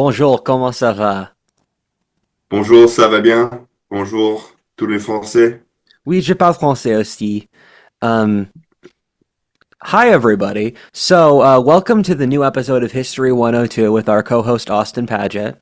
Bonjour, comment ça va? Bonjour, ça va bien? Bonjour, tous les Français. Oui, je parle français aussi. Um, Hi, everybody. Welcome to the new episode of History 102 with our co-host Austin Paget.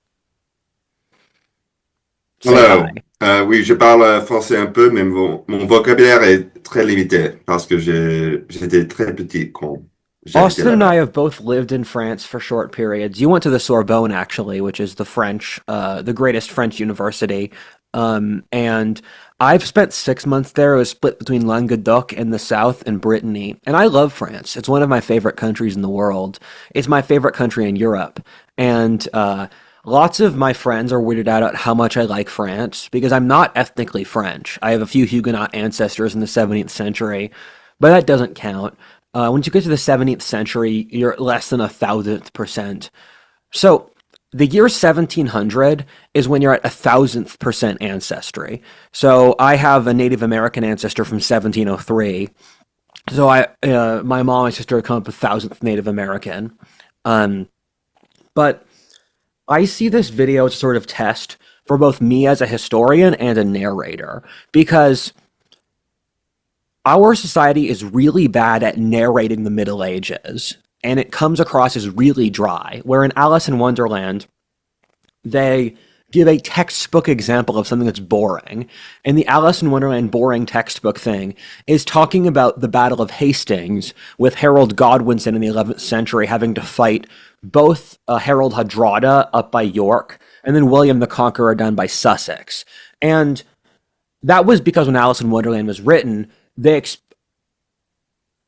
Say Hello. hi. Oui, je parle français un peu, mais mon vocabulaire est très limité parce que j'étais très petit quand j'habitais Austin and I là-bas. have both lived in France for short periods. You went to the Sorbonne, actually, which is the greatest French university. And I've spent 6 months there. It was split between Languedoc in the south and Brittany. And I love France. It's one of my favorite countries in the world. It's my favorite country in Europe. And lots of my friends are weirded out at how much I like France because I'm not ethnically French. I have a few Huguenot ancestors in the 17th century, but that doesn't count. Once you get to the 17th century, you're less than a thousandth percent. So the year 1700 is when you're at a thousandth percent ancestry. So I have a Native American ancestor from 1703. My mom and sister come up a thousandth Native American. Um, but I see this video as a sort of test for both me as a historian and a narrator because our society is really bad at narrating the Middle Ages, and it comes across as really dry. Where in Alice in Wonderland, they give a textbook example of something that's boring. And the Alice in Wonderland boring textbook thing is talking about the Battle of Hastings with Harold Godwinson in the 11th century having to fight both Harold Hardrada up by York and then William the Conqueror down by Sussex. And that was because when Alice in Wonderland was written,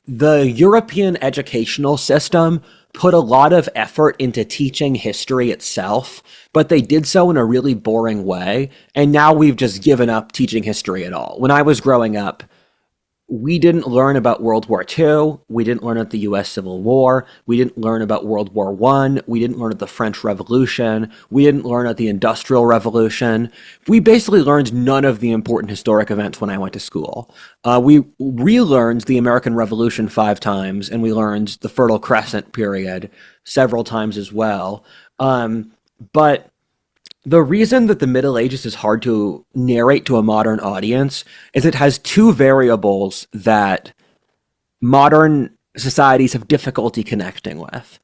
the European educational system put a lot of effort into teaching history itself, but they did so in a really boring way. And now we've just given up teaching history at all. When I was growing up, we didn't learn about World War II. We didn't learn about the US Civil War. We didn't learn about World War I. We didn't learn about the French Revolution. We didn't learn about the Industrial Revolution. We basically learned none of the important historic events when I went to school. We relearned the American Revolution 5 times, and we learned the Fertile Crescent period several times as well. But the reason that the Middle Ages is hard to narrate to a modern audience is it has two variables that modern societies have difficulty connecting with.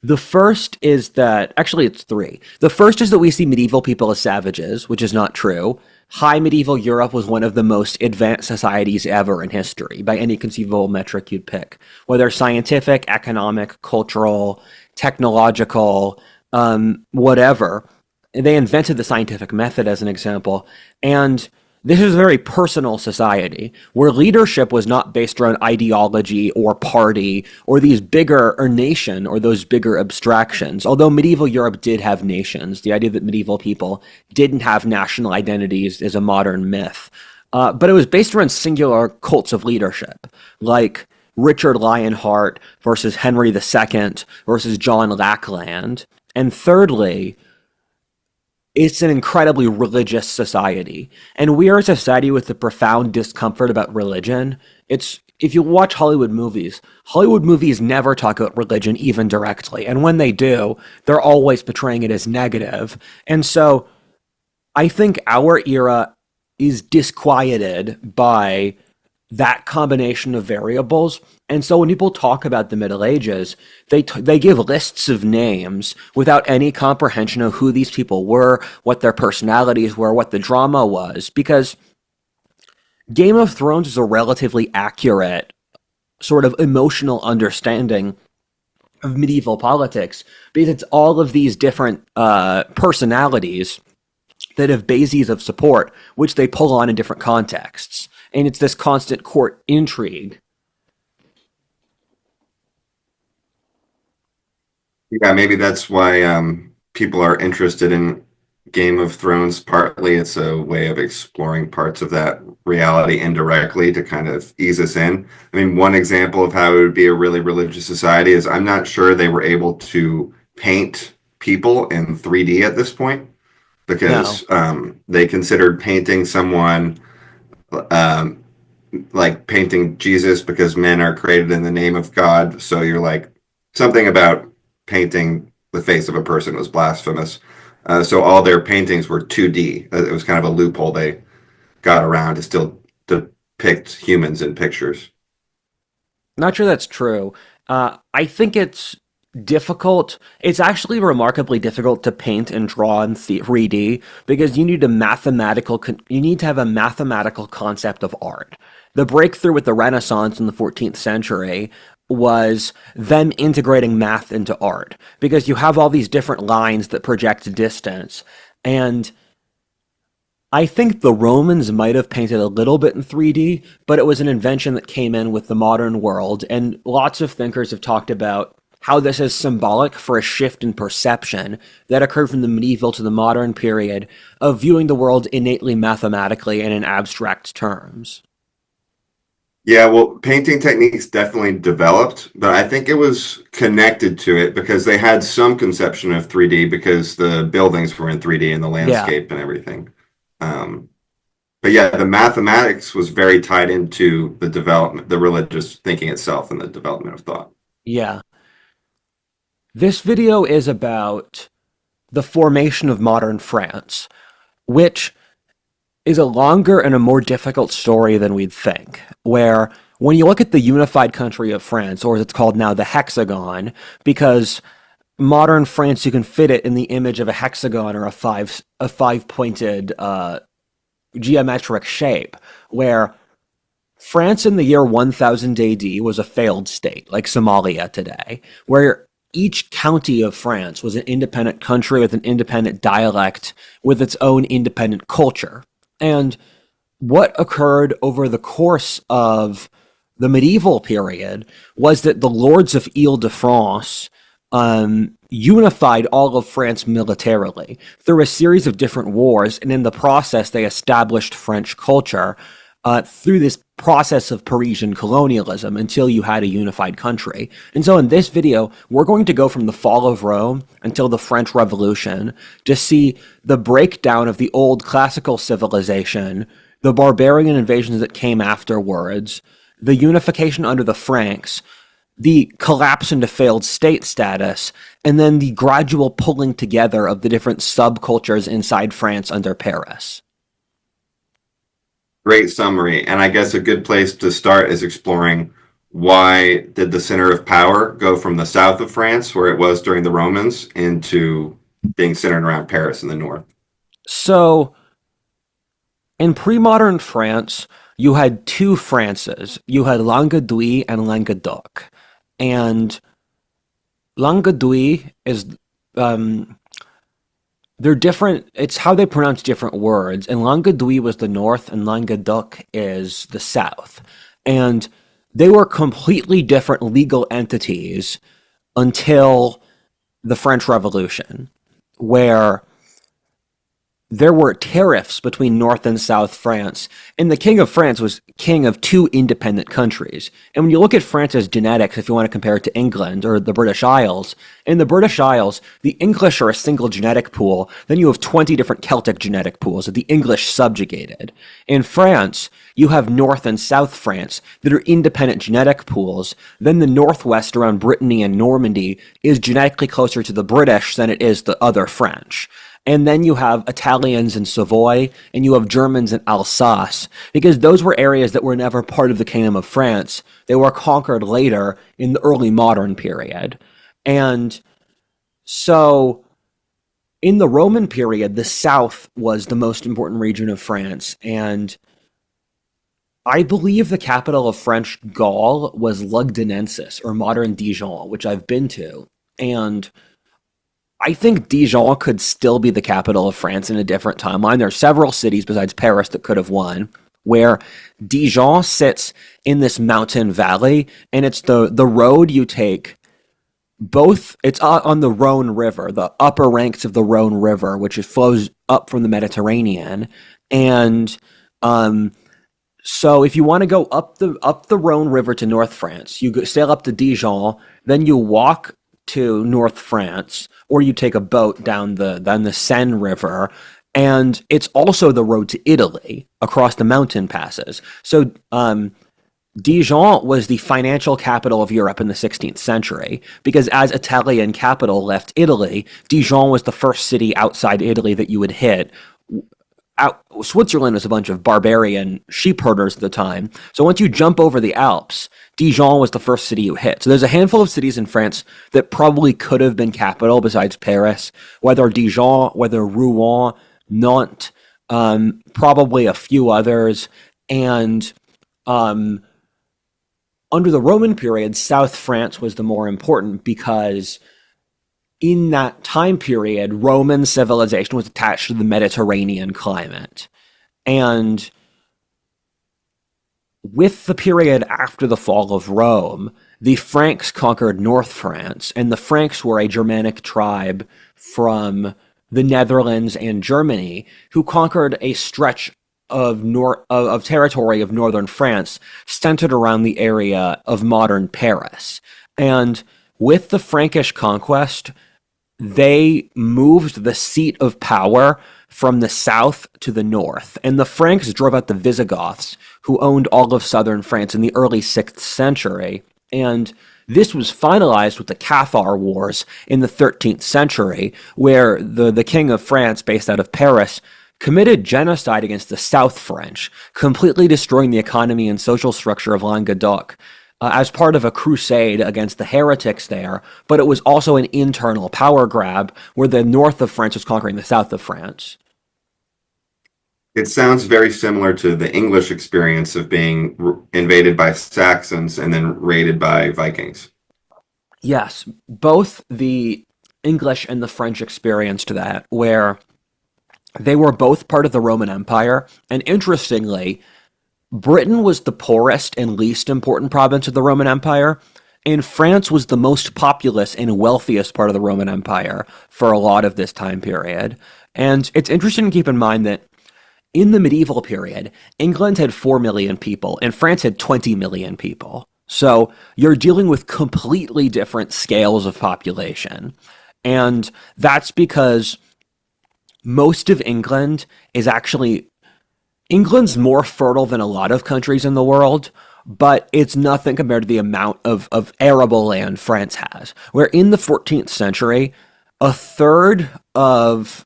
The first is that, actually, it's three. The first is that we see medieval people as savages, which is not true. High medieval Europe was one of the most advanced societies ever in history, by any conceivable metric you'd pick, whether scientific, economic, cultural, technological, whatever. They invented the scientific method as an example. And this is a very personal society where leadership was not based around ideology or party or these bigger or nation or those bigger abstractions. Although medieval Europe did have nations, the idea that medieval people didn't have national identities is a modern myth. But it was based around singular cults of leadership, like Richard Lionheart versus Henry II versus John Lackland. And thirdly, it's an incredibly religious society. And we are a society with a profound discomfort about religion. It's if you watch Hollywood movies never talk about religion even directly. And when they do, they're always portraying it as negative. And so I think our era is disquieted by that combination of variables. And so when people talk about the Middle Ages, they give lists of names without any comprehension of who these people were, what their personalities were, what the drama was, because Game of Thrones is a relatively accurate sort of emotional understanding of medieval politics because it's all of these different personalities that have bases of support, which they pull on in different contexts. And it's this constant court intrigue. Yeah, maybe that's why people are interested in Game of Thrones. Partly it's a way of exploring parts of that reality indirectly to kind of ease us in. I mean, one example of how it would be a really religious society is I'm not sure they were able to paint people in 3D at this point No. because they considered painting someone um, like painting Jesus because men are created in the name of God. So you're like something about painting the face of a person was blasphemous. So all their paintings were 2D. It was kind of a loophole they got around to still depict humans in pictures. Not sure that's true. I think it's difficult. It's actually remarkably difficult to paint and draw in 3D because you need you need to have a mathematical concept of art. The breakthrough with the Renaissance in the 14th century was them integrating math into art because you have all these different lines that project distance. And I think the Romans might have painted a little bit in 3D, but it was an invention that came in with the modern world. And lots of thinkers have talked about how this is symbolic for a shift in perception that occurred from the medieval to the modern period of viewing the world innately mathematically and in abstract terms. Yeah, well, painting techniques definitely developed, but I think it was connected to it because they had some conception of 3D because the buildings were in 3D and the Yeah, landscape and everything. Um, but yeah, the mathematics was very tied into the development, the religious thinking itself and the development of thought. yeah. This video is about the formation of modern France, which is a longer and a more difficult story than we'd think, where when you look at the unified country of France, or as it's called now, the hexagon, because modern France, you can fit it in the image of a hexagon or a five-pointed geometric shape, where France in the year 1000 AD was a failed state, like Somalia today, where each county of France was an independent country with an independent dialect with its own independent culture. And what occurred over the course of the medieval period was that the lords of Ile-de-France unified all of France militarily through a series of different wars, and in the process, they established French culture through this process of Parisian colonialism until you had a unified country. And so in this video, we're going to go from the fall of Rome until the French Revolution to see the breakdown of the old classical civilization, the barbarian invasions that came afterwards, the unification under the Franks, the collapse into failed state status, and then the gradual pulling together of the different subcultures inside France under Paris. Great summary. And I guess a good place to start is exploring why did the center of power go from the south of France, where it was during the Romans, into being centered around Paris in the north. So, in pre-modern France, you had two Frances. You had Languedoc and Languedoc. And Languedoc is they're different. It's how they pronounce different words. And Languedoc was the north, and Languedoc is the south. And they were completely different legal entities until the French Revolution, where there were tariffs between North and South France, and the King of France was king of two independent countries. And when you look at France's genetics, if you want to compare it to England or the British Isles, in the British Isles, the English are a single genetic pool, then you have 20 different Celtic genetic pools that the English subjugated. In France, you have North and South France that are independent genetic pools, then the Northwest around Brittany and Normandy is genetically closer to the British than it is the other French. And then you have Italians in Savoy, and you have Germans in Alsace, because those were areas that were never part of the Kingdom of France. They were conquered later in the early modern period. And so in the Roman period, the south was the most important region of France. And I believe the capital of French Gaul was Lugdunensis, or modern Dijon, which I've been to. And I think Dijon could still be the capital of France in a different timeline. There are several cities besides Paris that could have won, where Dijon sits in this mountain valley, and it's the road you take it's on the Rhone River, the upper ranks of the Rhone River, which flows up from the Mediterranean. And so if you want to go up the Rhone River to North France, you sail up to Dijon, then you walk to North France, or you take a boat down the Seine River, and it's also the road to Italy across the mountain passes. So Dijon was the financial capital of Europe in the 16th century, because as Italian capital left Italy, Dijon was the first city outside Italy that you would hit. Switzerland was a bunch of barbarian sheep herders at the time. So once you jump over the Alps, Dijon was the first city you hit. So there's a handful of cities in France that probably could have been capital besides Paris, whether Dijon, whether Rouen, Nantes, probably a few others. And under the Roman period, South France was the more important because in that time period, Roman civilization was attached to the Mediterranean climate. And with the period after the fall of Rome, the Franks conquered North France, and the Franks were a Germanic tribe from the Netherlands and Germany who conquered a stretch of territory of northern France centered around the area of modern Paris. And with the Frankish conquest, they moved the seat of power from the south to the north. And the Franks drove out the Visigoths, who owned all of southern France in the early 6th century. And this was finalized with the Cathar Wars in the 13th century, where the King of France, based out of Paris, committed genocide against the South French, completely destroying the economy and social structure of Languedoc as part of a crusade against the heretics there, but it was also an internal power grab where the north of France was conquering the south of France. It sounds very similar to the English experience of being invaded by Saxons and then raided by Vikings. Yes, both the English and the French experienced that, where they were both part of the Roman Empire, and interestingly, Britain was the poorest and least important province of the Roman Empire, and France was the most populous and wealthiest part of the Roman Empire for a lot of this time period. And it's interesting to keep in mind that in the medieval period, England had 4 million people, and France had 20 million people. So you're dealing with completely different scales of population. And that's because most of England's more fertile than a lot of countries in the world, but it's nothing compared to the amount of arable land France has. Where in the 14th century, a third of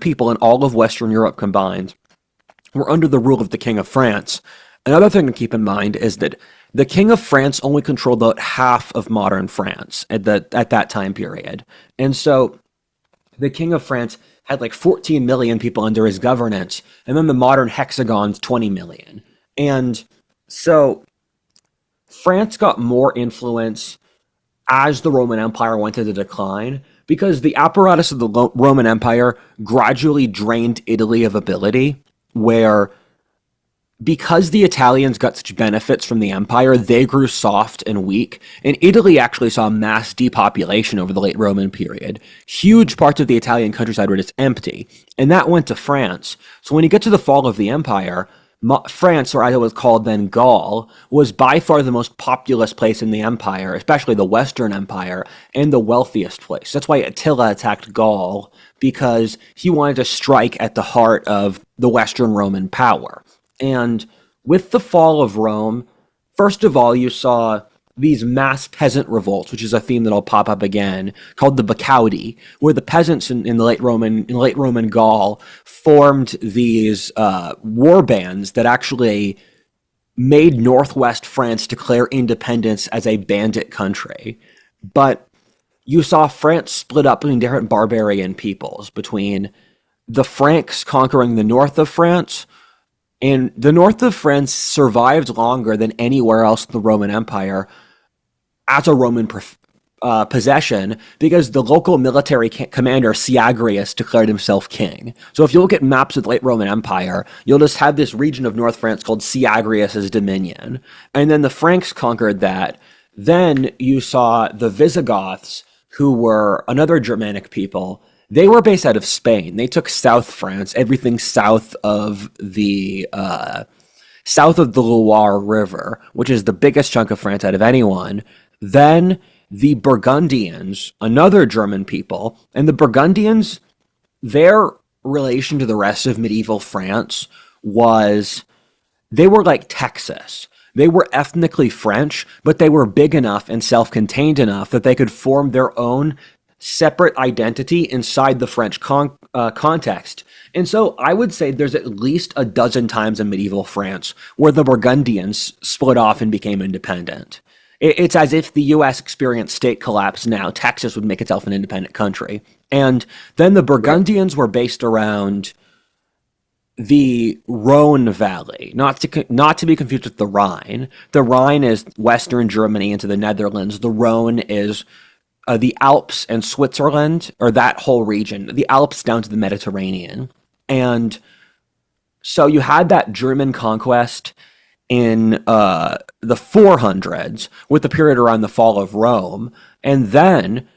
people in all of Western Europe combined were under the rule of the King of France. Another thing to keep in mind is that the King of France only controlled about half of modern France at that time period. And so the King of France had like 14 million people under his governance, and then the modern hexagon's 20 million. And so France got more influence as the Roman Empire went into decline, because the apparatus of the Roman Empire gradually drained Italy of ability, where because the Italians got such benefits from the empire, they grew soft and weak, and Italy actually saw mass depopulation over the late Roman period. Huge parts of the Italian countryside were just empty, and that went to France. So when you get to the fall of the empire, France, or as it was called then Gaul, was by far the most populous place in the empire, especially the Western Empire, and the wealthiest place. That's why Attila attacked Gaul, because he wanted to strike at the heart of the Western Roman power. And with the fall of Rome, first of all, you saw these mass peasant revolts, which is a theme that'll pop up again, called the Baccadi, where the peasants in late Roman Gaul formed these war bands that actually made Northwest France declare independence as a bandit country. But you saw France split up between different barbarian peoples, between the Franks conquering the north of France. And the north of France survived longer than anywhere else in the Roman Empire as a Roman possession, because the local military commander, Syagrius, declared himself king. So if you look at maps of the late Roman Empire, you'll just have this region of North France called Syagrius' dominion. And then the Franks conquered that. Then you saw the Visigoths, who were another Germanic people. They were based out of Spain. They took South France, everything south of the Loire River, which is the biggest chunk of France out of anyone. Then the Burgundians, another German people, and the Burgundians, their relation to the rest of medieval France was, they were like Texas. they were ethnically French, but they were big enough and self-contained enough that they could form their own separate identity inside the French context. And so I would say there's at least a dozen times in medieval France where the Burgundians split off and became independent. It's as if the U.S. experienced state collapse now. Texas would make itself an independent country. And then the Burgundians were based around the Rhone Valley, not to be confused with the Rhine. The Rhine is Western Germany into the Netherlands. The Rhone is the Alps and Switzerland, or that whole region, the Alps down to the Mediterranean. And so you had that German conquest in the 400s with the period around the fall of Rome. And then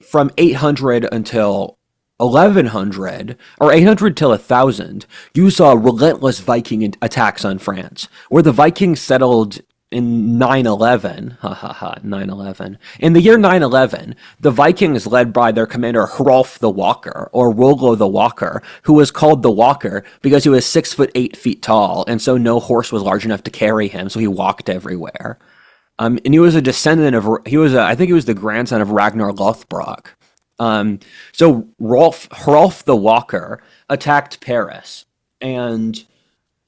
from 800 until 1100, or 800 till 1000, you saw relentless Viking attacks on France, where the Vikings settled in 911. 911. In the year 911, the Vikings, led by their commander Hrolf the Walker, or Rollo the Walker, who was called the Walker because he was 6'8" tall, and so no horse was large enough to carry him, so he walked everywhere. And he was a descendant of, I think he was the grandson of Ragnar Lothbrok. So Hrolf the Walker attacked Paris, and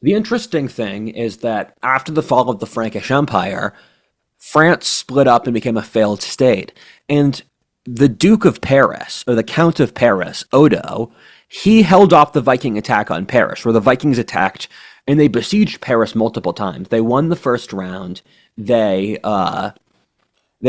the interesting thing is that after the fall of the Frankish Empire, France split up and became a failed state. And the Duke of Paris, or the Count of Paris, Odo, he held off the Viking attack on Paris, where the Vikings attacked and they besieged Paris multiple times. They won the first round. They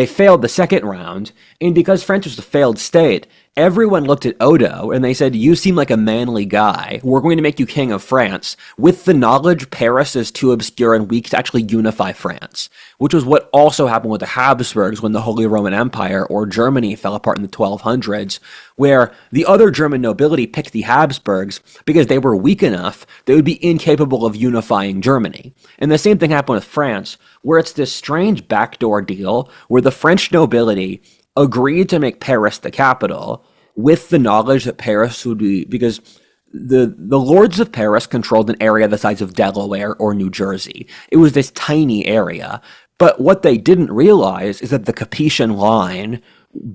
failed the second round, and because France was a failed state, everyone looked at Odo and they said, "You seem like a manly guy. We're going to make you king of France," with the knowledge Paris is too obscure and weak to actually unify France, which was what also happened with the Habsburgs when the Holy Roman Empire, or Germany, fell apart in the 1200s, where the other German nobility picked the Habsburgs because they were weak enough they would be incapable of unifying Germany. And the same thing happened with France, where it's this strange backdoor deal where the French nobility agreed to make Paris the capital with the knowledge that Paris would be, because the lords of Paris controlled an area the size of Delaware or New Jersey. It was this tiny area. But what they didn't realize is that the Capetian line,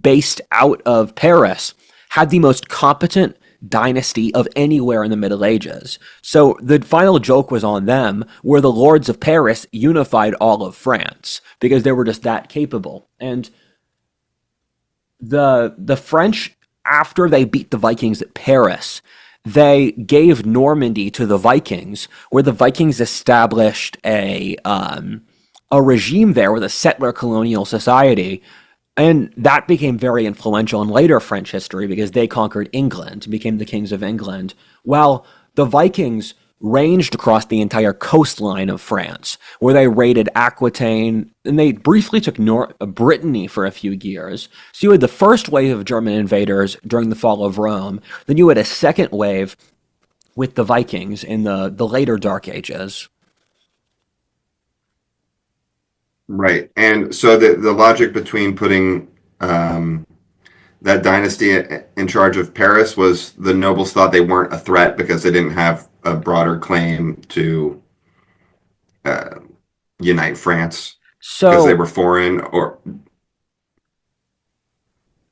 based out of Paris, had the most competent dynasty of anywhere in the Middle Ages. So the final joke was on them, where the lords of Paris unified all of France because they were just that capable. And the French, after they beat the Vikings at Paris, they gave Normandy to the Vikings, where the Vikings established a regime there with a settler colonial society. And that became very influential in later French history because they conquered England, became the kings of England, while the Vikings ranged across the entire coastline of France, where they raided Aquitaine, and they briefly took Brittany for a few years. So you had the first wave of German invaders during the fall of Rome, then you had a second wave with the Vikings in the later Dark Ages. Right. And so the logic between putting that dynasty in charge of Paris was the nobles thought they weren't a threat because they didn't have a broader claim to unite France because they were foreign, or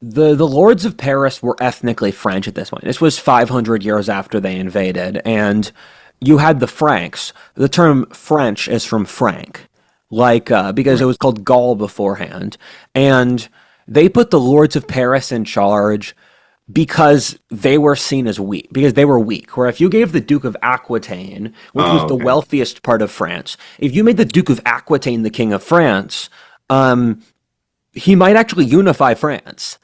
the lords of Paris were ethnically French at this point. This was 500 years after they invaded, and you had the Franks. The term French is from Frank, because it was called Gaul beforehand, and they put the lords of Paris in charge because they were seen as weak, because they were weak. Where if you gave the Duke of Aquitaine, which was the wealthiest part of France, if you made the Duke of Aquitaine the king of France, he might actually unify France.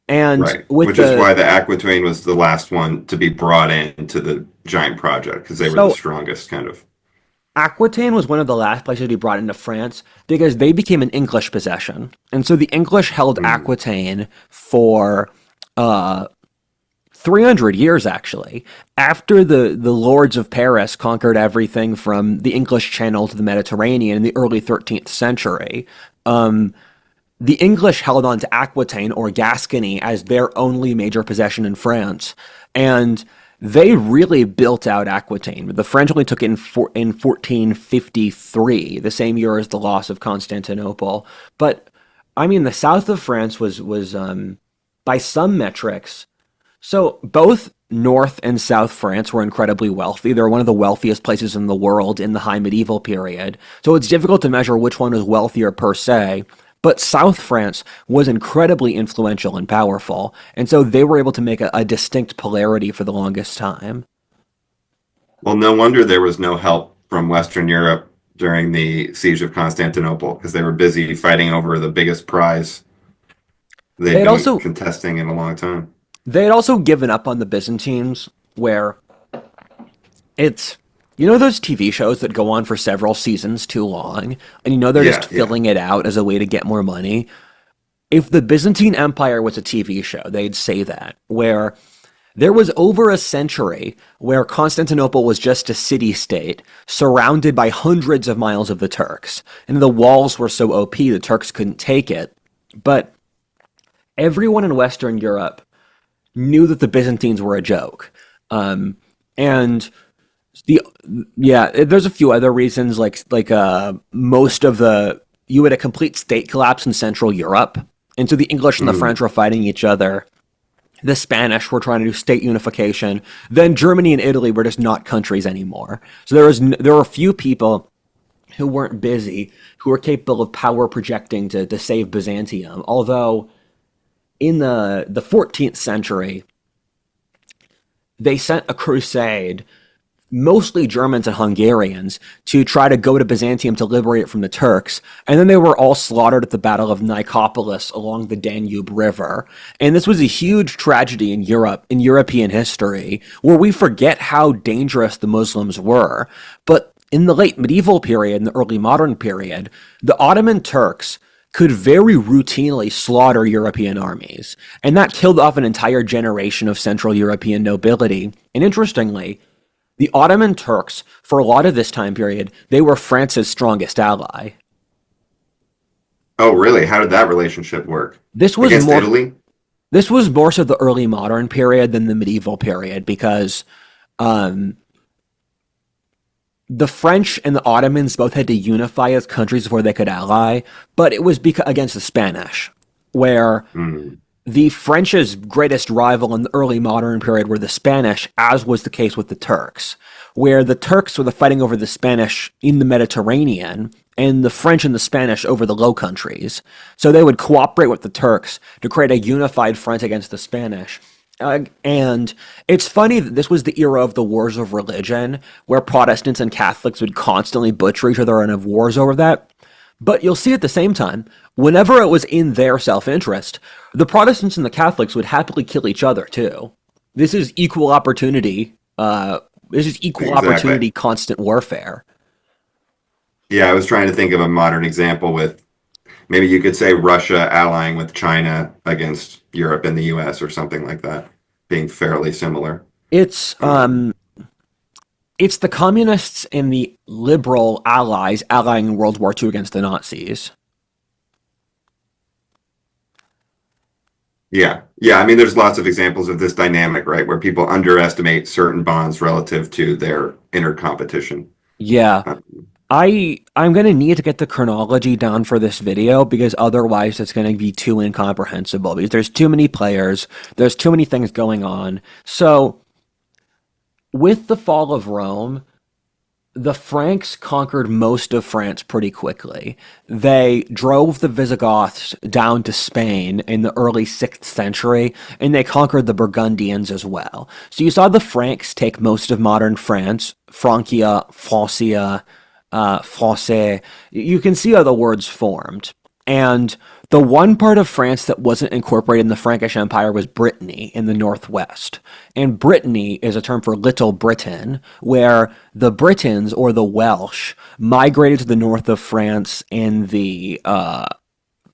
And which is why the Aquitaine was the last one to be brought into the giant project, because they were the strongest kind of. Aquitaine was one of the last places to be brought into France because they became an English possession. And so the English held Aquitaine for 300 years, actually. After the lords of Paris conquered everything from the English Channel to the Mediterranean in the early 13th century, the English held on to Aquitaine or Gascony as their only major possession in France. And they really built out Aquitaine. The French only took it in 1453, the same year as the loss of Constantinople. But I mean, the south of France was by some metrics. So both North and South France were incredibly wealthy. They were one of the wealthiest places in the world in the high medieval period. So it's difficult to measure which one was wealthier per se. But South France was incredibly influential and powerful, and so they were able to make a distinct polarity for the longest time. Well, no wonder there was no help from Western Europe during the siege of Constantinople because they were busy fighting over the biggest prize They they've had been also contesting in a long time. they had also given up on the Byzantines, where it's those TV shows that go on for several seasons too long, and they're just Yeah, yeah. filling it out as a way to get more money. If the Byzantine Empire was a TV show, they'd say that, where there was over a century where Constantinople was just a city-state surrounded by hundreds of miles of the Turks, and the walls were so OP the Turks couldn't take it. But everyone in Western Europe knew that the Byzantines were a joke. And the yeah, there's a few other reasons, like most of the you had a complete state collapse in Central Europe, and so the English and the Mm. French were fighting each other. The Spanish were trying to do state unification. Then Germany and Italy were just not countries anymore. So there were a few people who weren't busy, who were capable of power projecting to save Byzantium. Although in the 14th century, they sent a crusade, mostly Germans and Hungarians, to try to go to Byzantium to liberate it from the Turks. And then they were all slaughtered at the Battle of Nicopolis along the Danube River. And this was a huge tragedy in Europe, in European history, where we forget how dangerous the Muslims were. But in the late medieval period and the early modern period, the Ottoman Turks could very routinely slaughter European armies. And that killed off an entire generation of Central European nobility. And interestingly, the Ottoman Turks, for a lot of this time period, they were France's strongest ally. Oh, really? How did that relationship work? This was Against more Italy? this was more so the early modern period than the medieval period because um, the French and the Ottomans both had to unify as countries before they could ally, but it was against the Spanish, where Mm. the French's greatest rival in the early modern period were the Spanish, as was the case with the Turks, where the Turks were fighting over the Spanish in the Mediterranean, and the French and the Spanish over the Low Countries. So they would cooperate with the Turks to create a unified front against the Spanish. And it's funny that this was the era of the wars of religion, where Protestants and Catholics would constantly butcher each other and have wars over that. But you'll see at the same time, whenever it was in their self-interest, the Protestants and the Catholics would happily kill each other too. This is equal opportunity. This is equal Exactly. opportunity, constant warfare. Yeah, I was trying to think of a modern example with maybe you could say Russia allying with China against Europe and the US or something like that, being fairly similar. It's Um, um, it's the communists and the liberal allies allying in World War II against the Nazis. yeah. Yeah. I mean, there's lots of examples of this dynamic, right? Where people underestimate certain bonds relative to their inner competition. Yeah, Uh, I'm gonna need to get the chronology down for this video because otherwise it's gonna be too incomprehensible because there's too many players, there's too many things going on. So with the fall of Rome, the Franks conquered most of France pretty quickly. They drove the Visigoths down to Spain in the early 6th century, and they conquered the Burgundians as well. So you saw the Franks take most of modern France, Francia, Francia, Francais. You can see how the words formed. And the one part of France that wasn't incorporated in the Frankish Empire was Brittany in the northwest. And Brittany is a term for Little Britain, where the Britons or the Welsh migrated to the north of France in the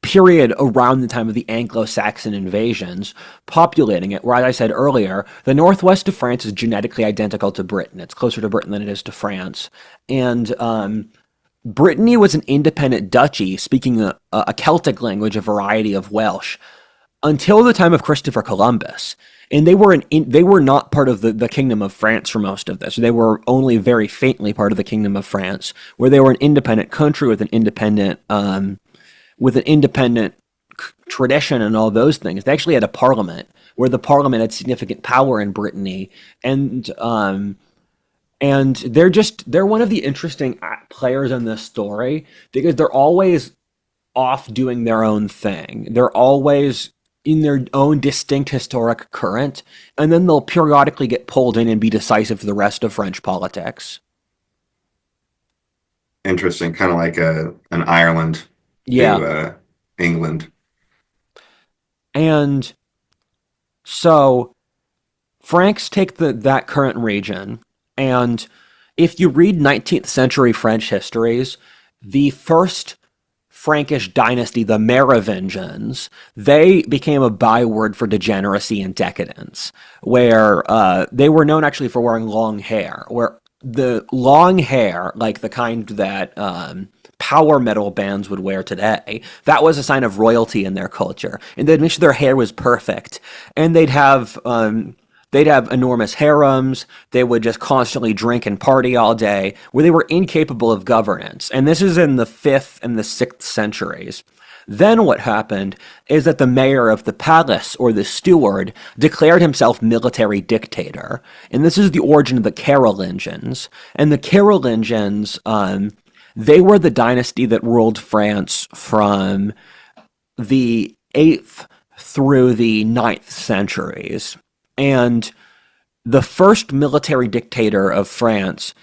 period around the time of the Anglo-Saxon invasions, populating it, where, as I said earlier, the northwest of France is genetically identical to Britain. It's closer to Britain than it is to France. And Brittany was an independent duchy speaking a Celtic language, a variety of Welsh. until the time of Christopher Columbus. And they were not part of the Kingdom of France for most of this. They were only very faintly part of the Kingdom of France, where they were an independent country with an independent tradition and all those things. They actually had a parliament, where the parliament had significant power in Brittany, and they're one of the interesting players in this story, because they're always off doing their own thing. They're always in their own distinct historic current, and then they'll periodically get pulled in and be decisive for the rest of French politics. Interesting, kind of like an Ireland to England. And so Franks take that current region, and if you read 19th century French histories, the first Frankish dynasty, the Merovingians, they became a byword for degeneracy and decadence, where they were known actually for wearing long hair, where the long hair, like the kind that power metal bands would wear today, that was a sign of royalty in their culture. And they'd make sure their hair was perfect. And they'd have enormous harems. They would just constantly drink and party all day, where they were incapable of governance. And this is in the 5th and the 6th centuries. Then what happened is that the mayor of the palace, or the steward, declared himself military dictator. And this is the origin of the Carolingians. And the Carolingians, they were the dynasty that ruled France from the 8th through the 9th centuries. And the first military dictator of France,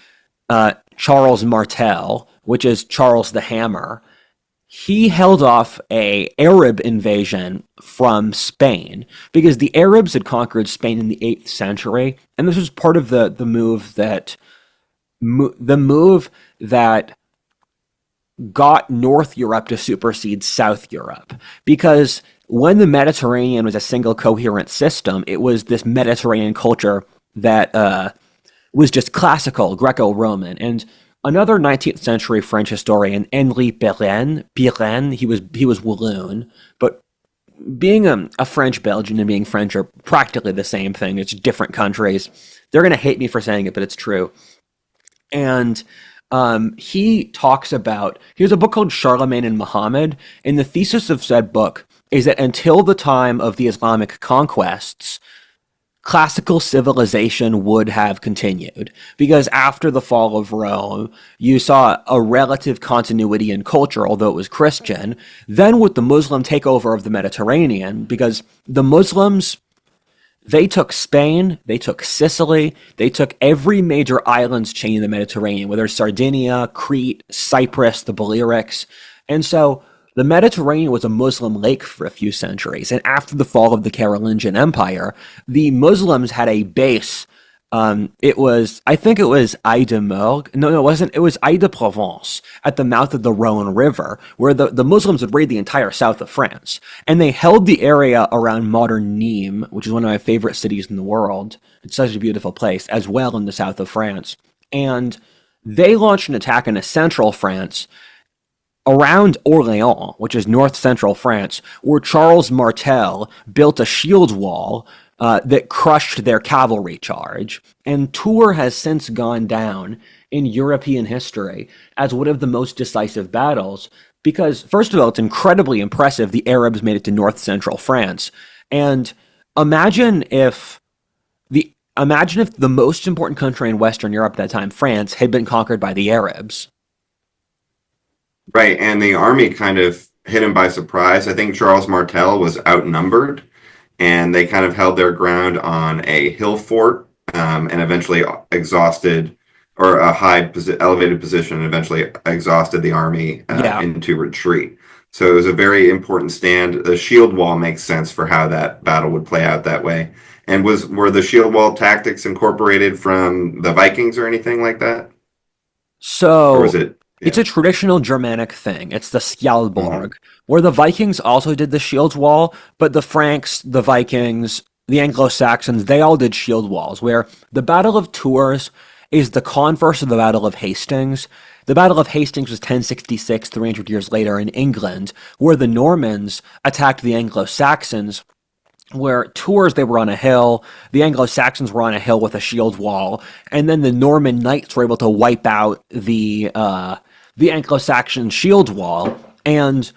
Charles Martel, which is Charles the Hammer, he held off an Arab invasion from Spain, because the Arabs had conquered Spain in the 8th century, and this was part of the move that got North Europe to supersede South Europe, because when the Mediterranean was a single coherent system, it was this Mediterranean culture that was just classical Greco-Roman. And another 19th century French historian, Henri Pirenne, he was Walloon, but being a French Belgian and being French are practically the same thing. It's different countries. They're going to hate me for saying it, but it's true. And he talks about, he has a book called Charlemagne and Muhammad, and the thesis of said book is that until the time of the Islamic conquests, classical civilization would have continued, because after the fall of Rome, you saw a relative continuity in culture, although it was Christian. Then with the Muslim takeover of the Mediterranean, because the Muslims, they took Spain, they took Sicily, they took every major islands chain in the Mediterranean, whether it's Sardinia, Crete, Cyprus, the Balearics. And so the Mediterranean was a Muslim lake for a few centuries. And after the fall of the Carolingian Empire, the Muslims had a base. I think it was Aix-de-Morges. No, it wasn't. It was Aix-de-Provence at the mouth of the Rhone River, where the Muslims would raid the entire south of France. And they held the area around modern Nîmes, which is one of my favorite cities in the world. It's such a beautiful place, as well in the south of France. And they launched an attack into central France, around Orléans, which is north-central France, where Charles Martel built a shield wall that crushed their cavalry charge. And Tours has since gone down in European history as one of the most decisive battles, because, first of all, it's incredibly impressive the Arabs made it to north-central France. And imagine if the most important country in Western Europe at that time, France, had been conquered by the Arabs. Right, and the army kind of hit him by surprise. I think Charles Martel was outnumbered, and they kind of held their ground on a hill fort, and eventually exhausted, or a elevated position, and eventually exhausted the army into retreat. So it was a very important stand. The shield wall makes sense for how that battle would play out that way. And were the shield wall tactics incorporated from the Vikings or anything like that? So, or was it? It's a traditional Germanic thing. It's the Skjalborg, where the Vikings also did the shield wall, but the Franks, the Vikings, the Anglo-Saxons, they all did shield walls, where the Battle of Tours is the converse of the Battle of Hastings. The Battle of Hastings was 1066, 300 years later in England, where the Normans attacked the Anglo-Saxons, where Tours, they were on a hill, the Anglo-Saxons were on a hill with a shield wall, and then the Norman knights were able to wipe out the Anglo-Saxon shield wall. And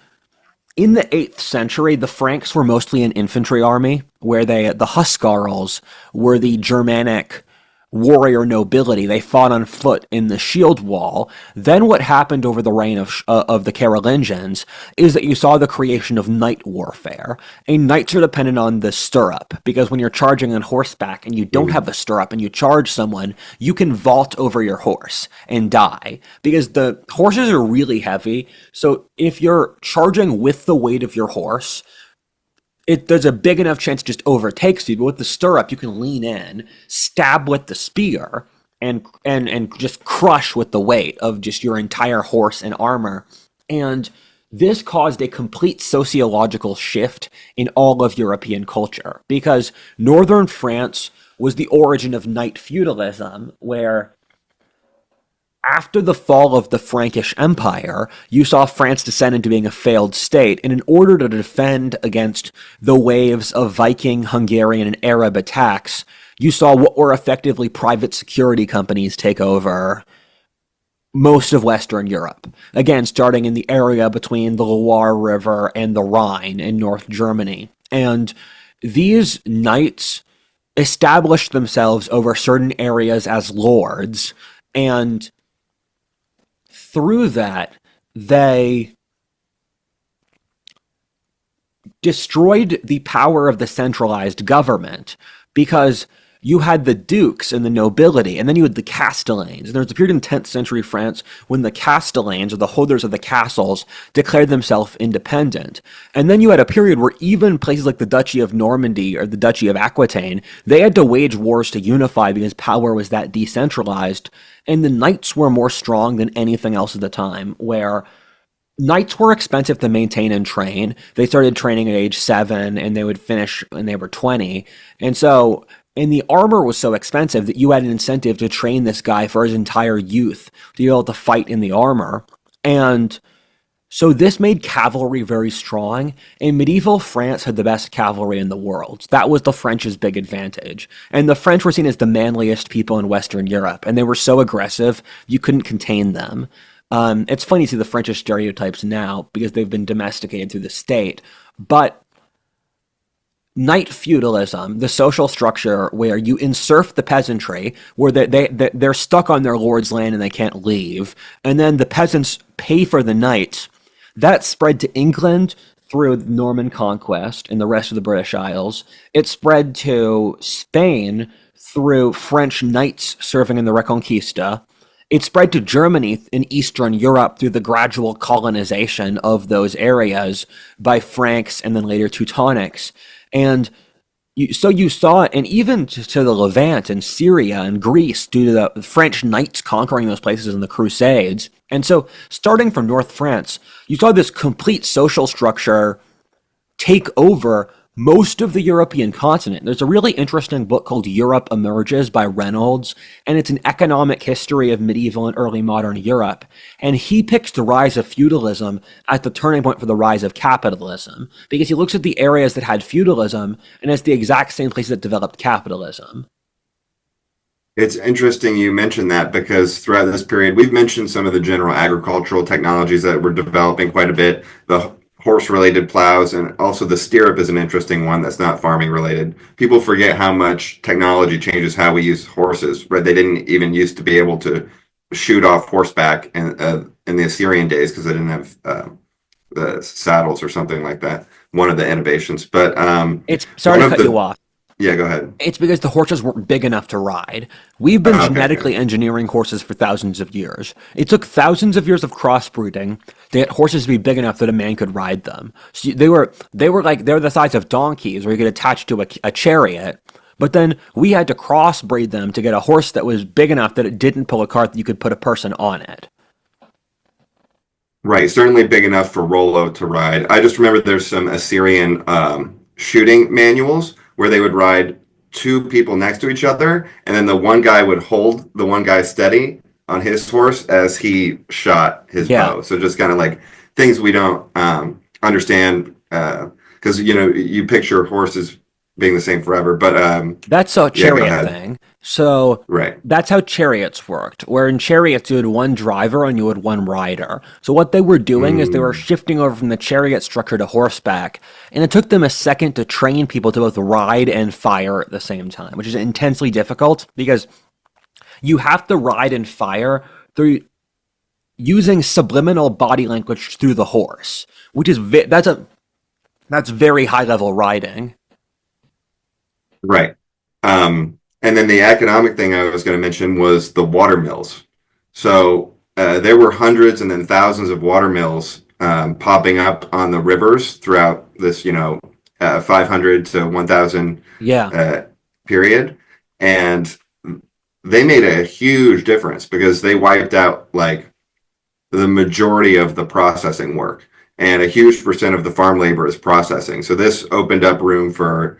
in the 8th century, the Franks were mostly an infantry army, where the Huscarls were the Germanic warrior nobility. They fought on foot in the shield wall. Then what happened over the reign of the Carolingians is that you saw the creation of knight warfare. And knights are dependent on the stirrup, because when you're charging on horseback and you don't have the stirrup and you charge someone, you can vault over your horse and die, because the horses are really heavy. So if you're charging with the weight of your horse, there's a big enough chance it just overtakes you. But with the stirrup, you can lean in, stab with the spear, and just crush with the weight of just your entire horse and armor. And this caused a complete sociological shift in all of European culture, because northern France was the origin of knight feudalism, where after the fall of the Frankish Empire, you saw France descend into being a failed state, and in order to defend against the waves of Viking, Hungarian, and Arab attacks, you saw what were effectively private security companies take over most of Western Europe. Again, starting in the area between the Loire River and the Rhine in North Germany. And these knights established themselves over certain areas as lords, and through that, they destroyed the power of the centralized government, because you had the dukes and the nobility, and then you had the castellans. And there was a period in 10th century France when the castellans, or the holders of the castles, declared themselves independent. And then you had a period where even places like the Duchy of Normandy or the Duchy of Aquitaine, they had to wage wars to unify because power was that decentralized. And the knights were more strong than anything else at the time, where knights were expensive to maintain and train. They started training at age 7, and they would finish when they were 20. And the armor was so expensive that you had an incentive to train this guy for his entire youth to be able to fight in the armor. And so this made cavalry very strong, and medieval France had the best cavalry in the world. That was the French's big advantage. And the French were seen as the manliest people in Western Europe, and they were so aggressive, you couldn't contain them. It's funny to see the French as stereotypes now, because they've been domesticated through the state. But knight feudalism, the social structure where you enserf the peasantry, where they're stuck on their lord's land and they can't leave, and then the peasants pay for the knights, that spread to England through Norman conquest and the rest of the British Isles. It spread to Spain through French knights serving in the Reconquista. It spread to Germany in Eastern Europe through the gradual colonization of those areas by Franks and then later Teutonics. And so you saw, and even to the Levant and Syria and Greece, due to the French knights conquering those places in the Crusades. And so starting from North France, you saw this complete social structure take over most of the European continent. There's a really interesting book called Europe Emerges by Reynolds, and it's an economic history of medieval and early modern Europe. And he picks the rise of feudalism as the turning point for the rise of capitalism, because he looks at the areas that had feudalism, and it's the exact same places that developed capitalism. It's interesting you mentioned that, because throughout this period, we've mentioned some of the general agricultural technologies that were developing quite a bit. The horse-related plows, and also the stirrup is an interesting one that's not farming related. People forget how much technology changes how we use horses, right? They didn't even used to be able to shoot off horseback in the Assyrian days, because they didn't have the saddles or something like that. One of the innovations. But it's sorry to cut you off. Yeah, go ahead. It's because the horses weren't big enough to ride. We've been genetically engineering horses for thousands of years. It took thousands of years of crossbreeding to get horses to be big enough that a man could ride them. So they were the size of donkeys, where you could attach to a chariot. But then we had to crossbreed them to get a horse that was big enough that it didn't pull a cart that you could put a person on it. Right, certainly big enough for Rollo to ride. I just remember there's some Assyrian shooting manuals where they would ride two people next to each other, and then the one guy would hold the one guy steady on his horse as he shot his Yeah. bow. So just kind of like things we don't understand, because you picture horses being the same forever. But That's a yeah, go chariot ahead. thing. So Right. that's how chariots worked, where in chariots you had one driver and you had one rider. So what they were doing is they were Mm, shifting over from the chariot structure to horseback, and it took them a second to train people to both ride and fire at the same time, which is intensely difficult because you have to ride and fire through using subliminal body language through the horse, which is that's very high level riding. right. And then the economic thing I was going to mention was the water mills. So there were hundreds and then thousands of water mills popping up on the rivers throughout this, 500 to 1000 Yeah, period. And they made a huge difference because they wiped out like the majority of the processing work, and a huge percent of the farm labor is processing. So this opened up room for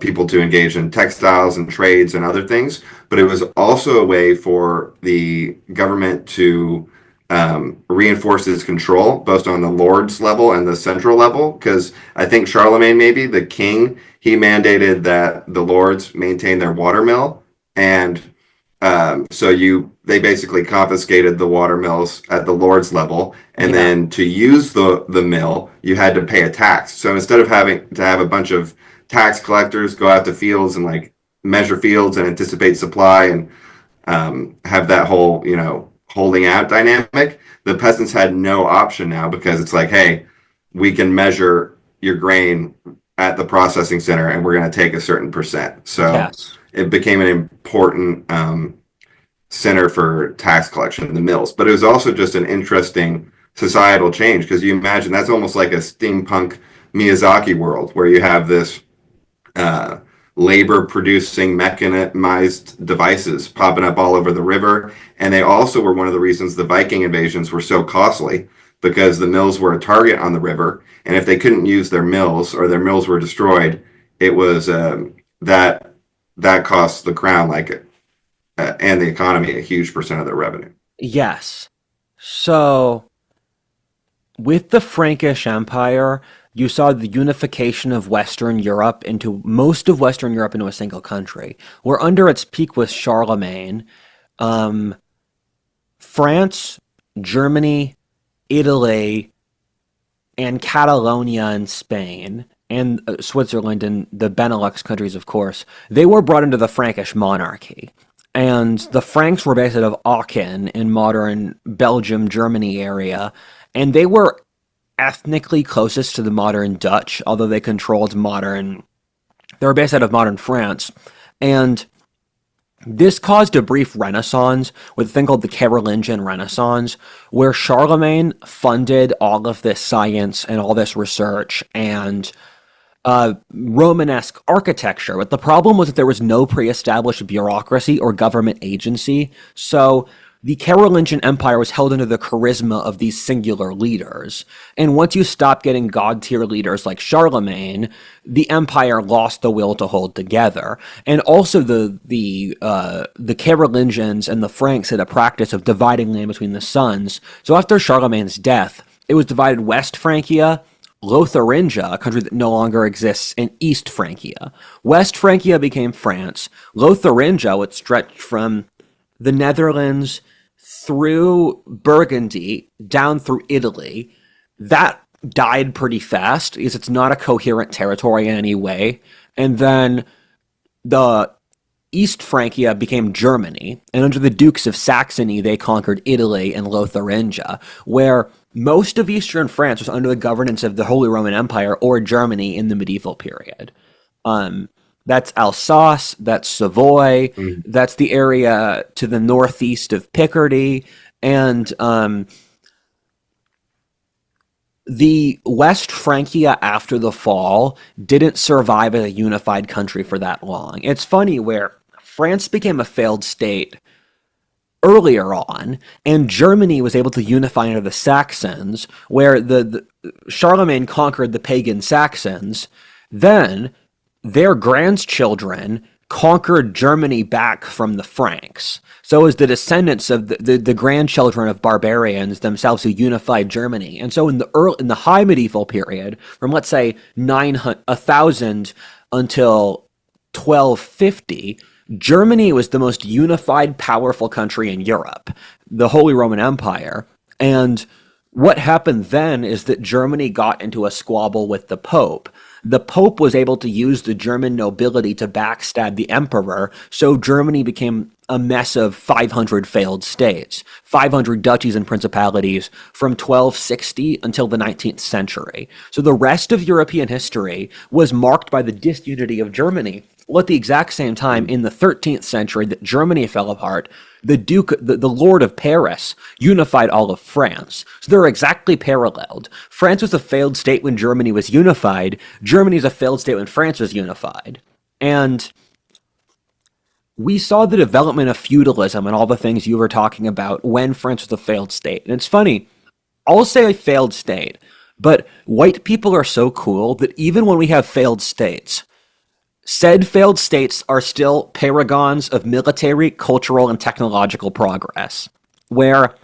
people to engage in textiles and trades and other things, but it was also a way for the government to reinforce its control, both on the lords level and the central level. Because I think Charlemagne, maybe the king, he mandated that the lords maintain their watermill, and they basically confiscated the water mills at the lords level, and yeah, then to use the mill, you had to pay a tax. So instead of having to have a bunch of tax collectors go out to fields and like measure fields and anticipate supply and have that whole holding out dynamic, the peasants had no option now because it's like, hey, we can measure your grain at the processing center and we're going to take a certain percent. So yes, it became an important center for tax collection in the mills. But it was also just an interesting societal change because you imagine that's almost like a steampunk Miyazaki world where you have this uh, labor producing mechanized devices popping up all over the river. And they also were one of the reasons the Viking invasions were so costly because the mills were a target on the river. And if they couldn't use their mills or their mills were destroyed, it was that cost the crown and the economy a huge percent of their revenue. yes. So with the Frankish Empire, you saw the unification of Western Europe into most of Western Europe into a single country. Where under its peak with Charlemagne, um, France, Germany, Italy, and Catalonia and Spain, and Switzerland and the Benelux countries, of course, they were brought into the Frankish monarchy. And the Franks were based out of Aachen in modern Belgium, Germany area, and they were ethnically closest to the modern Dutch, although they were based out of modern France. And this caused a brief renaissance with a thing called the Carolingian Renaissance, where Charlemagne funded all of this science and all this research and Romanesque architecture. But the problem was that there was no pre-established bureaucracy or government agency. So the Carolingian Empire was held under the charisma of these singular leaders. And once you stop getting god-tier leaders like Charlemagne, the empire lost the will to hold together. And also the Carolingians and the Franks had a practice of dividing land between the sons. So after Charlemagne's death, it was divided West Francia, Lotharingia, a country that no longer exists, and East Francia. West Francia became France. Lotharingia would stretch from the Netherlands through Burgundy down through Italy. That died pretty fast because it's not a coherent territory in any way. And then the East Francia became Germany, and under the Dukes of Saxony, they conquered Italy and Lotharingia, where most of eastern France was under the governance of the Holy Roman Empire or Germany in the medieval period. That's Alsace, that's Savoy, Mm. that's the area to the northeast of Picardy, and the West Francia after the fall didn't survive as a unified country for that long. It's funny where France became a failed state earlier on, and Germany was able to unify under the Saxons, where the Charlemagne conquered the pagan Saxons. Then their grandchildren conquered Germany back from the Franks. So it was the descendants of the grandchildren of barbarians themselves who unified Germany. And so in the high medieval period, from let's say 1000 until 1250, Germany was the most unified, powerful country in Europe, the Holy Roman Empire. And what happened then is that Germany got into a squabble with the Pope. The Pope was able to use the German nobility to backstab the emperor, so Germany became a mess of 500 failed states, 500 duchies and principalities from 1260 until the 19th century. So the rest of European history was marked by the disunity of Germany. Well, at the exact same time, in the 13th century, that Germany fell apart, the Lord of Paris unified all of France. So they're exactly paralleled. France was a failed state when Germany was unified. Germany is a failed state when France was unified. And we saw the development of feudalism and all the things you were talking about when France was a failed state. And it's funny, I'll say a failed state, but white people are so cool that even when we have failed states, said failed states are still paragons of military, cultural, and technological progress. Where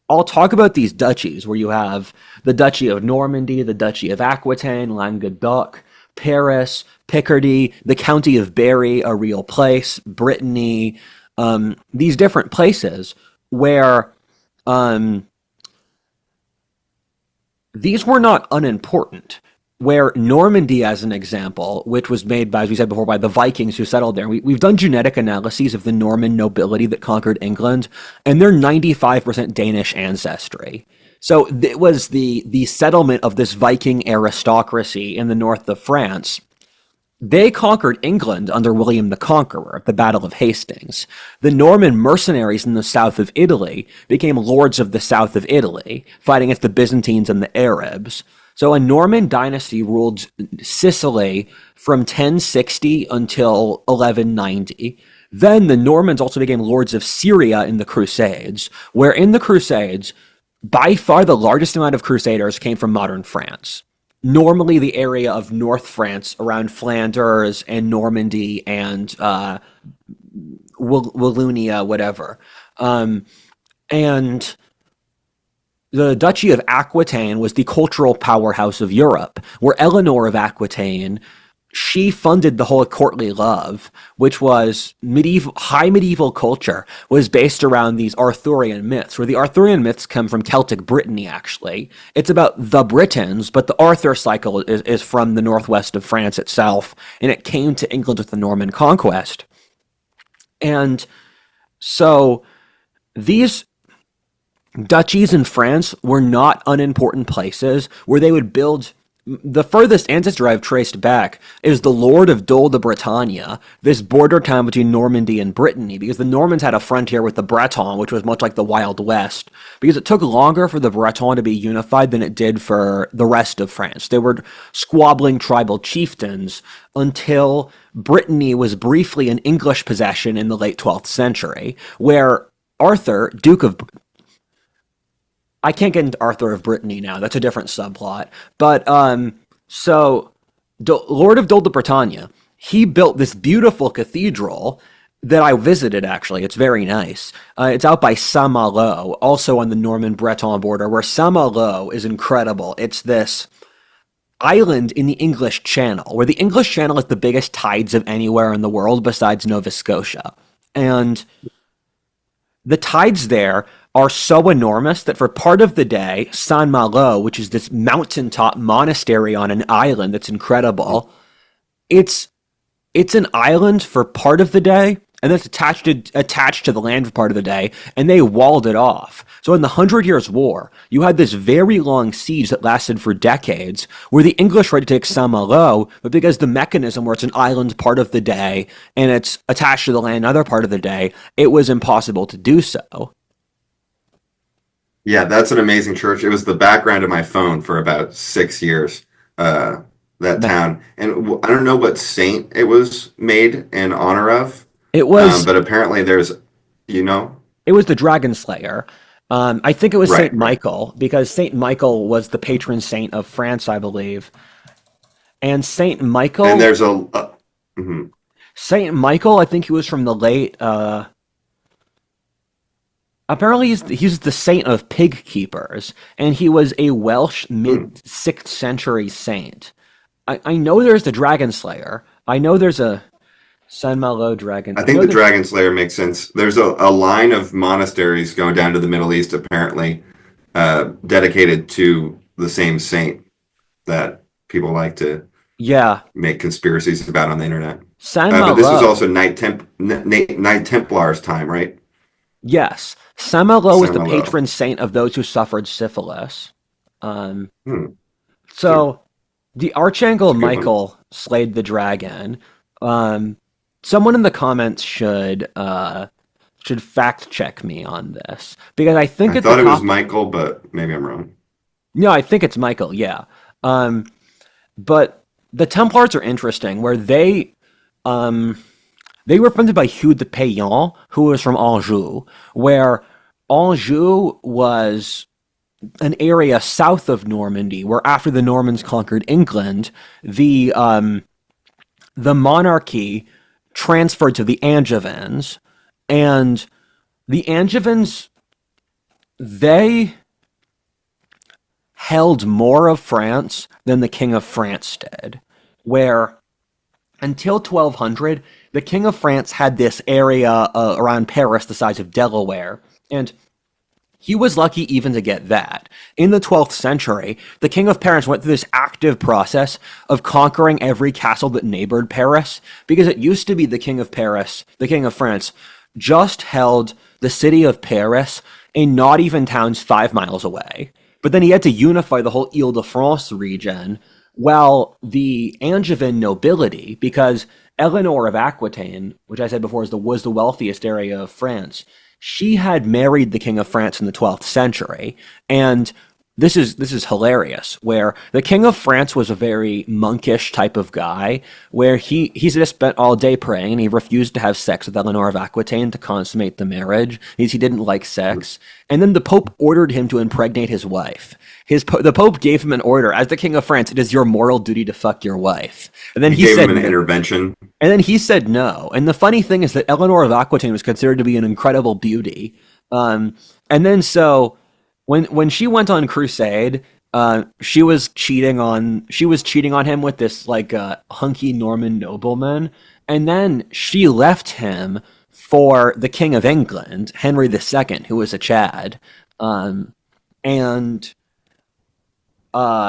I'll talk about these duchies, where you have the Duchy of Normandy, the Duchy of Aquitaine, Languedoc, Paris, Picardy, the County of Berry, a real place, Brittany, these different places where these were not unimportant. Where Normandy, as an example, which was made by, as we said before, by the Vikings who settled there. We've done genetic analyses of the Norman nobility that conquered England, and they're 95% Danish ancestry. So it was the settlement of this Viking aristocracy in the north of France. They conquered England under William the Conqueror at the Battle of Hastings. The Norman mercenaries in the south of Italy became lords of the south of Italy, fighting against the Byzantines and the Arabs. So a Norman dynasty ruled Sicily from 1060 until 1190. Then the Normans also became lords of Syria in the Crusades, where in the Crusades, by far the largest amount of crusaders came from modern France. Normally the area of North France around Flanders and Normandy and Wallonia, whatever. And the Duchy of Aquitaine was the cultural powerhouse of Europe, where Eleanor of Aquitaine, she funded the whole courtly love, which was high medieval culture, was based around these Arthurian myths, where the Arthurian myths come from Celtic Brittany, actually. It's about the Britons, but the Arthur cycle is from the northwest of France itself, and it came to England with the Norman conquest. And so these duchies in France were not unimportant places where they would build. The furthest ancestor I've traced back is the Lord of Dole de Bretagne, this border town between Normandy and Brittany, because the Normans had a frontier with the Breton, which was much like the Wild West, because it took longer for the Breton to be unified than it did for the rest of France. They were squabbling tribal chieftains until Brittany was briefly an English possession in the late 12th century, where Arthur, Duke of... I can't get into Arthur of Brittany now. That's a different subplot. But, Lord of Dole de Bretagne, he built this beautiful cathedral that I visited, actually. It's very nice. It's out by Saint-Malo, also on the Norman-Breton border, where Saint-Malo is incredible. It's this island in the English Channel, where the English Channel is the biggest tides of anywhere in the world besides Nova Scotia. And the tides there are so enormous that for part of the day, Saint-Malo, which is this mountaintop monastery on an island that's incredible, it's an island for part of the day, and then it's attached to the land for part of the day, and they walled it off. So in the 100 Years' War, you had this very long siege that lasted for decades, where the English tried to take Saint-Malo, but because the mechanism where it's an island part of the day, and it's attached to the land another part of the day, it was impossible to do so. Yeah, that's an amazing church. It was the background of my phone for about 6 years, that town. And I don't know what saint it was made in honor of. It was... but apparently there's, It was the Dragon Slayer. I think it was Right. Saint Michael, because Saint Michael was the patron saint of France, I believe. And Saint Michael... And there's Saint Michael, I think he was from the late. Apparently, he's the saint of pig keepers, and he was a Welsh Hmm. mid 6th century saint. I know there's the Dragon Slayer. I know there's a San Malo dragon. I I think know the there's Dragon Slayer makes sense. There's a line of monasteries going down to the Middle East, apparently, dedicated to the same saint that people like to yeah make conspiracies about on the internet. San But this was Malo. also Knight Templars time, right? Yes, San Malo was Saint the Malo. patron saint of those who suffered syphilis. Um, Hmm. So so the Archangel it's a good one. Michael slayed the dragon. Um, Someone in the comments should fact check me on this because I think I at the thought it was top. Michael, but maybe I'm wrong. No, I think it's Michael. Yeah, um, but the Templars are interesting where um, they were funded by Hugh de Payan, who was from Anjou, where Anjou was an area south of Normandy, where after the Normans conquered England, the monarchy transferred to the Angevins, and the Angevins they held more of France than the King of France did, where until 1200, the King of France had this area around Paris the size of Delaware, and he was lucky even to get that. In the 12th century, the King of Paris went through this active process of conquering every castle that neighbored Paris, because it used to be the King of Paris, the King of France, just held the city of Paris and not even towns 5 miles away. But then he had to unify the whole Ile-de-France region, while the Angevin nobility, because Eleanor of Aquitaine, which I said before was the wealthiest area of France, she had married the King of France in the 12th century, and this is hilarious. Where the King of France was a very monkish type of guy, where he's just spent all day praying, and he refused to have sex with Eleanor of Aquitaine to consummate the marriage. He didn't like sex, and then the Pope ordered him to impregnate his wife. The Pope gave him an order as the King of France. It is your moral duty to fuck your wife, and then He he gave him said an no. intervention. And then he said no. And the funny thing is that Eleanor of Aquitaine was considered to be an incredible beauty. And then so when she went on crusade, she was cheating on him with this like hunky Norman nobleman, and then she left him for the King of England, Henry II, who was a Chad. And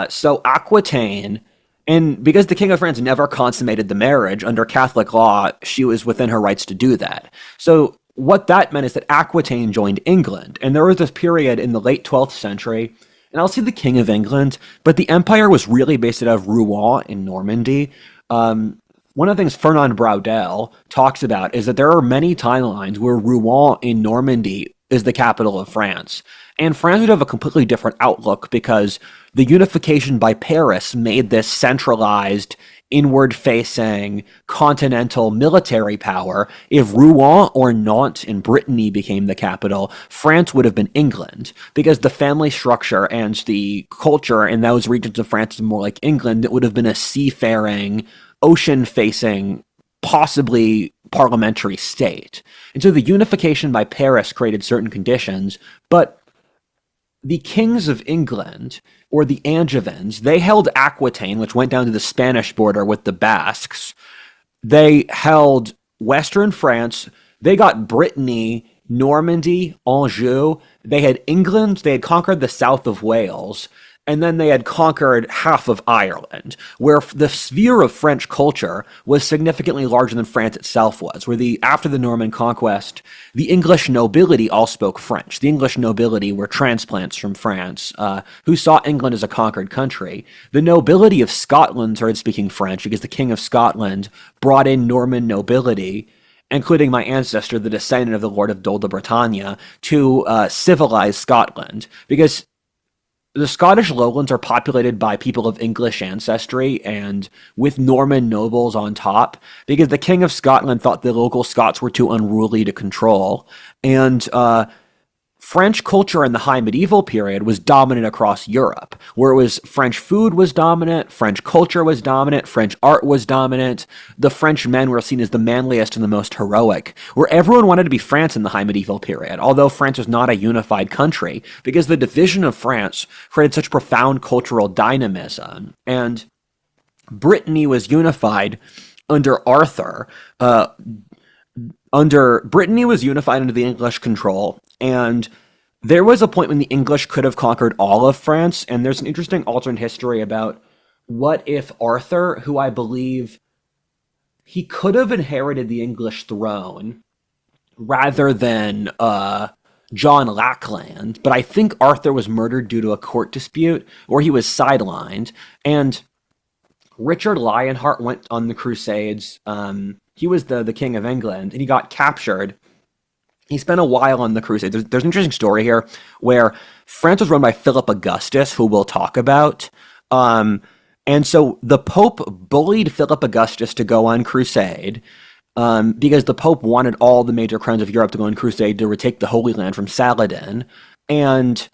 So Aquitaine, and because the King of France never consummated the marriage under Catholic law, she was within her rights to do that. So what that meant is that Aquitaine joined England, and there was this period in the late 12th century, and I'll see the King of England, but the empire was really based out of Rouen in Normandy. One of the things Fernand Braudel talks about is that there are many timelines where Rouen in Normandy is the capital of France. And France would have a completely different outlook because the unification by Paris made this centralized, inward facing, continental military power. If Rouen or Nantes in Brittany became the capital, France would have been England because the family structure and the culture in those regions of France is more like England. It would have been a seafaring, ocean facing, possibly parliamentary state. And so the unification by Paris created certain conditions, but the kings of England, or the Angevins, they held Aquitaine, which went down to the Spanish border with the Basques. They held Western France. They got Brittany, Normandy, Anjou. They had England. They had conquered the south of Wales. And then they had conquered half of Ireland, where the sphere of French culture was significantly larger than France itself was. After the Norman conquest, the English nobility all spoke French. The English nobility were transplants from France, who saw England as a conquered country. The nobility of Scotland started speaking French because the King of Scotland brought in Norman nobility, including my ancestor, the descendant of the Lord of Dol de Bretagne, to civilize Scotland. Because the Scottish lowlands are populated by people of English ancestry and with Norman nobles on top, because the King of Scotland thought the local Scots were too unruly to control. And French culture in the high medieval period was dominant across Europe, where it was French food was dominant, French culture was dominant, French art was dominant. The French men were seen as the manliest and the most heroic, where everyone wanted to be France in the high medieval period, although France was not a unified country, because the division of France created such profound cultural dynamism. And Brittany was unified under Arthur. Brittany was unified under the English control, and there was a point when the English could have conquered all of France, and there's an interesting alternate history about what if Arthur, who I believe he could have inherited the English throne rather than John Lackland, but I think Arthur was murdered due to a court dispute, or he was sidelined, and Richard Lionheart went on the Crusades. He was the king of England, and he got captured. He spent a while on the Crusade. There's an interesting story here where France was run by Philip Augustus, who we'll talk about. And so the Pope bullied Philip Augustus to go on crusade because the Pope wanted all the major crowns of Europe to go on crusade to retake the Holy Land from Saladin. And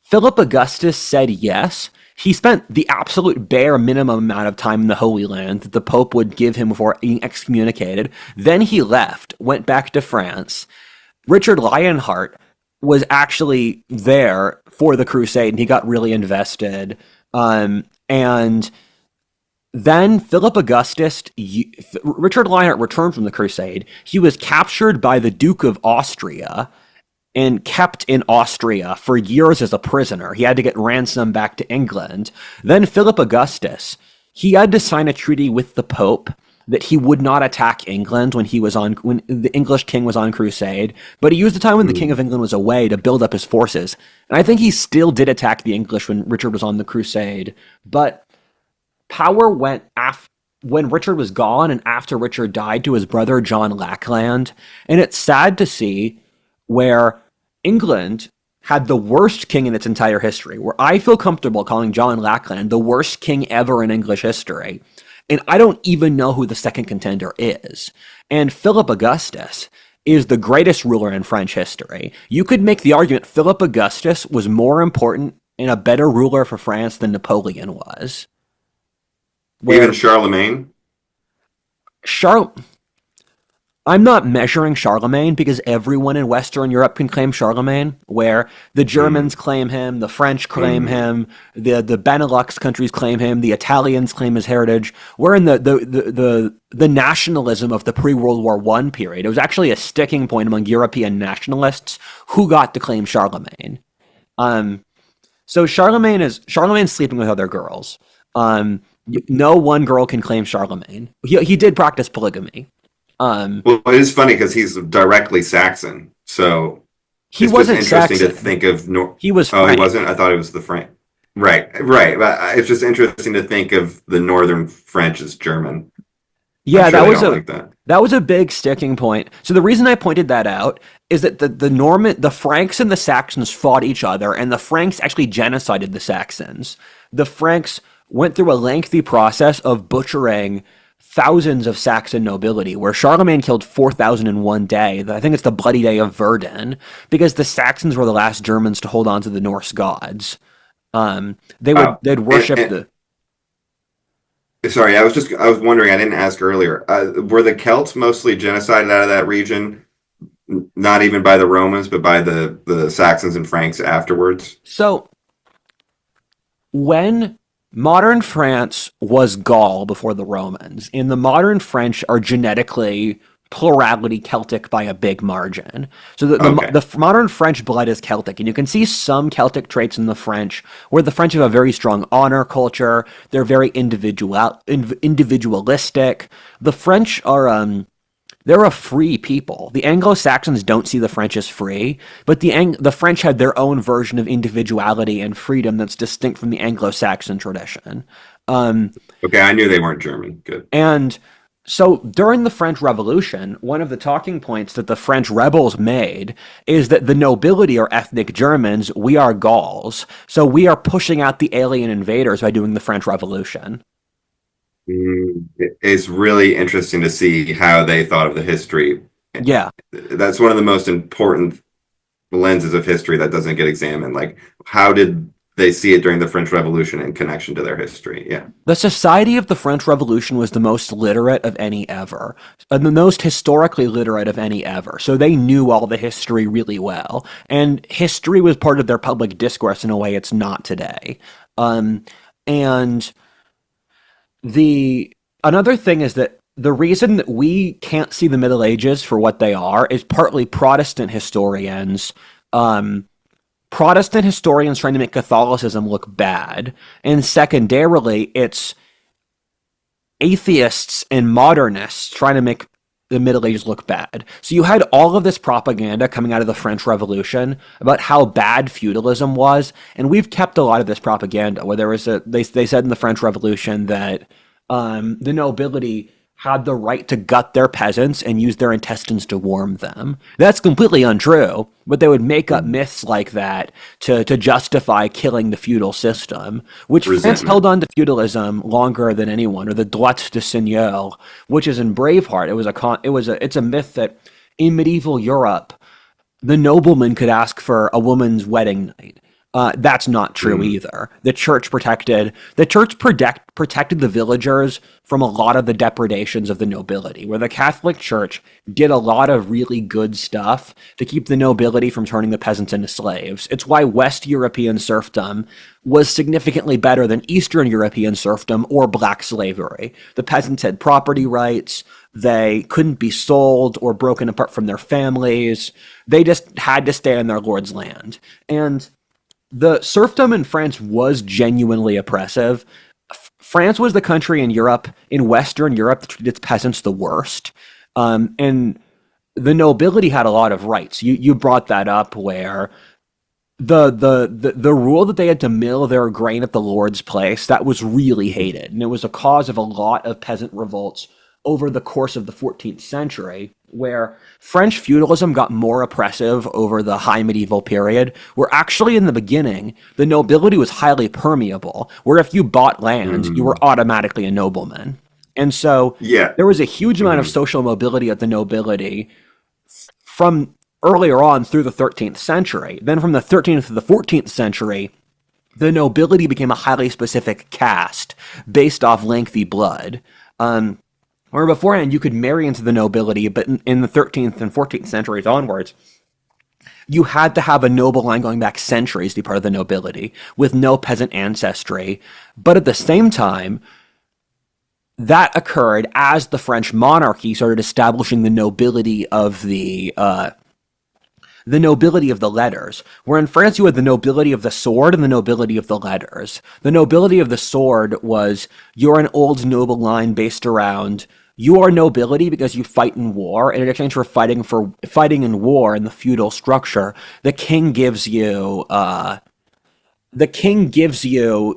Philip Augustus said yes. He spent the absolute bare minimum amount of time in the Holy Land that the Pope would give him before being excommunicated. Then he left, went back to France. Richard Lionheart was actually there for the crusade, and he got really invested. And then Philip Augustus, Richard Lionheart returned from the crusade. He was captured by the Duke of Austria and kept in Austria for years as a prisoner. He had to get ransomed back to England. Then Philip Augustus, he had to sign a treaty with the Pope that he would not attack England when the English king was on crusade, but he used the time when the King of England was away to build up his forces. And I think he still did attack the English when Richard was on the crusade, but power went when Richard was gone and after Richard died to his brother John Lackland. And it's sad to see where England had the worst king in its entire history, where I feel comfortable calling John Lackland the worst king ever in English history. And I don't even know who the second contender is. And Philip Augustus is the greatest ruler in French history. You could make the argument Philip Augustus was more important and a better ruler for France than Napoleon was. Even Charlemagne? I'm not measuring Charlemagne because everyone in Western Europe can claim Charlemagne, where the Germans claim him, the French claim him, the Benelux countries claim him, the Italians claim his heritage. We're in the nationalism of the pre-World War I period. It was actually a sticking point among European nationalists who got to claim Charlemagne. So Charlemagne's sleeping with other girls. No one girl can claim Charlemagne. He did practice polygamy. Well, it is funny because he's directly Saxon, so he wasn't just interesting Saxon. to think of. He was. Oh, Frank. he wasn't. I thought it was the Frank. Right. But it's just interesting to think of the Northern French as German. Yeah, sure that was a big sticking point. So the reason I pointed that out is that the Franks and the Saxons fought each other, and the Franks actually genocided the Saxons. The Franks went through a lengthy process of butchering thousands of Saxon nobility, where Charlemagne killed 4,000 in one day. I think it's the Bloody Day of Verdun, because the Saxons were the last Germans to hold on to the Norse gods. They'd worship Sorry, I was wondering, I didn't ask earlier. Were the Celts mostly genocided out of that region? Not even by the Romans, but by the Saxons and Franks afterwards? So, when modern France was Gaul before the Romans, and the modern French are genetically plurality Celtic by a big margin. So the modern French blood is Celtic, and you can see some Celtic traits in the French, where the French have a very strong honor culture. They're very individualistic. The French are they're a free people. The Anglo-Saxons don't see the French as free, but the French had their own version of individuality and freedom that's distinct from the Anglo-Saxon tradition. Okay, I knew they weren't German. Good. And so during the French Revolution, one of the talking points that the French rebels made is that the nobility are ethnic Germans, we are Gauls, so we are pushing out the alien invaders by doing the French Revolution. It's really interesting to see how they thought of the history. Yeah. That's one of the most important lenses of history that doesn't get examined. Like, how did they see it during the French Revolution in connection to their history? Yeah. The society of the French Revolution was the most literate of any ever, and the most historically literate of any ever. So they knew all the history really well, and history was part of their public discourse in a way it's not today. And the another thing is that the reason that we can't see the Middle Ages for what they are is partly Protestant historians trying to make Catholicism look bad, and secondarily, it's atheists and modernists trying to make the Middle Ages look bad. So you had all of this propaganda coming out of the French Revolution about how bad feudalism was, and we've kept a lot of this propaganda. Where they said in the French Revolution that the nobility had the right to gut their peasants and use their intestines to warm them. That's completely untrue, but they would make up myths like that to justify killing the feudal system, which France held on to feudalism longer than anyone, or the droit de seigneur, which is in Braveheart. It's a myth that in medieval Europe, the nobleman could ask for a woman's wedding night. That's not true either. The church protected the villagers from a lot of the depredations of the nobility, where the Catholic Church did a lot of really good stuff to keep the nobility from turning the peasants into slaves. It's why West European serfdom was significantly better than Eastern European serfdom or black slavery. The peasants had property rights. They couldn't be sold or broken apart from their families. They just had to stay on their lord's land. And the serfdom in France was genuinely oppressive. France was the country in Western Europe, that treated its peasants the worst. And the nobility had a lot of rights. You brought that up, where the rule that they had to mill their grain at the Lord's place, that was really hated. And it was a cause of a lot of peasant revolts over the course of the 14th century, where French feudalism got more oppressive over the high medieval period, where actually in the beginning, the nobility was highly permeable, where if you bought land, you were automatically a nobleman. And so there was a huge amount of social mobility at the nobility from earlier on through the 13th century. Then from the 13th to the 14th century, the nobility became a highly specific caste based off lengthy blood. Where beforehand you could marry into the nobility, but in the 13th and 14th centuries onwards, you had to have a noble line going back centuries to be part of the nobility, with no peasant ancestry. But at the same time, that occurred as the French monarchy started establishing the nobility of the letters, where in France you had the nobility of the sword and the nobility of the letters. The nobility of the sword was, you're an old noble line based around, you are nobility because you fight in war, and in exchange for fighting in war in the feudal structure, the king gives you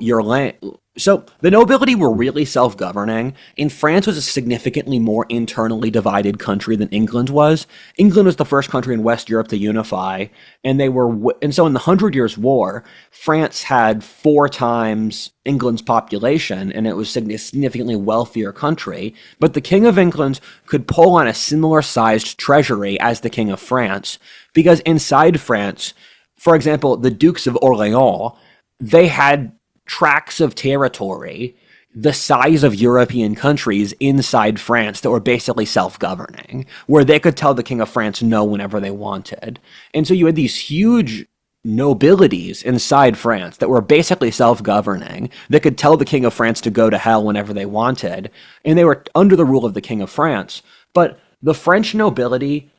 your land. So the nobility were really self-governing, and France was a significantly more internally divided country than England was. England was the first country in West Europe to unify, and so in the 100 Years' War, France had 4 times England's population, and it was a significantly wealthier country. But the King of England could pull on a similar-sized treasury as the King of France, because inside France, for example, the Dukes of Orleans, they had tracts of territory the size of European countries inside France that were basically self-governing, where they could tell the King of France no whenever they wanted. And so you had these huge nobilities inside France that were basically self-governing, that could tell the King of France to go to hell whenever they wanted, and they were under the rule of the King of France. But the French nobility,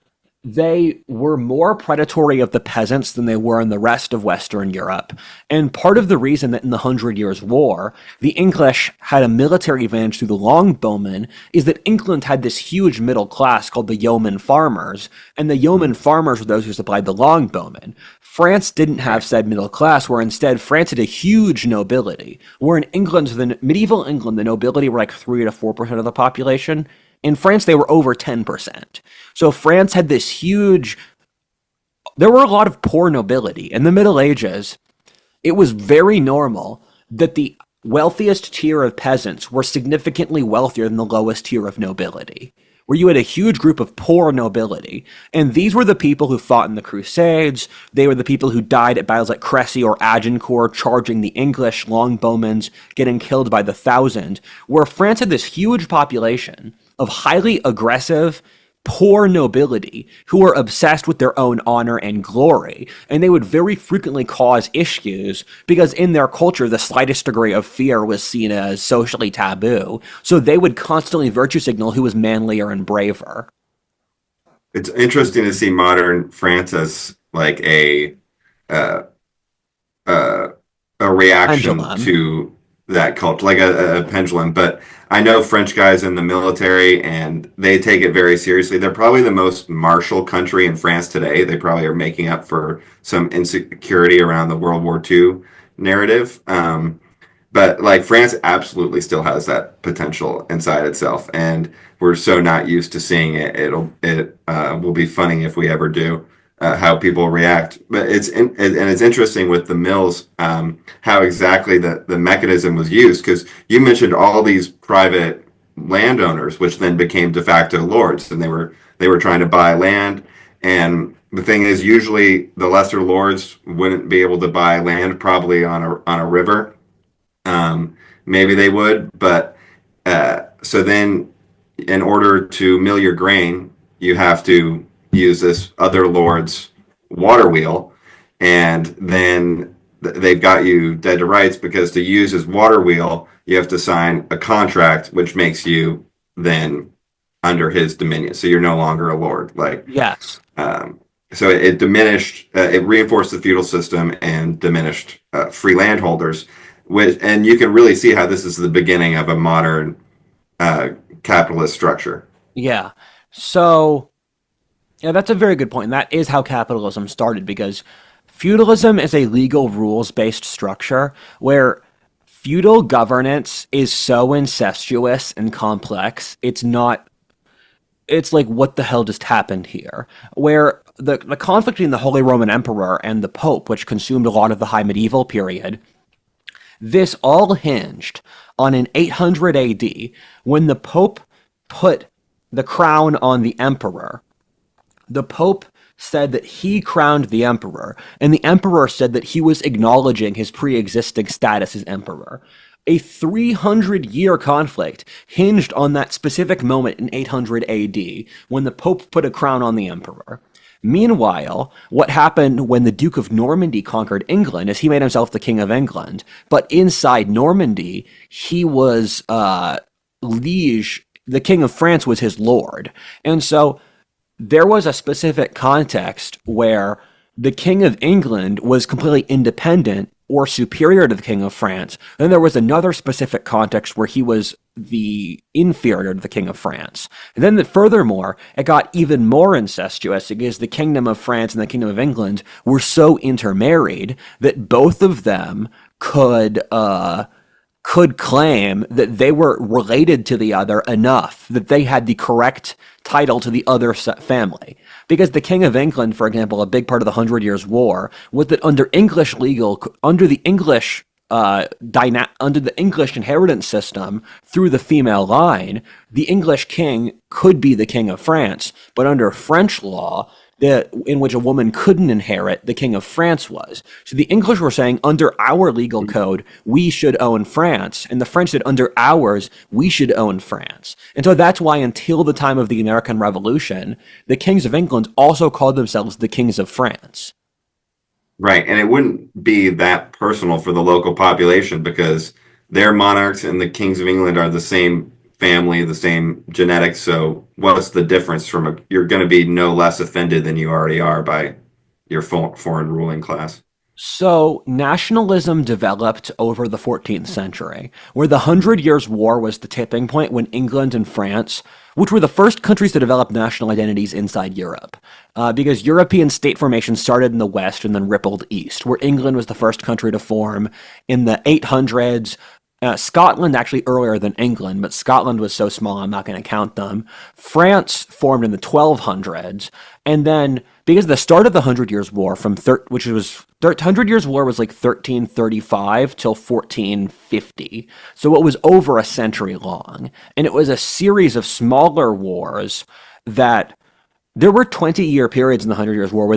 they were more predatory of the peasants than they were in the rest of Western Europe. And part of the reason that in the 100 Years' War, the English had a military advantage through the longbowmen is that England had this huge middle class called the yeoman farmers, and the yeoman farmers were those who supplied the longbowmen. France didn't have said middle class, where instead France had a huge nobility, where in England, the medieval England, the nobility were like 3 to 4% of the population. In France, they were over 10%. So France had this there were a lot of poor nobility. In the Middle Ages, it was very normal that the wealthiest tier of peasants were significantly wealthier than the lowest tier of nobility, where you had a huge group of poor nobility. And these were the people who fought in the Crusades. They were the people who died at battles like Crécy or Agincourt, charging the English longbowmen, getting killed by the thousand, where France had this huge population of highly aggressive, poor nobility who were obsessed with their own honor and glory, and they would very frequently cause issues because in their culture the slightest degree of fear was seen as socially taboo, so they would constantly virtue signal who was manlier and braver. It's interesting to see modern France as like uh, uh, a reaction Pendulum. to that culture, like a pendulum. But I know French guys in the military, and they take it very seriously. They're probably the most martial country in France today. They probably are making up for some insecurity around the World War II narrative. But like France absolutely still has that potential inside itself, and we're so not used to seeing it. It will be funny if we ever do, how people react. But it's interesting with the mills, how exactly the mechanism was used, because you mentioned all these private landowners, which then became de facto lords, and they were trying to buy land. And the thing is, usually the lesser lords wouldn't be able to buy land probably on a river. Maybe they would, but so then in order to mill your grain, you have to use this other lord's water wheel, and then they've got you dead to rights, because to use his water wheel, you have to sign a contract, which makes you then under his dominion. So you're no longer a lord. Like, Yes. so it diminished, it reinforced the feudal system and diminished free landholders. And you can really see how this is the beginning of a modern capitalist structure. Yeah. So, yeah, that's a very good point. And that is how capitalism started, because feudalism is a legal rules based structure where feudal governance is so incestuous and complex. It's like, what the hell just happened here? Where the conflict between the Holy Roman Emperor and the Pope, which consumed a lot of the high medieval period, this all hinged on in 800 AD when the Pope put the crown on the emperor. The Pope said that he crowned the emperor, and the emperor said that he was acknowledging his pre-existing status as emperor. A 300-year conflict hinged on that specific moment in 800 AD when the Pope put a crown on the emperor. Meanwhile, what happened when the Duke of Normandy conquered England is he made himself the King of England, but inside Normandy, he was liege. The King of France was his lord. And so there was a specific context where the King of England was completely independent or superior to the King of France. Then there was another specific context where he was the inferior to the King of France. And then furthermore, it got even more incestuous because the Kingdom of France and the Kingdom of England were so intermarried that both of them could claim that they were related to the other enough that they had the correct title to the other family. Because the King of England, for example, a big part of the Hundred Years' War, was that under the English inheritance system through the female line, the English king could be the King of France, but under French law, in which a woman couldn't inherit, the King of France was. So the English were saying, under our legal code, we should own France. And the French said, under ours, we should own France. And so that's why until the time of the American Revolution, the kings of England also called themselves the kings of France. Right. And it wouldn't be that personal for the local population, because their monarchs and the kings of England are the same family, the same genetics. So what's the difference you're going to be no less offended than you already are by your foreign ruling class. So, nationalism developed over the 14th century, where the Hundred Years' War was the tipping point when England and France, which were the first countries to develop national identities inside Europe, because European state formation started in the West and then rippled east, where England was the first country to form in the 800s. Scotland actually earlier than England, but Scotland was so small I'm not going to count them. France formed in the 1200s, and then because the start of the Hundred Years' War, which was The Hundred Years' War was like 1335 till 1450. So it was over a century long. And it was a series of smaller wars that there were 20-year periods in the Hundred Years' War where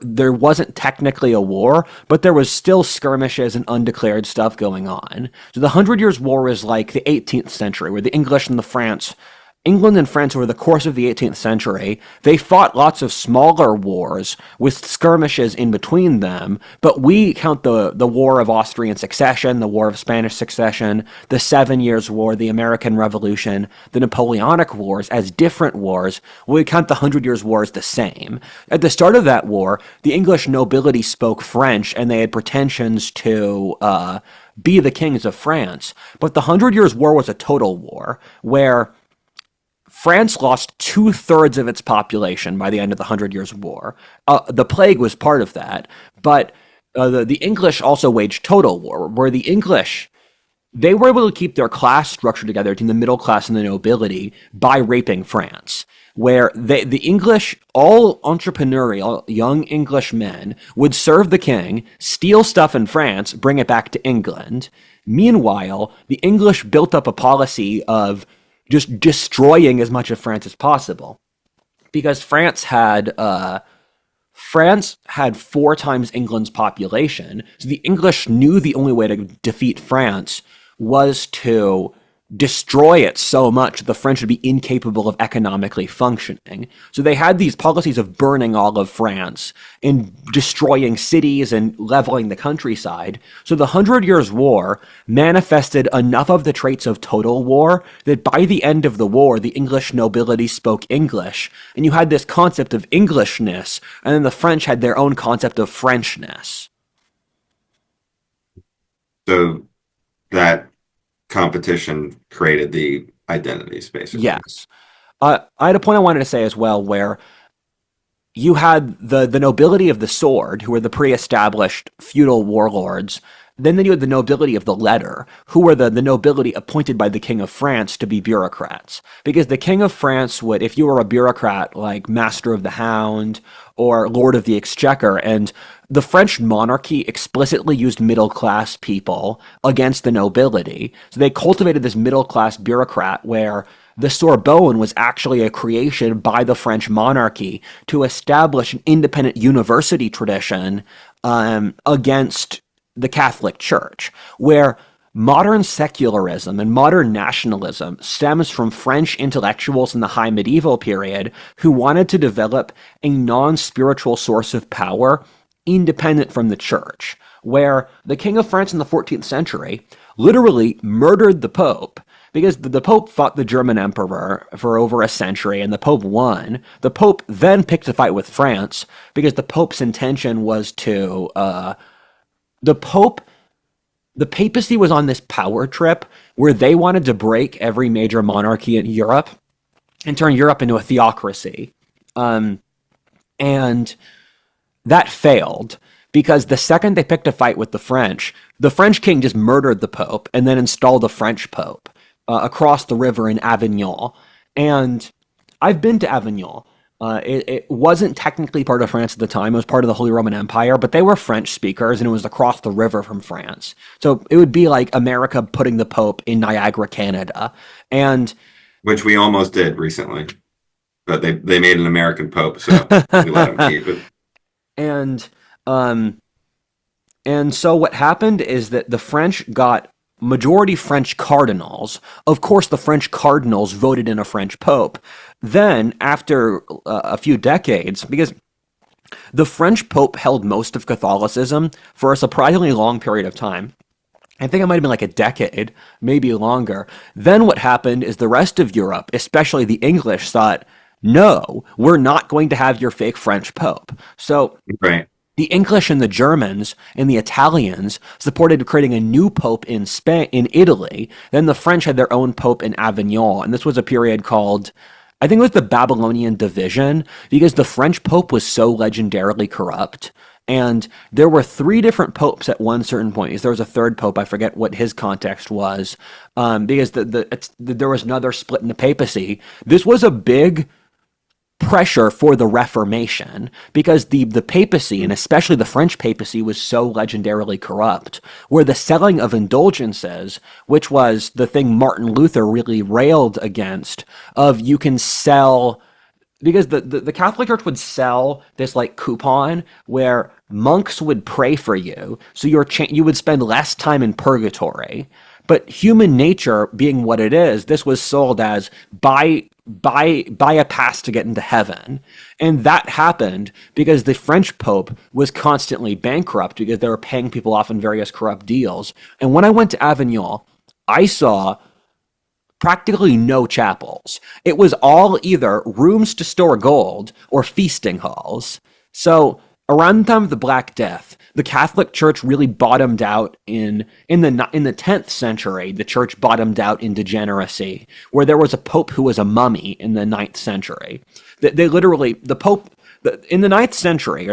there wasn't technically a war, but there was still skirmishes and undeclared stuff going on. So the Hundred Years' War is like the 18th century, where the English and the France England and France, over the course of the 18th century, they fought lots of smaller wars with skirmishes in between them, but we count the War of Austrian Succession, the War of Spanish Succession, the 7 Years' War, the American Revolution, the Napoleonic Wars as different wars. We count the Hundred Years' War as the same. At the start of that war, the English nobility spoke French, and they had pretensions to be the kings of France. But the Hundred Years' War was a total war, where France lost 2/3 of its population by the end of the Hundred Years' War. The plague was part of that, but the English also waged total war, where the English, they were able to keep their class structure together between the middle class and the nobility by raping France, where the English, all entrepreneurial young English men, would serve the king, steal stuff in France, bring it back to England. Meanwhile, the English built up a policy of just destroying as much of France as possible, because France had 4 times England's population. So the English knew the only way to defeat France was to destroy it so much that the French would be incapable of economically functioning. So they had these policies of burning all of France and destroying cities and leveling the countryside. So the Hundred Years' War manifested enough of the traits of total war that by the end of the war, the English nobility spoke English, and you had this concept of Englishness, and then the French had their own concept of Frenchness. So that competition created the identities, basically. Yes. I had a point I wanted to say as well, where you had the nobility of the sword, who were the pre-established feudal warlords. Then you had the nobility of the letter, who were the nobility appointed by the King of France to be bureaucrats. Because the King of France would, if you were a bureaucrat like Master of the Hound or Lord of the Exchequer, and the French monarchy explicitly used middle-class people against the nobility. So they cultivated this middle-class bureaucrat where the Sorbonne was actually a creation by the French monarchy to establish an independent university tradition against the Catholic Church, where modern secularism and modern nationalism stems from French intellectuals in the high medieval period who wanted to develop a non-spiritual source of power independent from the church, where the King of France in the 14th century literally murdered the Pope, because the Pope fought the German Emperor for over a century, and the Pope won. The Pope then picked a fight with France, because the Pope's intention was to... the papacy was on this power trip where they wanted to break every major monarchy in Europe and turn Europe into a theocracy. And that failed, because the second they picked a fight with the French king just murdered the Pope and then installed a French Pope across the river in Avignon. And I've been to Avignon. It wasn't technically part of France at the time. It was part of the Holy Roman Empire, but they were French speakers, and it was across the river from France. So it would be like America putting the Pope in Niagara, Canada. And which we almost did recently, but they made an American Pope, so we let him keep it. And so what happened is that the French got majority French cardinals. Of course, the French cardinals voted in a French Pope. Then, after a few decades, because the French Pope held most of Catholicism for a surprisingly long period of time, I think it might have been like a decade, maybe longer. Then what happened is the rest of Europe, especially the English, thought, no, we're not going to have your fake French Pope. So right. The English and the Germans and the Italians supported creating a new pope in Spain, in Italy. Then the French had their own pope in Avignon, and this was a period called, I think it was the Babylonian Division, because the French pope was so legendarily corrupt. And there were 3 different popes at one certain point. There was a third pope, I forget what his context was, because there was another split in the papacy. This was a big pressure for the Reformation, because the papacy, and especially the French papacy, was so legendarily corrupt, where the selling of indulgences, which was the thing Martin Luther really railed against, of you can sell, because the Catholic Church would sell this like coupon where monks would pray for you, so you would spend less time in purgatory. But human nature being what it is, this was sold as buy a pass to get into heaven. And that happened because the French Pope was constantly bankrupt because they were paying people off in various corrupt deals. And when I went to Avignon, I saw practically no chapels. It was all either rooms to store gold or feasting halls. So around the time of the Black Death, the Catholic Church really bottomed out in the 10th century. The Church bottomed out in degeneracy, where there was a pope who was a mummy in the 9th century. The Pope in the 9th century,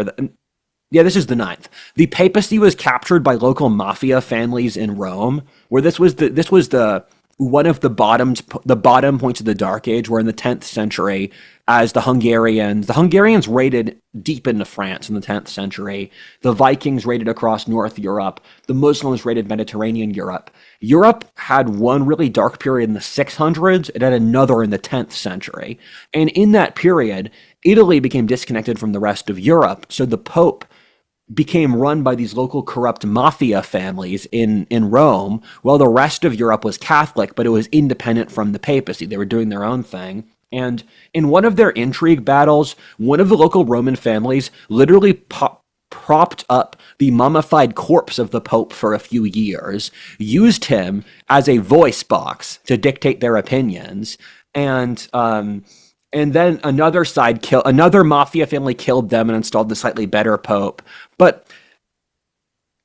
this is the 9th. The papacy was captured by local mafia families in Rome, where this was the one of the bottom points of the Dark Age, where in the 10th century, as the Hungarians raided deep into France in the 10th century, the Vikings raided across North Europe, the Muslims raided Mediterranean Europe. Europe had one really dark period in the 600s, it had another in the 10th century. And in that period, Italy became disconnected from the rest of Europe, so the Pope became run by these local corrupt mafia families in Rome, while the rest of Europe was Catholic, but it was independent from the papacy. They were doing their own thing. And in one of their intrigue battles, one of the local Roman families literally propped up the mummified corpse of the Pope for a few years, used him as a voice box to dictate their opinions, and then another mafia family killed them and installed the slightly better pope. But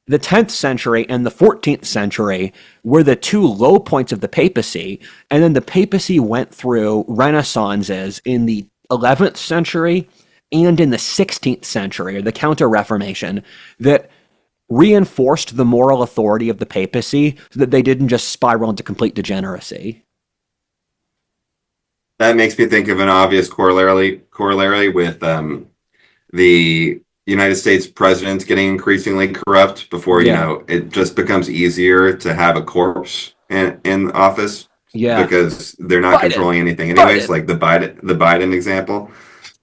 the 10th century and the 14th century were the two low points of the papacy, and then the papacy went through renaissances in the 11th century and in the 16th century, or the Counter-Reformation, that reinforced the moral authority of the papacy so that they didn't just spiral into complete degeneracy. That makes me think of an obvious corollary with the United States presidents getting increasingly corrupt before, it just becomes easier to have a corpse in office. Yeah. Because they're not controlling anything anyways, like the Biden example.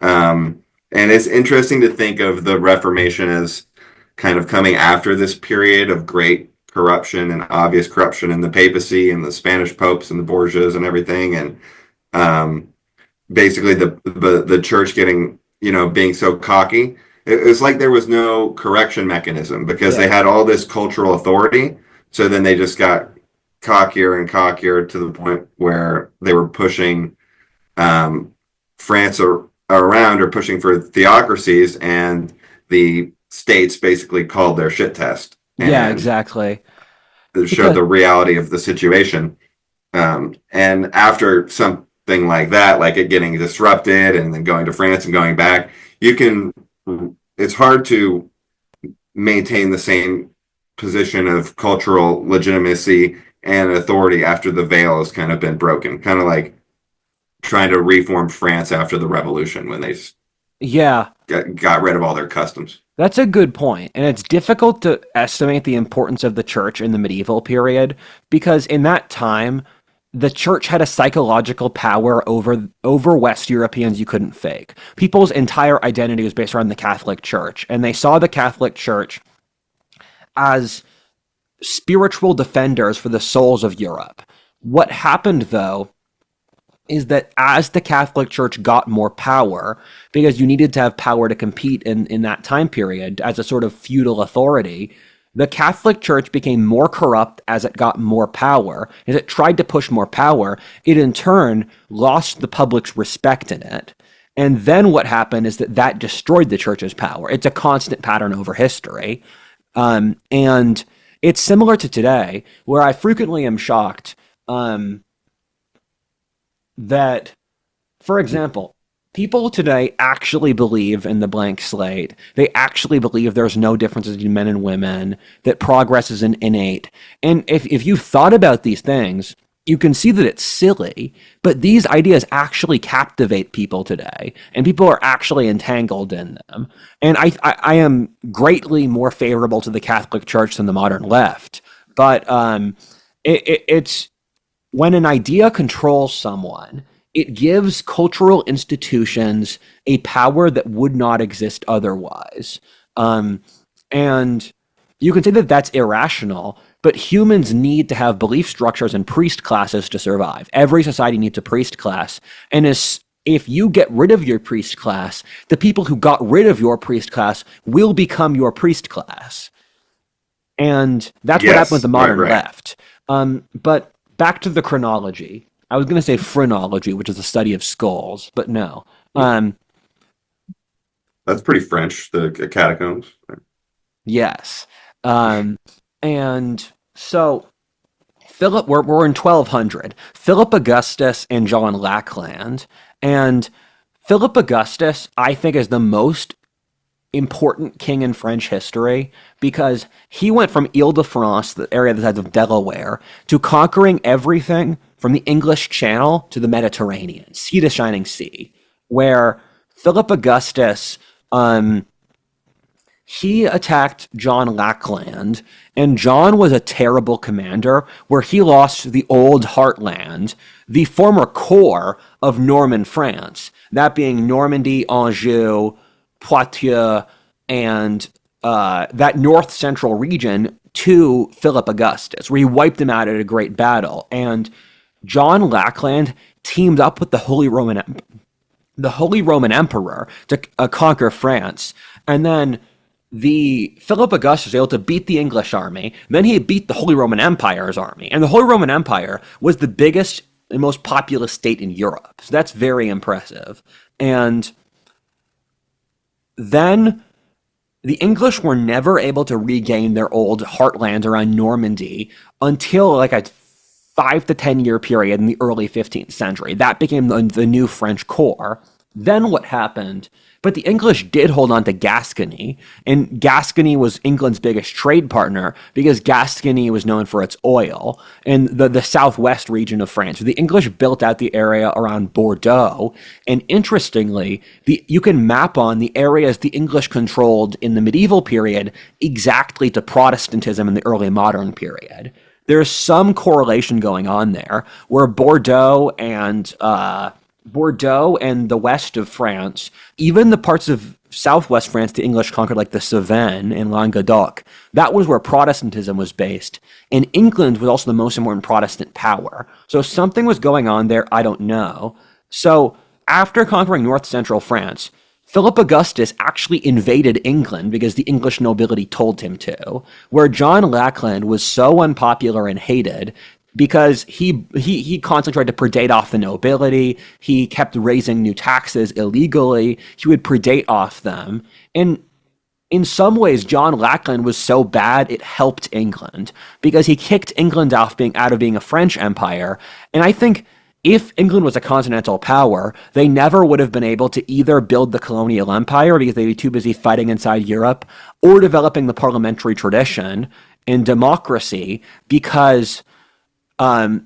And it's interesting to think of the Reformation as kind of coming after this period of great corruption and obvious corruption in the papacy and the Spanish popes and the Borgias and everything. And basically the church getting, being so cocky. It was like there was no correction mechanism because they had all this cultural authority. So then they just got cockier and cockier to the point where they were pushing France around, or pushing for theocracies, and the states basically called their shit test. Yeah, exactly. Showed the reality of the situation. And after something like that, like it getting disrupted and then going to France and going back, it's hard to maintain the same position of cultural legitimacy and authority after the veil has kind of been broken. Kind of like trying to reform France after the revolution when they got rid of all their customs. That's a good point. And it's difficult to estimate the importance of the church in the medieval period, because in that time, the church had a psychological power over West Europeans you couldn't fake. People's entire identity was based around the Catholic Church, and they saw the Catholic Church as spiritual defenders for the souls of Europe. What happened, though, is that as the Catholic Church got more power, because you needed to have power to compete in that time period as a sort of feudal authority, the Catholic Church became more corrupt as it got more power. As it tried to push more power, it in turn lost the public's respect in it. And then what happened is that destroyed the church's power. It's a constant pattern over history. And it's similar to today, where I frequently am shocked that, for example, people today actually believe in the blank slate. They actually believe there's no differences between men and women, that progress is innate. And if you thought about these things, you can see that it's silly, but these ideas actually captivate people today, and people are actually entangled in them. And I am greatly more favorable to the Catholic Church than the modern left, but it's when an idea controls someone, it gives cultural institutions a power that would not exist otherwise. And you can say that that's irrational, but humans need to have belief structures and priest classes to survive. Every society needs a priest class. And if you get rid of your priest class, the people who got rid of your priest class will become your priest class. And that's what happened with the modern left. But back to the chronology. I was going to say phrenology, which is the study of skulls, but no. That's pretty French, the catacombs. Yes. And so Philip, we're in 1200. Philip Augustus and John Lackland. And Philip Augustus, I think, is the most important king in French history because he went from Ile-de-France, the area the size of Delaware, to conquering everything from the English Channel to the Mediterranean, sea to shining sea, where Philip Augustus, he attacked John Lackland, and John was a terrible commander where he lost the old heartland, the former core of Norman France, that being Normandy, Anjou, Poitiers, and that north-central region to Philip Augustus, where he wiped them out at a great battle. And John Lackland teamed up with the Holy Roman Emperor to conquer France. And then Philip Augustus was able to beat the English army. Then he beat the Holy Roman Empire's army. And the Holy Roman Empire was the biggest and most populous state in Europe. So that's very impressive. And then the English were never able to regain their old heartland around Normandy until like a 5 to 10 year period in the early 15th century. That became the new French core. Then what happened? But the English did hold on to Gascony, and Gascony was England's biggest trade partner because Gascony was known for its oil, and the southwest region of France. The English built out the area around Bordeaux, and interestingly, you can map on the areas the English controlled in the medieval period exactly to Protestantism in the early modern period. There's some correlation going on there, where Bordeaux and the west of France, even the parts of southwest France the English conquered, like the Cevennes and Languedoc, that was where Protestantism was based. And England was also the most important Protestant power. So something was going on there, I don't know. So after conquering north-central France, Philip Augustus actually invaded England because the English nobility told him to, where John Lackland was so unpopular and hated because he constantly tried to predate off the nobility. He kept raising new taxes illegally. He would predate off them. And in some ways, John Lackland was so bad it helped England because he kicked England out of being a French empire. And I think if England was a continental power, they never would have been able to either build the colonial empire because they'd be too busy fighting inside Europe, or developing the parliamentary tradition and democracy, because the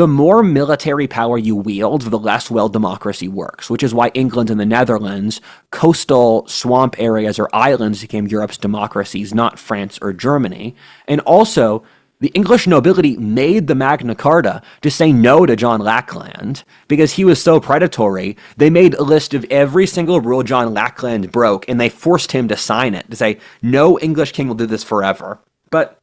more military power you wield, the less well democracy works, which is why England and the Netherlands, coastal swamp areas or islands, became Europe's democracies, not France or Germany. And also, the English nobility made the Magna Carta to say no to John Lackland because he was so predatory. They made a list of every single rule John Lackland broke, and they forced him to sign it to say, no English king will do this forever. But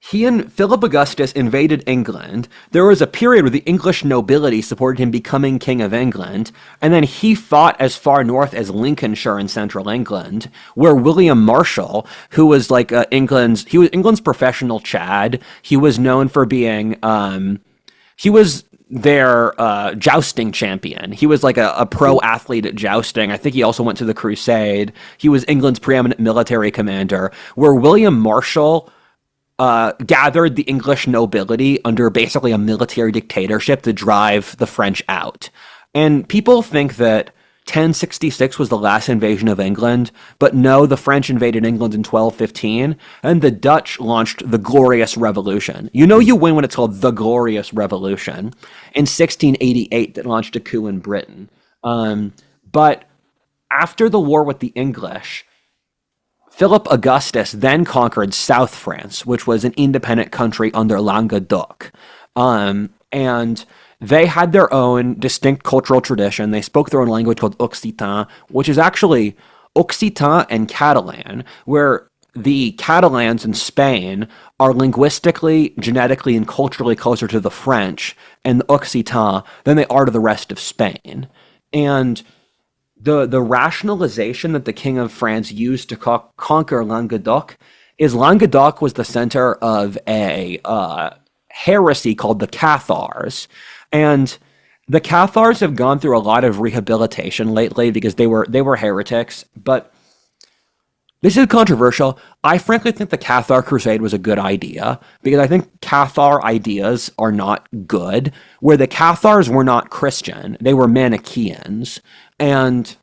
he and Philip Augustus invaded England. There was a period where the English nobility supported him becoming king of England, and then he fought as far north as Lincolnshire in central England, where William Marshall, who was like England's professional Chad. He was known for being he was their jousting champion. He was like a pro athlete at jousting. I think he also went to the Crusade. He was England's preeminent military commander, where William Marshall gathered the English nobility under basically a military dictatorship to drive the French out. And people think that 1066 was the last invasion of England, but no, the French invaded England in 1215, and the Dutch launched the Glorious Revolution. You know you win when it's called the Glorious Revolution. In 1688, that launched a coup in Britain. But after the war with the English, Philip Augustus then conquered South France, which was an independent country under Languedoc. And they had their own distinct cultural tradition. They spoke their own language called Occitan, which is actually Occitan and Catalan, where the Catalans in Spain are linguistically, genetically, and culturally closer to the French and the Occitan than they are to the rest of Spain. And the rationalization that the King of France used to conquer Languedoc is Languedoc was the center of a heresy called the Cathars. And the Cathars have gone through a lot of rehabilitation lately because they were heretics. But this is controversial. I frankly think the Cathar Crusade was a good idea because I think Cathar ideas are not good. Where the Cathars were not Christian, they were Manichaeans. And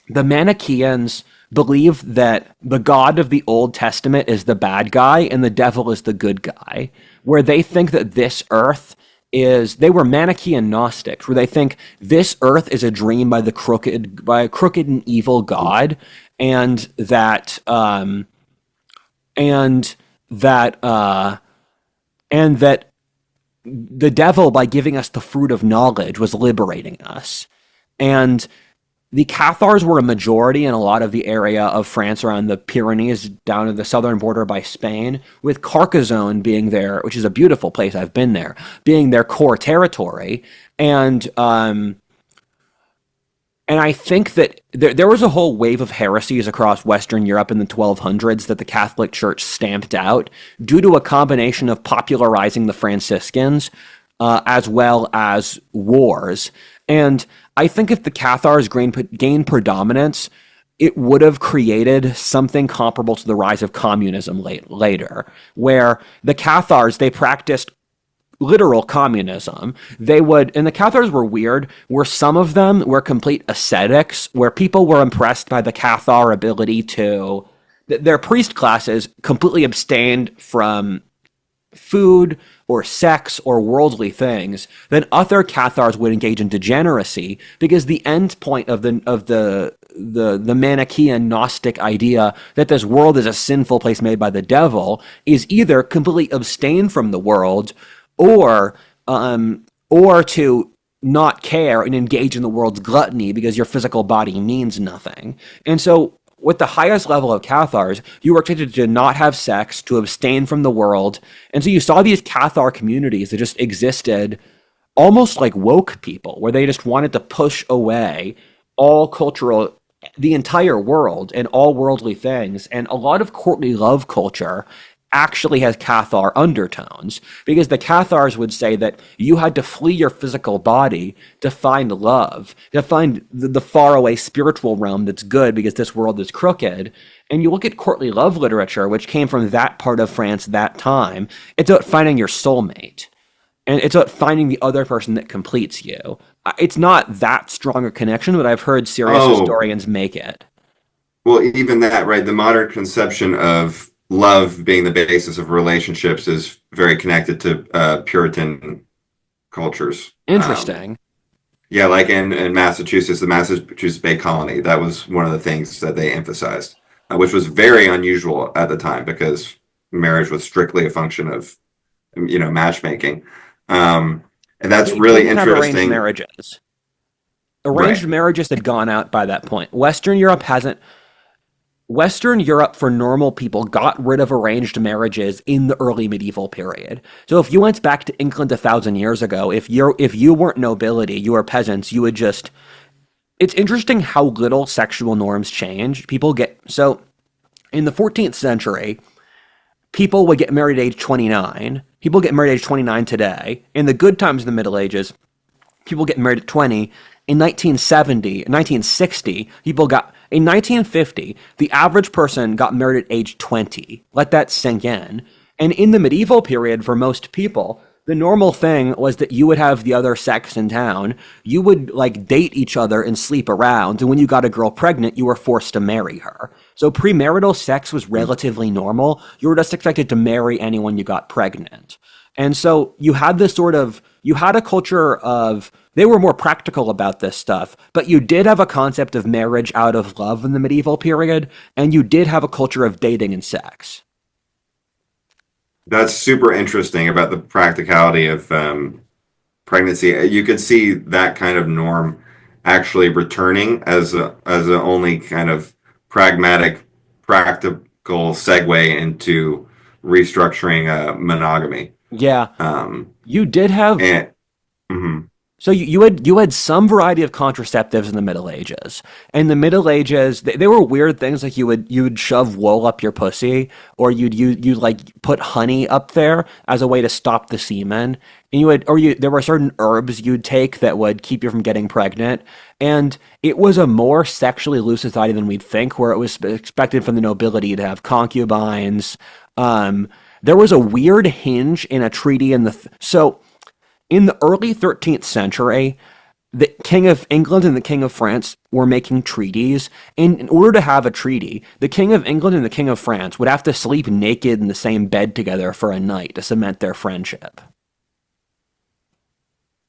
the Manichaeans believe that the God of the Old Testament is the bad guy and the devil is the good guy. Where they think that this earth they were Manichaean Gnostics, where they think this earth is a dream by a crooked and evil God, and that the devil, by giving us the fruit of knowledge, was liberating us. And the Cathars were a majority in a lot of the area of France around the Pyrenees, down to the southern border by Spain, with Carcassonne being there, which is a beautiful place, I've been there, being their core territory. And I think that there was a whole wave of heresies across Western Europe in the 1200s that the Catholic Church stamped out due to a combination of popularizing the Franciscans as well as wars. And I think if the Cathars gained predominance, it would have created something comparable to the rise of communism later, where the Cathars, they practiced literal communism. And the Cathars were weird, where some of them were complete ascetics, where people were impressed by the Cathar ability to, their priest classes completely abstained from food or sex or worldly things. Then other Cathars would engage in degeneracy because the end point of the Manichaean Gnostic idea that this world is a sinful place made by the devil is either completely abstain from the world or to not care and engage in the world's gluttony because your physical body means nothing. And so with the highest level of Cathars, you were expected to not have sex, to abstain from the world. And so you saw these Cathar communities that just existed almost like woke people, where they just wanted to push away all cultural, the entire world and all worldly things. And a lot of courtly love culture actually has Cathar undertones, because the Cathars would say that you had to flee your physical body to find love, to find the faraway spiritual realm that's good because this world is crooked. And you look at courtly love literature, which came from that part of France that time, it's about finding your soulmate. And it's about finding the other person that completes you. It's not that strong a connection, but I've heard serious historians make it. Well, even that, right? The modern conception of love being the basis of relationships is very connected to Puritan cultures. Interesting. Yeah, like in Massachusetts, the Massachusetts Bay Colony, that was one of the things that they emphasized, which was very unusual at the time because marriage was strictly a function of, matchmaking. And that's really interesting. Arranged marriages. Arranged marriages had gone out by that point. Western Europe, for normal people, got rid of arranged marriages in the early medieval period. So if you went back to England 1,000 years ago, if you weren't nobility, you were peasants, you would just... It's interesting how little sexual norms change. So in the 14th century, people would get married at age 29. People get married at age 29 today. In the good times of the Middle Ages, people get married at 20. In 1960, in 1950, the average person got married at age 20. Let that sink in. And in the medieval period, for most people, the normal thing was that you would have the other sex in town. You would like date each other and sleep around. And when you got a girl pregnant, you were forced to marry her. So premarital sex was relatively normal. You were just expected to marry anyone you got pregnant. And so you had this sort of, you had a culture of, they were more practical about this stuff, but you did have a concept of marriage out of love in the medieval period, and you did have a culture of dating and sex. That's super interesting about the practicality of pregnancy. You could see that kind of norm actually returning as a only kind of pragmatic, practical segue into restructuring monogamy. Yeah, Um, you did have. and mhm. So you had some variety of contraceptives in the Middle Ages. In the Middle Ages, they were weird things like you would shove wool up your pussy, or you'd like put honey up there as a way to stop the semen. And there were certain herbs you'd take that would keep you from getting pregnant. And it was a more sexually loose society than we'd think, where it was expected from the nobility to have concubines. There was a weird hinge in a treaty so. In the early 13th century, the King of England and the King of France were making treaties. And in order to have a treaty, the King of England and the King of France would have to sleep naked in the same bed together for a night to cement their friendship.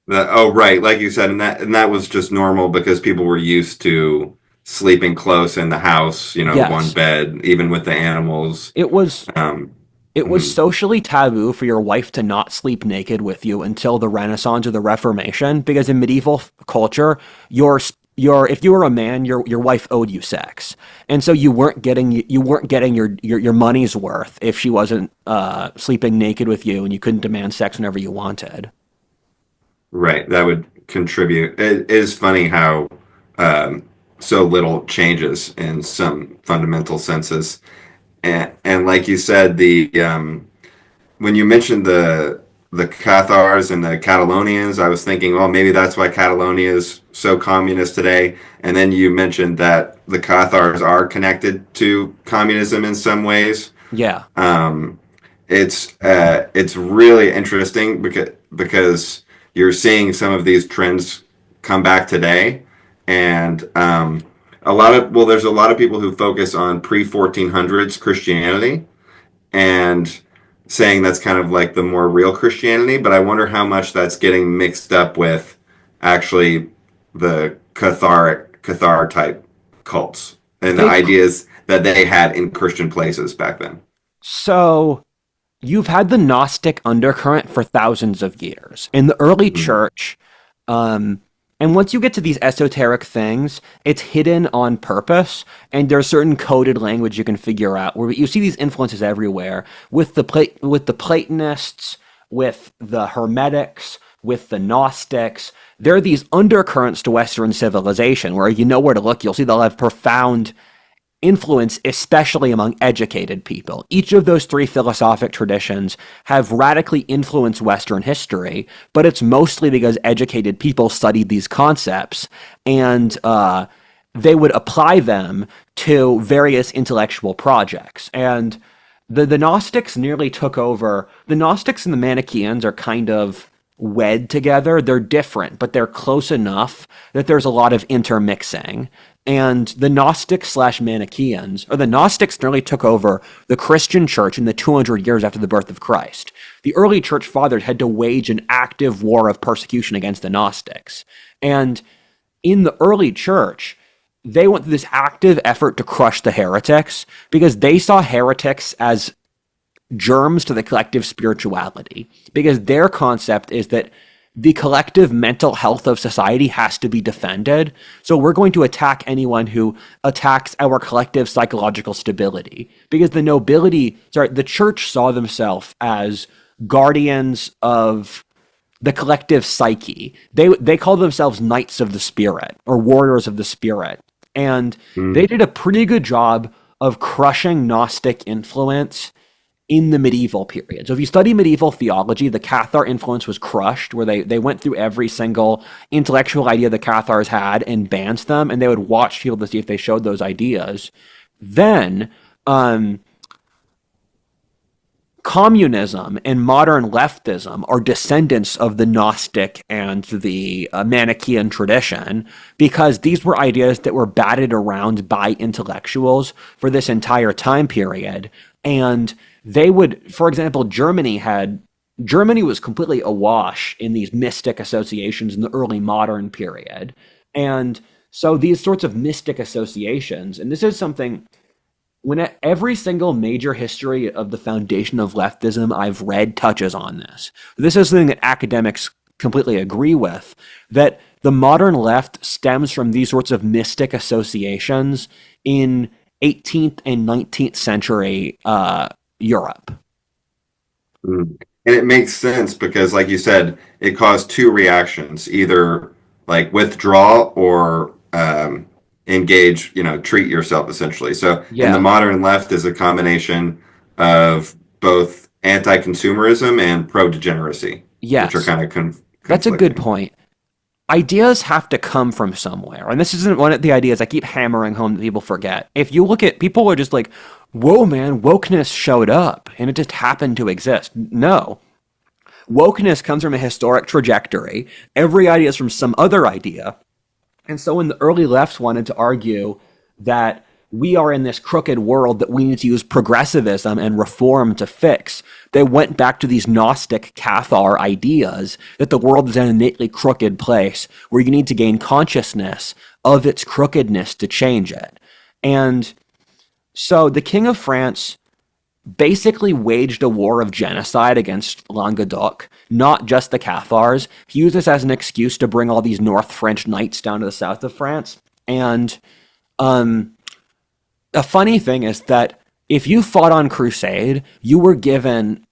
Oh, right, like you said, and that was just normal because people were used to sleeping close in the house, one Yes, bed, even with the animals. it was Um, it was mhm. socially taboo for your wife to not sleep naked with you until the Renaissance or the Reformation, because in medieval culture, your if you were a man, your wife owed you sex, and so you weren't getting your money's worth if she wasn't sleeping naked with you, and you couldn't demand sex whenever you wanted. Right, that would contribute. It is funny how um, so little changes in some fundamental senses, and like you said, the when you mentioned the Cathars and the Catalonians, I was thinking, well, maybe that's why Catalonia is so communist today. And then you mentioned that the Cathars are connected to communism in some ways. Yeah, Um, it's really interesting because you're seeing some of these trends come back today, and there's a lot of people who focus on pre 1400s Christianity and saying that's kind of like the more real Christianity, but I wonder how much that's getting mixed up with actually the Cathar type cults and the they ideas that they had in Christian places back then. so you've had the Gnostic undercurrent for thousands of years in the early Mhm. church. Um, and once you get to these esoteric things, it's hidden on purpose, and there's certain coded language you can figure out. Where you see these influences everywhere with the Platonists, with the Hermetics, with the Gnostics. There are these undercurrents to Western civilization where you know where to look. You'll see they'll have profound influence, especially among educated people. Each of those three philosophic traditions have radically influenced Western history, but it's mostly because educated people studied these concepts and they would apply them to various intellectual projects. And the Gnostics nearly took over. The Gnostics and the Manichaeans are kind of wed together. They're different, but they're close enough that there's a lot of intermixing. And the Gnostics slash Manichaeans, or the Gnostics nearly took over the Christian church in the 200 years after the birth of Christ. The early church fathers had to wage an active war of persecution against the Gnostics. And in the early church, they went through this active effort to crush the heretics because they saw heretics as germs to the collective spirituality. Because their concept is that the collective mental health of society has to be defended. So we're going to attack anyone who attacks our collective psychological stability. Because the church saw themselves as guardians of the collective psyche. They call themselves knights of the spirit or warriors of the spirit. And they Mm. did a pretty good job of crushing Gnostic influence in the medieval period. So if you study medieval theology, the Cathar influence was crushed, where they went through every single intellectual idea the Cathars had and banned them, and they would watch people to see if they showed those ideas. Then, um, communism and modern leftism are descendants of the Gnostic and the Manichaean tradition because these were ideas that were batted around by intellectuals for this entire time period. And they would, for example, Germany was completely awash in these mystic associations in the early modern period. And so these sorts of mystic associations, and this is something when every single major history of the foundation of leftism I've read touches on this. This is something that academics completely agree with, that the modern left stems from these sorts of mystic associations in 18th and 19th century Europe. Mm. And it makes sense because, like you said, it caused two reactions, either like withdraw or engage, treat yourself essentially. So in the Yeah. modern left is a combination of both anti-consumerism and pro-degeneracy, which are Yes. kind of That's a good conflicting. point. Ideas have to come from somewhere. And this isn't one of the ideas I keep hammering home that people forget. If you look at people are just like, whoa, man, wokeness showed up and it just happened to exist. No. Wokeness comes from a historic trajectory. Every idea is from some other idea. And so when the early left wanted to argue that we are in this crooked world that we need to use progressivism and reform to fix, they went back to these Gnostic Cathar ideas that the world is an innately crooked place where you need to gain consciousness of its crookedness to change it. And so the King of France basically waged a war of genocide against Languedoc, not just the Cathars. He used this as an excuse to bring all these North French knights down to the south of France. And a funny thing is that if you fought on crusade, you were given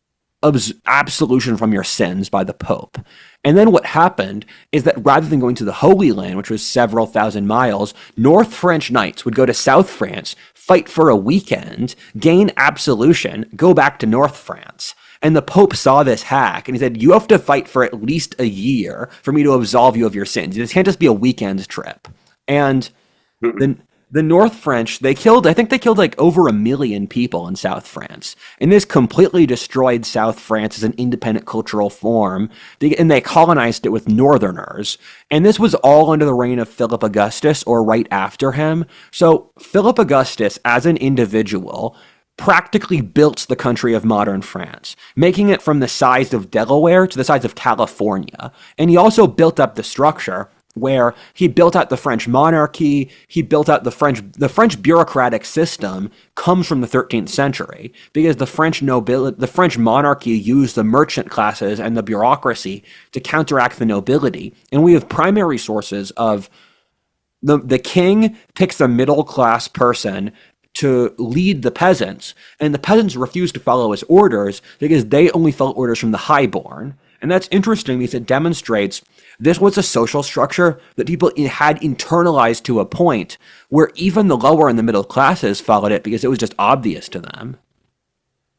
absolution from your sins by the Pope. And then what happened is that rather than going to the Holy Land, which was several thousand miles, North French knights would go to South France, fight for a weekend, gain absolution, go back to North France. And the Pope saw this hack and he said, you have to fight for at least a year for me to absolve you of your sins. This can't just be a weekend trip. And then the North French, I think they killed like over 1 million people in South France. And this completely destroyed South France as an independent cultural form. And they colonized it with Northerners. And this was all under the reign of Philip Augustus or right after him. So Philip Augustus, as an individual, practically built the country of modern France, making it from the size of Delaware to the size of California. And he also built up the structure where he built out the French monarchy, he built out the French bureaucratic system comes from the 13th century because the French monarchy used the merchant classes and the bureaucracy to counteract the nobility. And we have primary sources of the king picks a middle class person to lead the peasants, and the peasants refuse to follow his orders because they only followed orders from the highborn. And that's interesting because it demonstrates this was a social structure that people had internalized to a point where even the lower and the middle classes followed it because it was just obvious to them.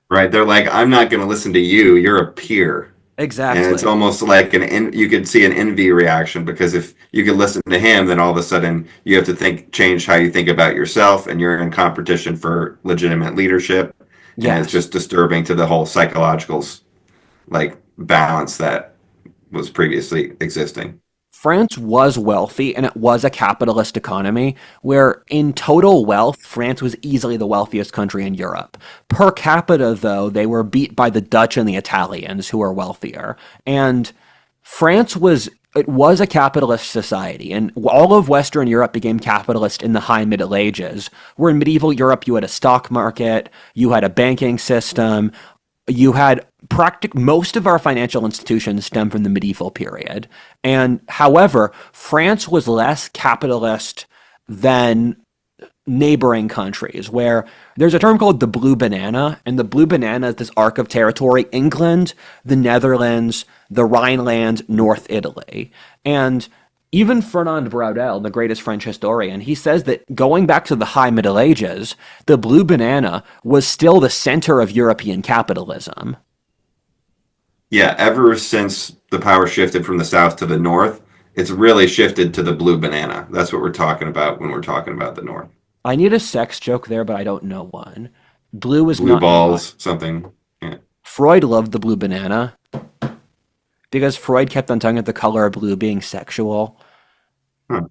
Right. They're like, I'm not going to listen to you. You're a peer. And it's Exactly. almost like you could see an envy reaction because if you could listen to him, then all of a sudden you have to change how you think about yourself and you're in competition for legitimate leadership. And it's Yes. just disturbing to the whole psychological like balance that was previously existing. France was wealthy and it was a capitalist economy where in total wealth, France was easily the wealthiest country in Europe. Per capita, though, they were beat by the Dutch and the Italians who were wealthier. And it was a capitalist society, and all of Western Europe became capitalist in the High Middle Ages. Where in medieval Europe, you had a stock market, you had a banking system, you had most of our financial institutions stem from the medieval period. And however, France was less capitalist than neighboring countries, where there's a term called the blue banana, and the blue banana is this arc of territory: England, the Netherlands, the Rhineland, North Italy. And even Fernand Braudel, the greatest French historian, he says that going back to the High Middle Ages, the blue banana was still the center of European capitalism. Yeah, ever since the power shifted from the south to the north, it's really shifted to the blue banana. That's what we're talking about when we're talking about the north. I need a sex joke there, but I don't know one. Blue is Blue not nearby. balls, something. Yeah. Freud loved the blue banana because Freud kept on talking about the color of blue being sexual. Huh,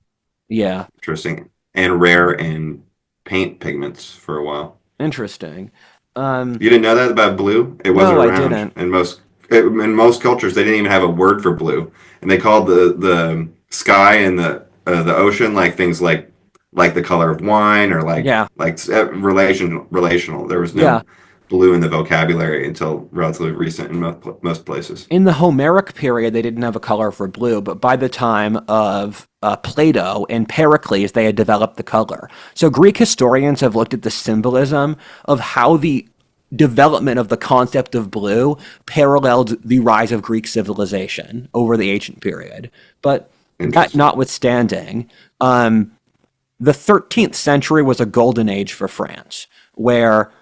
Yeah, interesting. And rare in paint pigments for a while. interesting. You didn't know that about blue? It wasn't No, I around didn't. in most cultures. They didn't even have a word for blue, and they called the sky and the ocean like things like the color of wine or Yeah, relational. There was yeah. no blue in the vocabulary until relatively recent in most places. In the Homeric period, they didn't have a color for blue, but by the time of Plato and Pericles, they had developed the color. So Greek historians have looked at the symbolism of how the development of the concept of blue paralleled the rise of Greek civilization over the ancient period. But that Interesting. notwithstanding, the 13th century was a golden age for France, where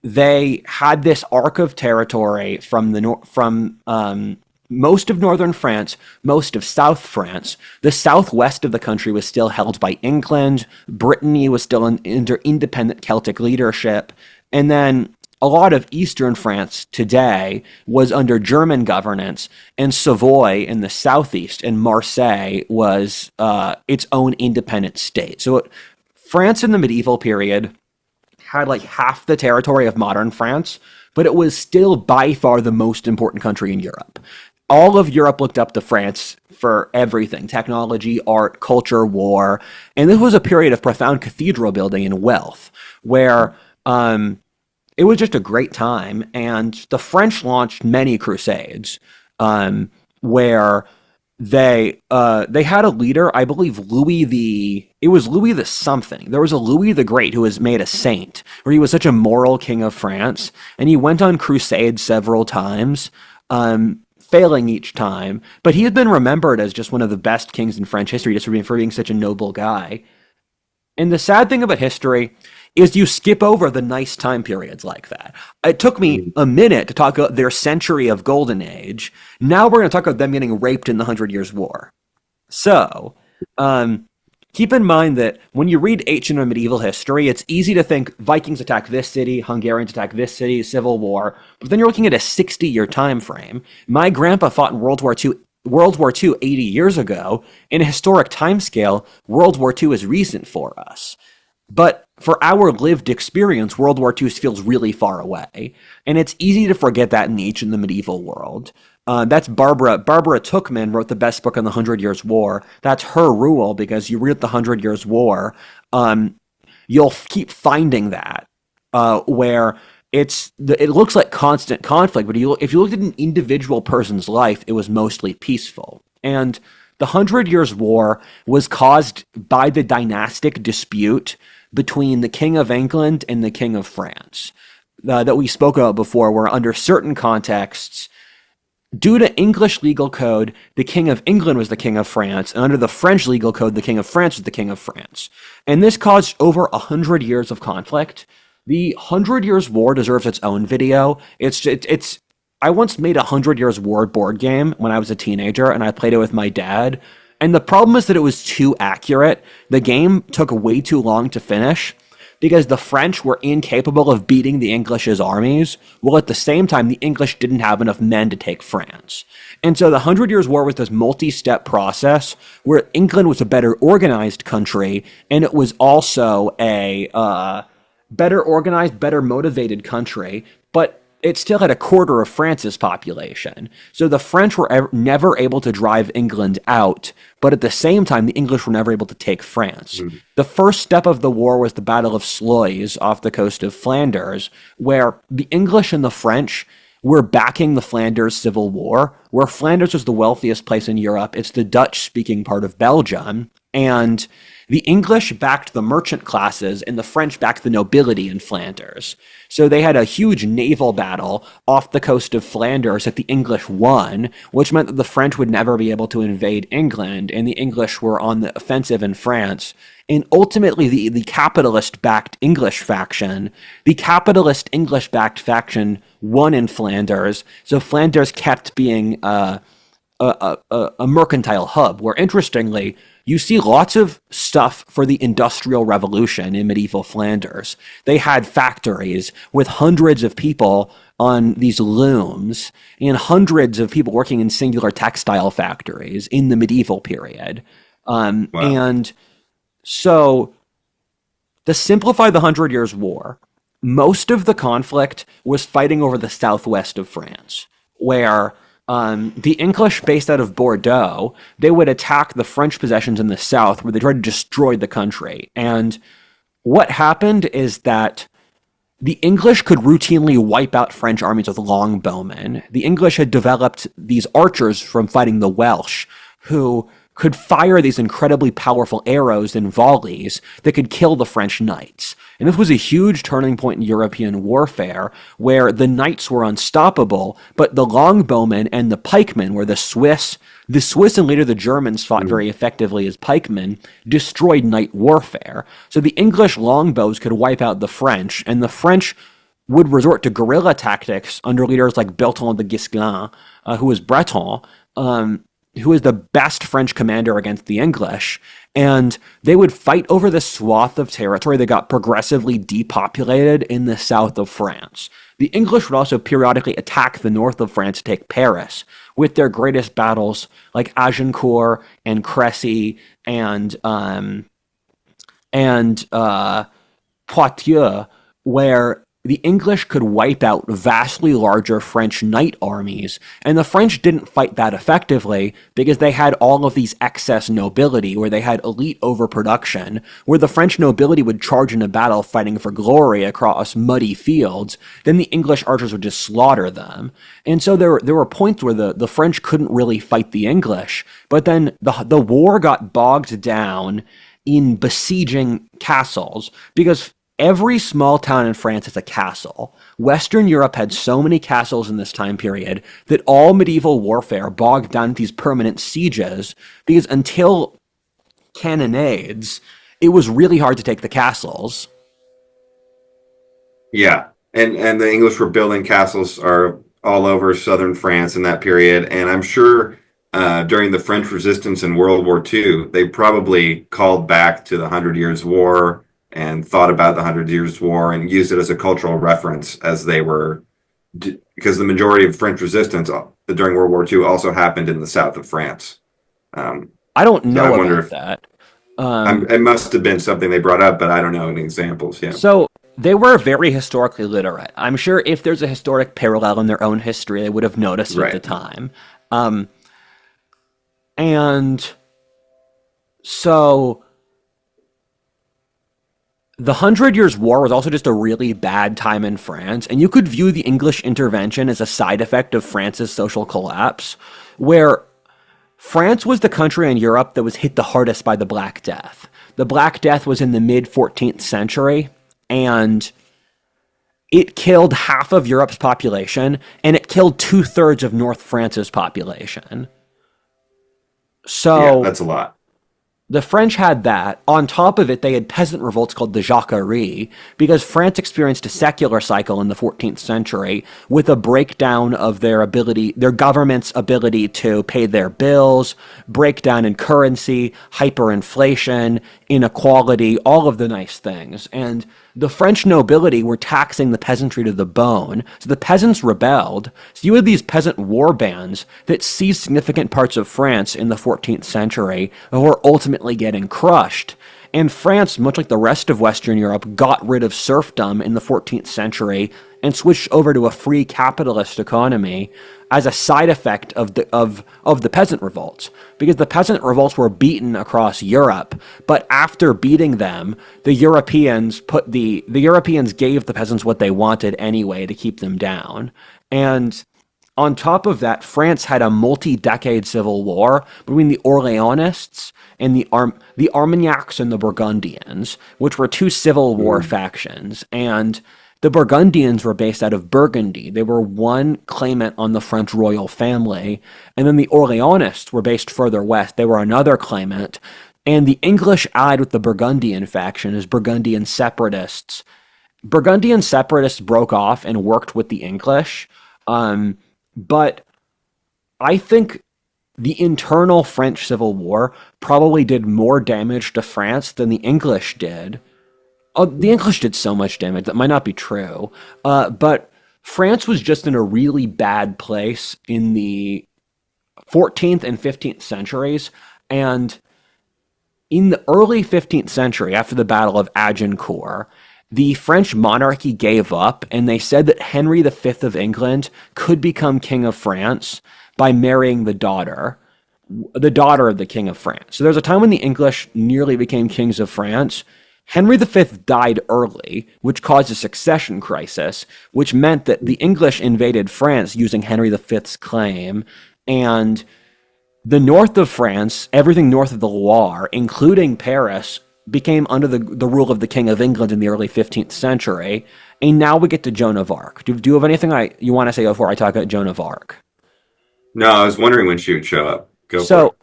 they had this arc of territory from most of northern France, most of South France. The southwest of the country was still held by England. Brittany was still under independent Celtic leadership. And then a lot of eastern France today was under German governance, and Savoy in the southeast and Marseille was its own independent state. So France in the medieval period had like half the territory of modern France, but it was still by far the most important country in Europe. All of Europe looked up to France for everything: technology, art, culture, war. And this was a period of profound cathedral building and wealth where it was just a great time. And the French launched many crusades where they had a leader, I believe it was Louis the something. There was a Louis the Great who was made a saint, where he was such a moral king of France, and he went on crusades several times, failing each time. But he had been remembered as just one of the best kings in French history, just for being such a noble guy. And the sad thing about history is you skip over the nice time periods like that. It took me a minute to talk about their century of golden age. Now we're going to talk about them getting raped in the Hundred Years' War. So, keep in mind that when you read ancient or medieval history, it's easy to think Vikings attack this city, Hungarians attack this city, Civil War, but then you're looking at a 60-year time frame. My grandpa fought in World War II 80 years ago. In a historic timescale, World War II is recent for us. But for our lived experience, World War II feels really far away. And it's easy to forget that in the ancient and the medieval world. That's Barbara Tuchman wrote the best book on the Hundred Years' War. That's her rule, because you read the Hundred Years' War, you'll keep finding that, where it looks like constant conflict, but if you looked at an individual person's life, it was mostly peaceful. And the Hundred Years' War was caused by the dynastic dispute between the King of England and the King of France that we spoke about before, where under certain contexts, due to English legal code, the King of England was the King of France, and under the French legal code, the King of France was the King of France. And this caused over 100 years of conflict. The Hundred Years' War deserves its own video. I once made a 100 Years' War board game when I was a teenager, and I played it with my dad. And the problem is that it was too accurate. The game took way too long to finish because the French were incapable of beating the English's armies, while at the same time, the English didn't have enough men to take France. And so the Hundred Years' War was this multi-step process where England was a better organized country, and it was also a better organized, better motivated country, but it still had a quarter of France's population. So the French were never able to drive England out, but at the same time, the English were never able to take France. The first step of the war was the Battle of Sluys off the coast of Flanders, where the English and the French were backing the Flanders Civil War, where Flanders was the wealthiest place in Europe. It's the Dutch-speaking part of Belgium, and the English backed the merchant classes and the French backed the nobility in Flanders. So they had a huge naval battle off the coast of Flanders that the English won, which meant that the French would never be able to invade England, and the English were on the offensive in France. And ultimately, the capitalist-backed English faction won in Flanders, so Flanders kept being a mercantile hub, where interestingly, you see lots of stuff for the Industrial Revolution in medieval Flanders. They had factories with hundreds of people on these looms and hundreds of people working in singular textile factories in the medieval period. Wow. And so, to simplify the Hundred Years' War, most of the conflict was fighting over the southwest of France, where the English, based out of Bordeaux, they would attack the French possessions in the south, where they tried to destroy the country. And what happened is that the English could routinely wipe out French armies with longbowmen. The English had developed these archers from fighting the Welsh, who could fire these incredibly powerful arrows and volleys that could kill the French knights. And this was a huge turning point in European warfare, where the knights were unstoppable, but the longbowmen and the pikemen, where the Swiss and later the Germans fought very effectively as pikemen, destroyed knight warfare. So the English longbows could wipe out the French, and the French would resort to guerrilla tactics under leaders like Bertrand de Guesclin, who was Breton, who was the best French commander against the English, and they would fight over the swath of territory that got progressively depopulated in the south of France. The English would also periodically attack the north of France to take Paris, with their greatest battles like Agincourt and Crécy and Poitiers, where the English could wipe out vastly larger French knight armies, and the French didn't fight that effectively because they had all of these excess nobility, where they had elite overproduction, where the French nobility would charge in a battle fighting for glory across muddy fields, then the English archers would just slaughter them. And so there were points where the French couldn't really fight the English, but then the war got bogged down in besieging castles, because every small town in France is a castle. Western Europe had so many castles in this time period that all medieval warfare bogged down these permanent sieges, because until cannonades, it was really hard to take the castles. Yeah, and the English were building castles are all over southern France in that period, and I'm sure during the French Resistance in World War II, they probably called back to the Hundred Years' War and thought about the Hundred Years' War and used it as a cultural reference as they were, because the majority of French resistance during World War II also happened in the south of France. I don't know about that. It must have been something they brought up, but I don't know any examples. Yeah. So they were very historically literate. I'm sure if there's a historic parallel in their own history, they would have noticed it at the time. And so the Hundred Years' War was also just a really bad time in France, and you could view the English intervention as a side effect of France's social collapse, where France was the country in Europe that was hit the hardest by the Black Death. The Black Death was in the mid-14th century, and it killed half of Europe's population, and it killed 2/3 of North France's population. So yeah, that's a lot. The French had that. On top of it, they had peasant revolts called the Jacquerie, because France experienced a secular cycle in the 14th century with a breakdown of their government's ability to pay their bills, breakdown in currency, hyperinflation, inequality, all of the nice things. And the French nobility were taxing the peasantry to the bone, so the peasants rebelled. So you had these peasant war bands that seized significant parts of France in the 14th century and were ultimately getting crushed. And France, much like the rest of Western Europe, got rid of serfdom in the 14th century and switched over to a free capitalist economy as a side effect of the peasant revolts, because the peasant revolts were beaten across Europe, but after beating them, the Europeans gave the peasants what they wanted anyway to keep them down. And on top of that, France had a multi-decade civil war between the Orleanists and the Armagnacs and the Burgundians, which were two civil war factions. And the Burgundians were based out of Burgundy. They were one claimant on the French royal family. And then the Orleanists were based further west. They were another claimant. And the English allied with the Burgundian faction as Burgundian separatists. Burgundian separatists broke off and worked with the English. But I think the internal French Civil War probably did more damage to France than the English did. Oh, the English did so much damage. That might not be true. But France was just in a really bad place in the 14th and 15th centuries. And in the early 15th century, after the Battle of Agincourt, the French monarchy gave up, and they said that Henry V of England could become King of France by marrying the daughter of the King of France. So there's a time when the English nearly became kings of France. Henry V died early, which caused a succession crisis, which meant that the English invaded France using Henry V's claim, and the north of France, everything north of the Loire, including Paris, became under the rule of the King of England in the early 15th century. And now we get to Joan of Arc. Do you have anything you want to say before I talk about Joan of Arc? No, I was wondering when she would show up. Go for it. So,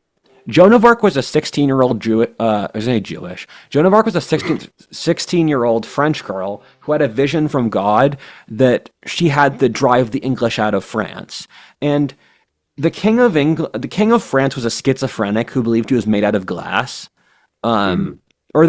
Joan of Arc was a 16-year-old Jewish. Joan of Arc was a 16-year-old French girl who had a vision from God that she had to drive the English out of France. And the King of France was a schizophrenic who believed he was made out of glass. Or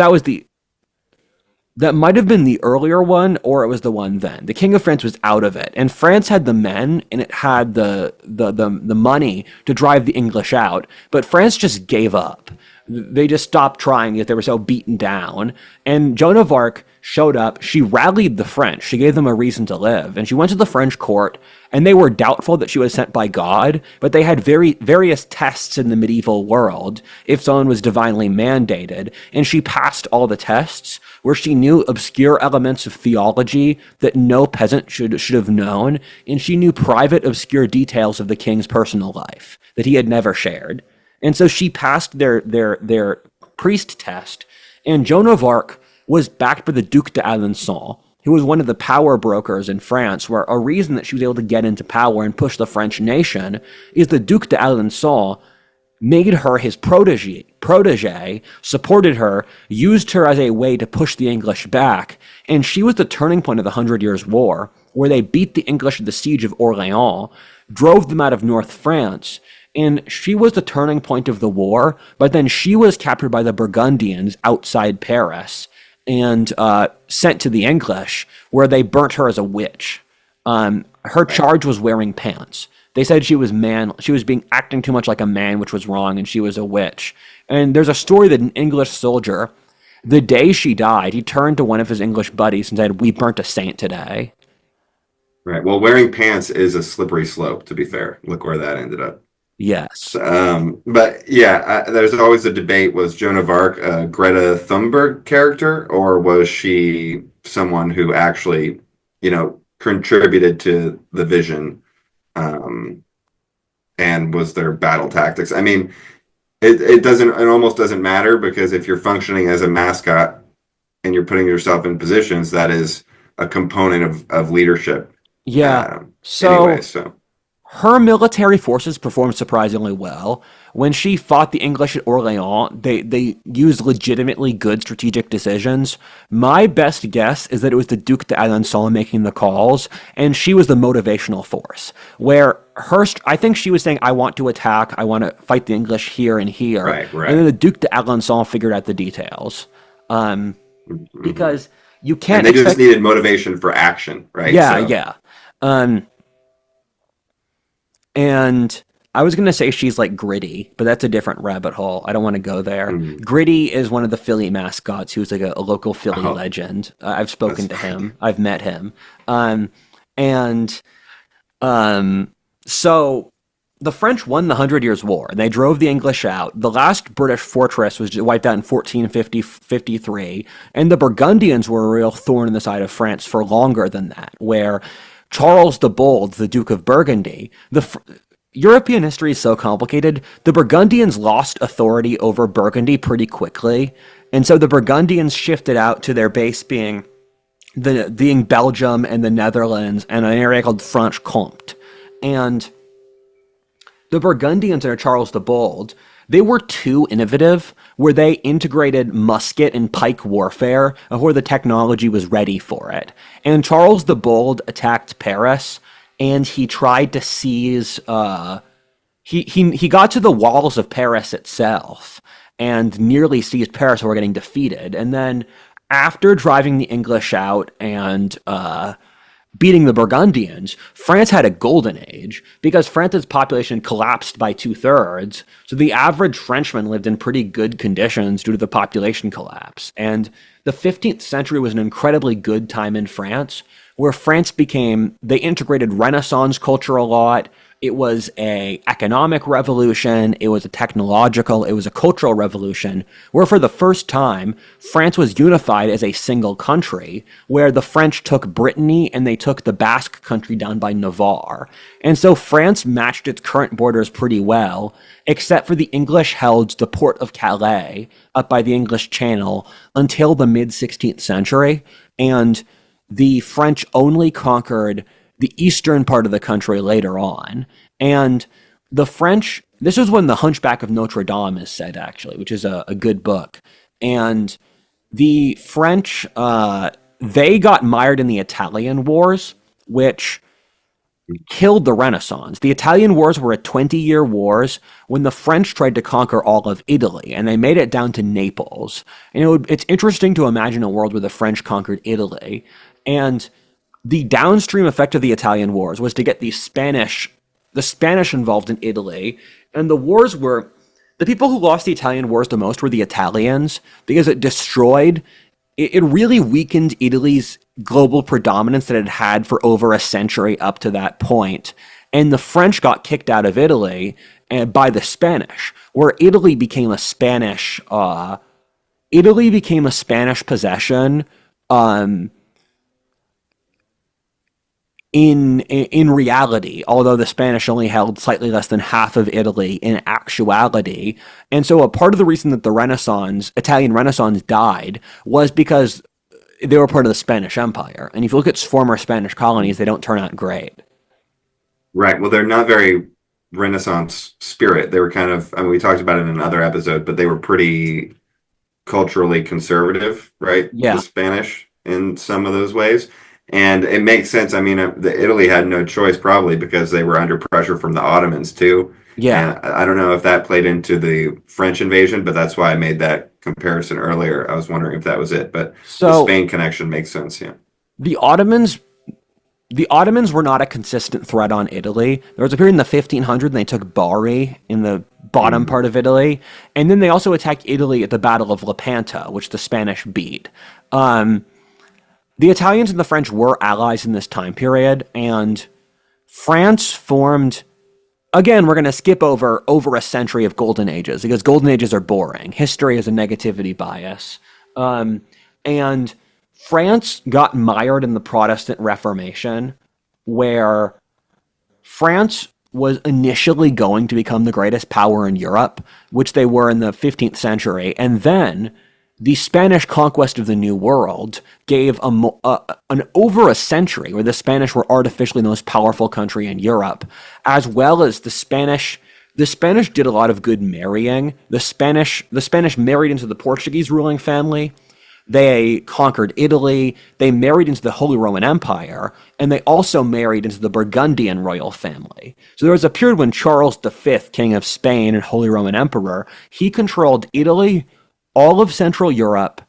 that might have been the earlier one, or it was the one then. The King of France was out of it, and France had the men, and it had the money to drive the English out, but France just gave up. They just stopped trying because they were so beaten down. And Joan of Arc showed up. She rallied the French. She gave them a reason to live. And she went to the French court, and they were doubtful that she was sent by God, but they had various tests in the medieval world if someone was divinely mandated. And she passed all the tests, where she knew obscure elements of theology that no peasant should have known, and she knew private, obscure details of the king's personal life that he had never shared. And so she passed their priest test, and Joan of Arc was backed by the Duc d'Alençon, who was one of the power brokers in France, where a reason that she was able to get into power and push the French nation is the Duc d'Alençon made her his protege, supported her, used her as a way to push the English back, and she was the turning point of the 100 Years' War, where they beat the English at the Siege of Orléans, drove them out of North France, and she was the turning point of the war, but then she was captured by the Burgundians outside Paris and sent to the English, where they burnt her as a witch. Her charge was wearing pants. They said she was acting too much like a man, which was wrong, and she was a witch. And there's a story that an English soldier, the day she died, he turned to one of his English buddies and said, "We burnt a saint today." Right. Well, wearing pants is a slippery slope, to be fair. Look where that ended up. Yes. But yeah, there's always a debate. Was Joan of Arc a Greta Thunberg character, or was she someone who actually, contributed to the vision, and was their battle tactics? I mean, it almost doesn't matter, because if you're functioning as a mascot and you're putting yourself in positions, that is a component of leadership. Yeah. So her military forces performed surprisingly well. When she fought the English at Orléans, they used legitimately good strategic decisions. My best guess is that it was the Duc d'Alençon making the calls, and she was the motivational force. Where I think she was saying, "I want to attack, I want to fight the English here and here." Right. And then the Duc d'Alençon figured out the details. Because you can't. And they just needed motivation for action, right? Yeah. And I was going to say she's like Gritty, but that's a different rabbit hole. I don't want to go there. Gritty is one of the Philly mascots who's like a local Philly legend. I've spoken to him. I've met him. So the French won the 100 Years' War, and they drove the English out. The last British fortress was wiped out in 1453, and the Burgundians were a real thorn in the side of France for longer than that, where Charles the Bold, the Duke of Burgundy, European history is so complicated. The Burgundians lost authority over Burgundy pretty quickly, and so the Burgundians shifted out to their base being Belgium and the Netherlands and an area called Franche-Comté. And the Burgundians under Charles the Bold, they were too innovative, where they integrated musket and pike warfare, where the technology was ready for it. And Charles the Bold attacked Paris, and he tried to seize he got to the walls of Paris itself and nearly seized Paris while getting defeated. And then after driving the English out and beating the Burgundians, France had a golden age because France's population collapsed by 2/3. So the average Frenchman lived in pretty good conditions due to the population collapse. And the 15th century was an incredibly good time in France where they integrated Renaissance culture a lot. It was a economic revolution, it was a cultural revolution, where for the first time, France was unified as a single country, where the French took Brittany and they took the Basque country down by Navarre. And so France matched its current borders pretty well, except for the English held the port of Calais up by the English Channel until the mid-16th century, and the French only conquered the eastern part of the country later on. And the French, this is when The Hunchback of Notre Dame is said, actually, which is a good book. And the French, they got mired in the Italian Wars, which killed the Renaissance. The Italian Wars were a 20-year wars when the French tried to conquer all of Italy, and they made it down to Naples. And it's interesting to imagine a world where the French conquered Italy, and the downstream effect of the Italian Wars was to get the Spanish involved in Italy, and the people who lost the Italian Wars the most were the Italians, because it really weakened Italy's global predominance that it had for over a century up to that point. And the French got kicked out of Italy by the Spanish, where Italy became a Spanish possession. In reality, although the Spanish only held slightly less than half of Italy in actuality. And so a part of the reason that the Italian Renaissance died was because they were part of the Spanish Empire. And if you look at former Spanish colonies, they don't turn out great. Right. Well, they're not very Renaissance spirit. They were kind of, I mean, we talked about it in another episode, but they were pretty culturally conservative, right? Yeah. The Spanish in some of those ways. And it makes sense. I mean, Italy had no choice probably because they were under pressure from the Ottomans too. Yeah. And I don't know if that played into the French invasion, but that's why I made that comparison earlier. I was wondering if that was it, but the Spain connection makes sense. Yeah. The Ottomans were not a consistent threat on Italy. There was a period in the 1500s and they took Bari in the bottom part of Italy. And then they also attacked Italy at the Battle of Lepanto, which the Spanish beat. The Italians and the French were allies in this time period, and France formed. Again, we're going to skip over a century of golden ages because golden ages are boring. History is a negativity bias. And France got mired in the Protestant Reformation, where France was initially going to become the greatest power in Europe, which they were in the 15th century, and then the Spanish conquest of the New World gave over a century where the Spanish were artificially the most powerful country in Europe, as well as the Spanish did a lot of good marrying. The Spanish married into the Portuguese ruling family. They conquered Italy. They married into the Holy Roman Empire, and they also married into the Burgundian royal family. So there was a period when Charles V, King of Spain and Holy Roman Emperor, he controlled Italy, all of Central Europe,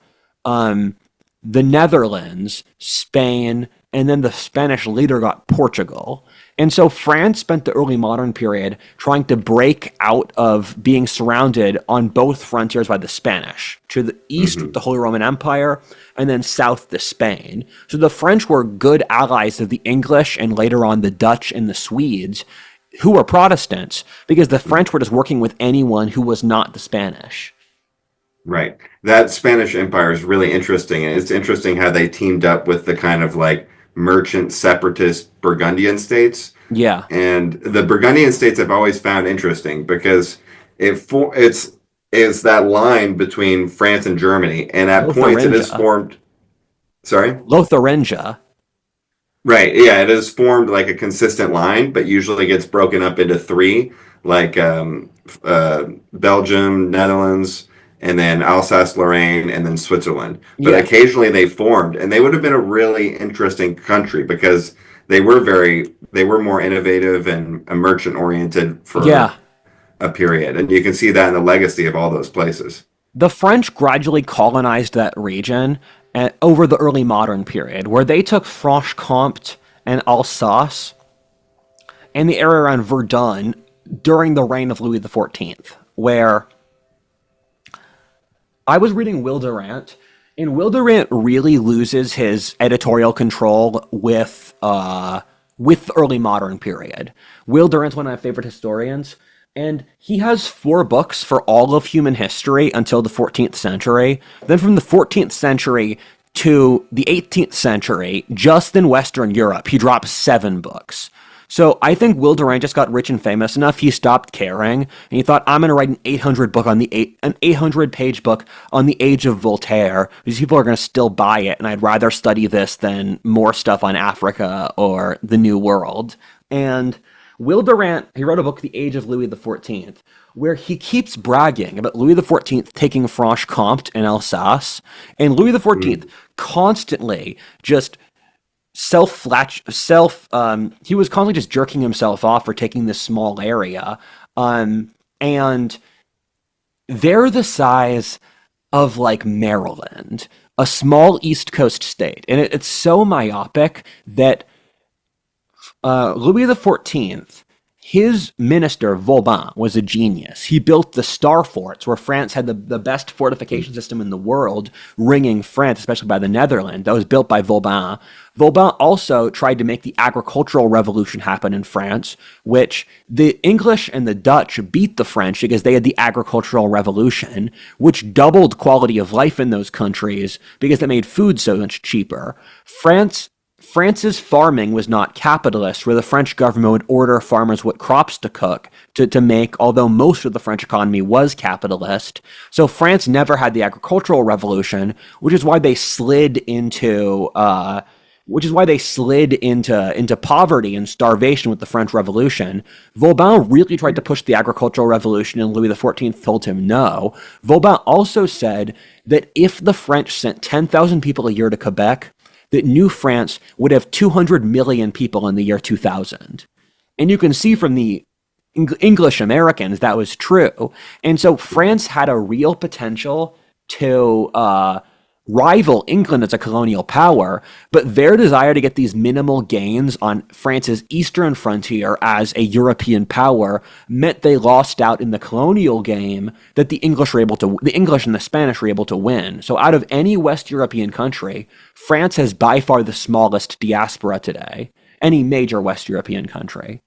the Netherlands, Spain, and then the Spanish later got Portugal. And so France spent the early modern period trying to break out of being surrounded on both frontiers by the Spanish. To the east with the Holy Roman Empire, and then south to Spain. So the French were good allies of the English and later on the Dutch and the Swedes, who were Protestants, because the French were just working with anyone who was not the Spanish. Right. That Spanish Empire is really interesting. And it's interesting how they teamed up with the kind of like merchant separatist Burgundian states. Yeah. And the Burgundian states I've always found interesting because it's that line between France and Germany. And at points it is formed. Sorry? Lotharingia. Right. Yeah. It is formed like a consistent line, but usually gets broken up into three, like Belgium, Netherlands, and then Alsace-Lorraine, and then Switzerland. But occasionally they formed, and they would have been a really interesting country because they were more innovative and merchant oriented for a period. And you can see that in the legacy of all those places. The French gradually colonized that region over the early modern period, where they took Franche-Comté and Alsace and the area around Verdun during the reign of Louis XIV, where I was reading Will Durant, and Will Durant really loses his editorial control with the early modern period. Will Durant's one of my favorite historians, and he has 4 books for all of human history until the 14th century. Then from the 14th century to the 18th century, just in Western Europe, he drops 7 books. So I think Will Durant just got rich and famous enough, he stopped caring, and he thought, I'm going to write an 800-page book on the age of Voltaire. These people are going to still buy it, and I'd rather study this than more stuff on Africa or the New World. And Will Durant, he wrote a book, The Age of Louis XIV, where he keeps bragging about Louis XIV taking Franche-Comté and Alsace, and Louis XIV constantly just he was constantly just jerking himself off for taking this small area. And they're the size of like Maryland, a small East Coast state. And it's so myopic that Louis XIV, his minister, Vauban, was a genius. He built the Star Forts, where France had the best fortification system in the world, ringing France, especially by the Netherlands. That was built by Vauban. Vauban also tried to make the agricultural revolution happen in France, which the English and the Dutch beat the French because they had the agricultural revolution, which doubled quality of life in those countries because they made food so much cheaper. France's farming was not capitalist, where the French government would order farmers what crops to cook to make, although most of the French economy was capitalist. So France never had the agricultural revolution, which is why they slid into poverty and starvation with the French Revolution. Vauban really tried to push the agricultural revolution, and Louis XIV told him no. Vauban also said that if the French sent 10,000 people a year to Quebec, that New France would have 200 million people in the year 2000. And you can see from the English Americans that was true. And so France had a real potential to rival England as a colonial power, but their desire to get these minimal gains on France's eastern frontier as a European power meant they lost out in the colonial game that the English and the Spanish were able to win. So out of any West European country, France has by far the smallest diaspora today, any major West European country.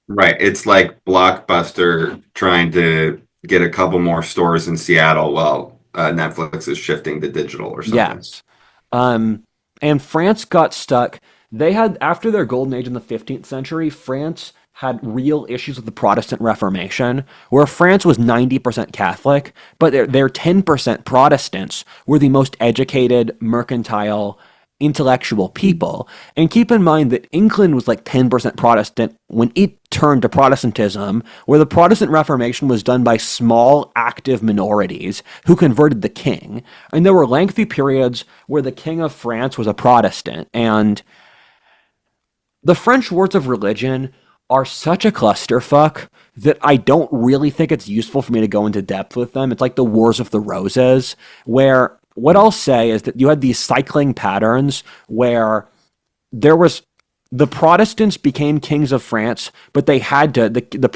Right. It's like Blockbuster trying to get a couple more stores in Seattle while Netflix is shifting to digital or something. Yes. And France got stuck. They had, after their golden age in the 15th century, France had real issues with the Protestant Reformation, where France was 90% Catholic, but their 10% Protestants were the most educated, mercantile, intellectual people. And keep in mind that England was like 10% Protestant when it turned to Protestantism, where the Protestant Reformation was done by small, active minorities who converted the king. And there were lengthy periods where the king of France was a Protestant. And the French wars of religion are such a clusterfuck that I don't really think it's useful for me to go into depth with them. It's like the Wars of the Roses, where what I'll say is that you had these cycling patterns where there was the Protestants became kings of France, but they had to, the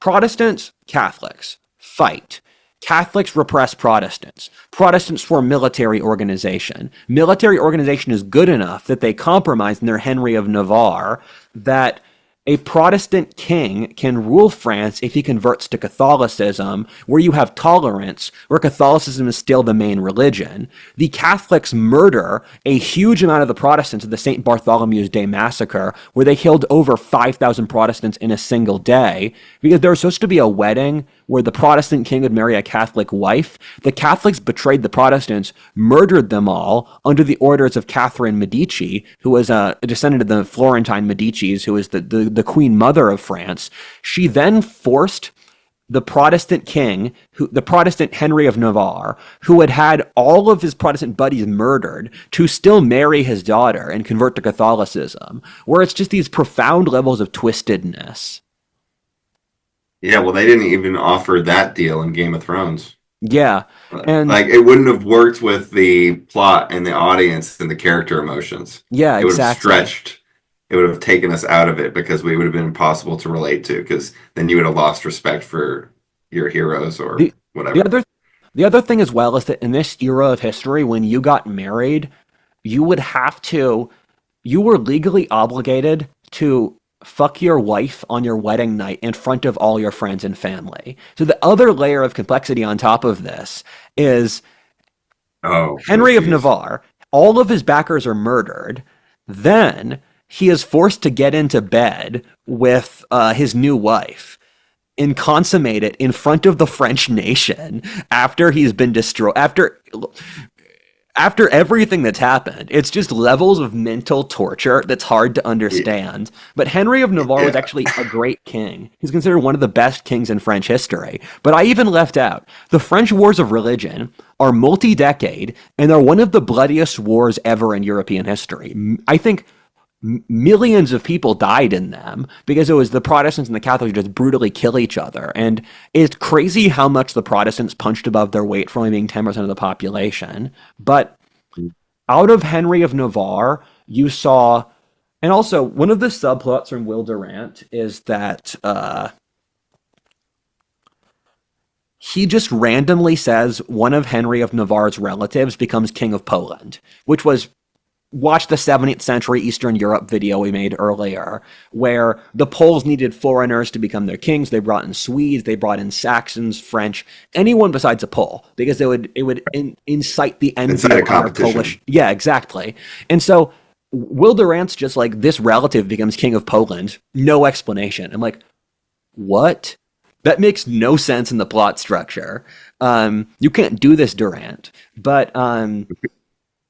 Protestants, Catholics, fight. Catholics repress Protestants. Protestants form military organization. Military organization is good enough that they compromise in their Henry of Navarre that a Protestant king can rule France if he converts to Catholicism, where you have tolerance, where Catholicism is still the main religion. The Catholics murder a huge amount of the Protestants at the St. Bartholomew's Day massacre, where they killed over 5,000 Protestants in a single day, because there was supposed to be a wedding where the Protestant king would marry a Catholic wife. The Catholics betrayed the Protestants, murdered them all under the orders of Catherine Medici, who was a descendant of the Florentine Medicis, who was the queen mother of France. She then forced the Protestant king, the Protestant Henry of Navarre, who had had all of his Protestant buddies murdered, to still marry his daughter and convert to Catholicism, where it's just these profound levels of twistedness. Yeah, well, they didn't even offer that deal in Game of Thrones. Yeah. And Like, it wouldn't have worked with the plot and the audience and the character emotions. yeah, It would have exactly. stretched. It would have taken us out of it because we would have been impossible to relate to because then you would have lost respect for your heroes or The the whatever. other the other thing as well is that in this era of history, when you got married, you would have to you were legally obligated to fuck your wife on your wedding night in front of all your friends and family. So the other layer of complexity on top of this is Oh, Henry of geez. Navarre, all of his backers are murdered. Then he is forced to get into bed with his new wife and consummate it in front of the French nation after he's been destroyed. After everything that's happened, it's just levels of mental torture that's hard to understand. But Henry of Navarre was Yeah. actually a great king. He's considered one of the best kings in French history. But I even left out the French wars of religion are multi-decade, and they're one of the bloodiest wars ever in European history. I think millions of people died in them because it was the Protestants and the Catholics just brutally kill each other. And it's crazy how much the Protestants punched above their weight for only being 10% of the population. But out of Henry of Navarre, you saw, and also one of the subplots from Will Durant is that he just randomly says one of Henry of Navarre's relatives becomes king of Poland, which was watch the 17th century Eastern Europe video we made earlier, where the Poles needed foreigners to become their kings. They brought in Swedes, they brought in Saxons, French, anyone besides a Pole, because it would incite the envy Inside of a other Polish. competition. Yeah, exactly. And so Will Durant's just like this relative becomes king of Poland, no explanation. I'm like, what? That makes no sense in the plot structure. You can't do this, Durant. But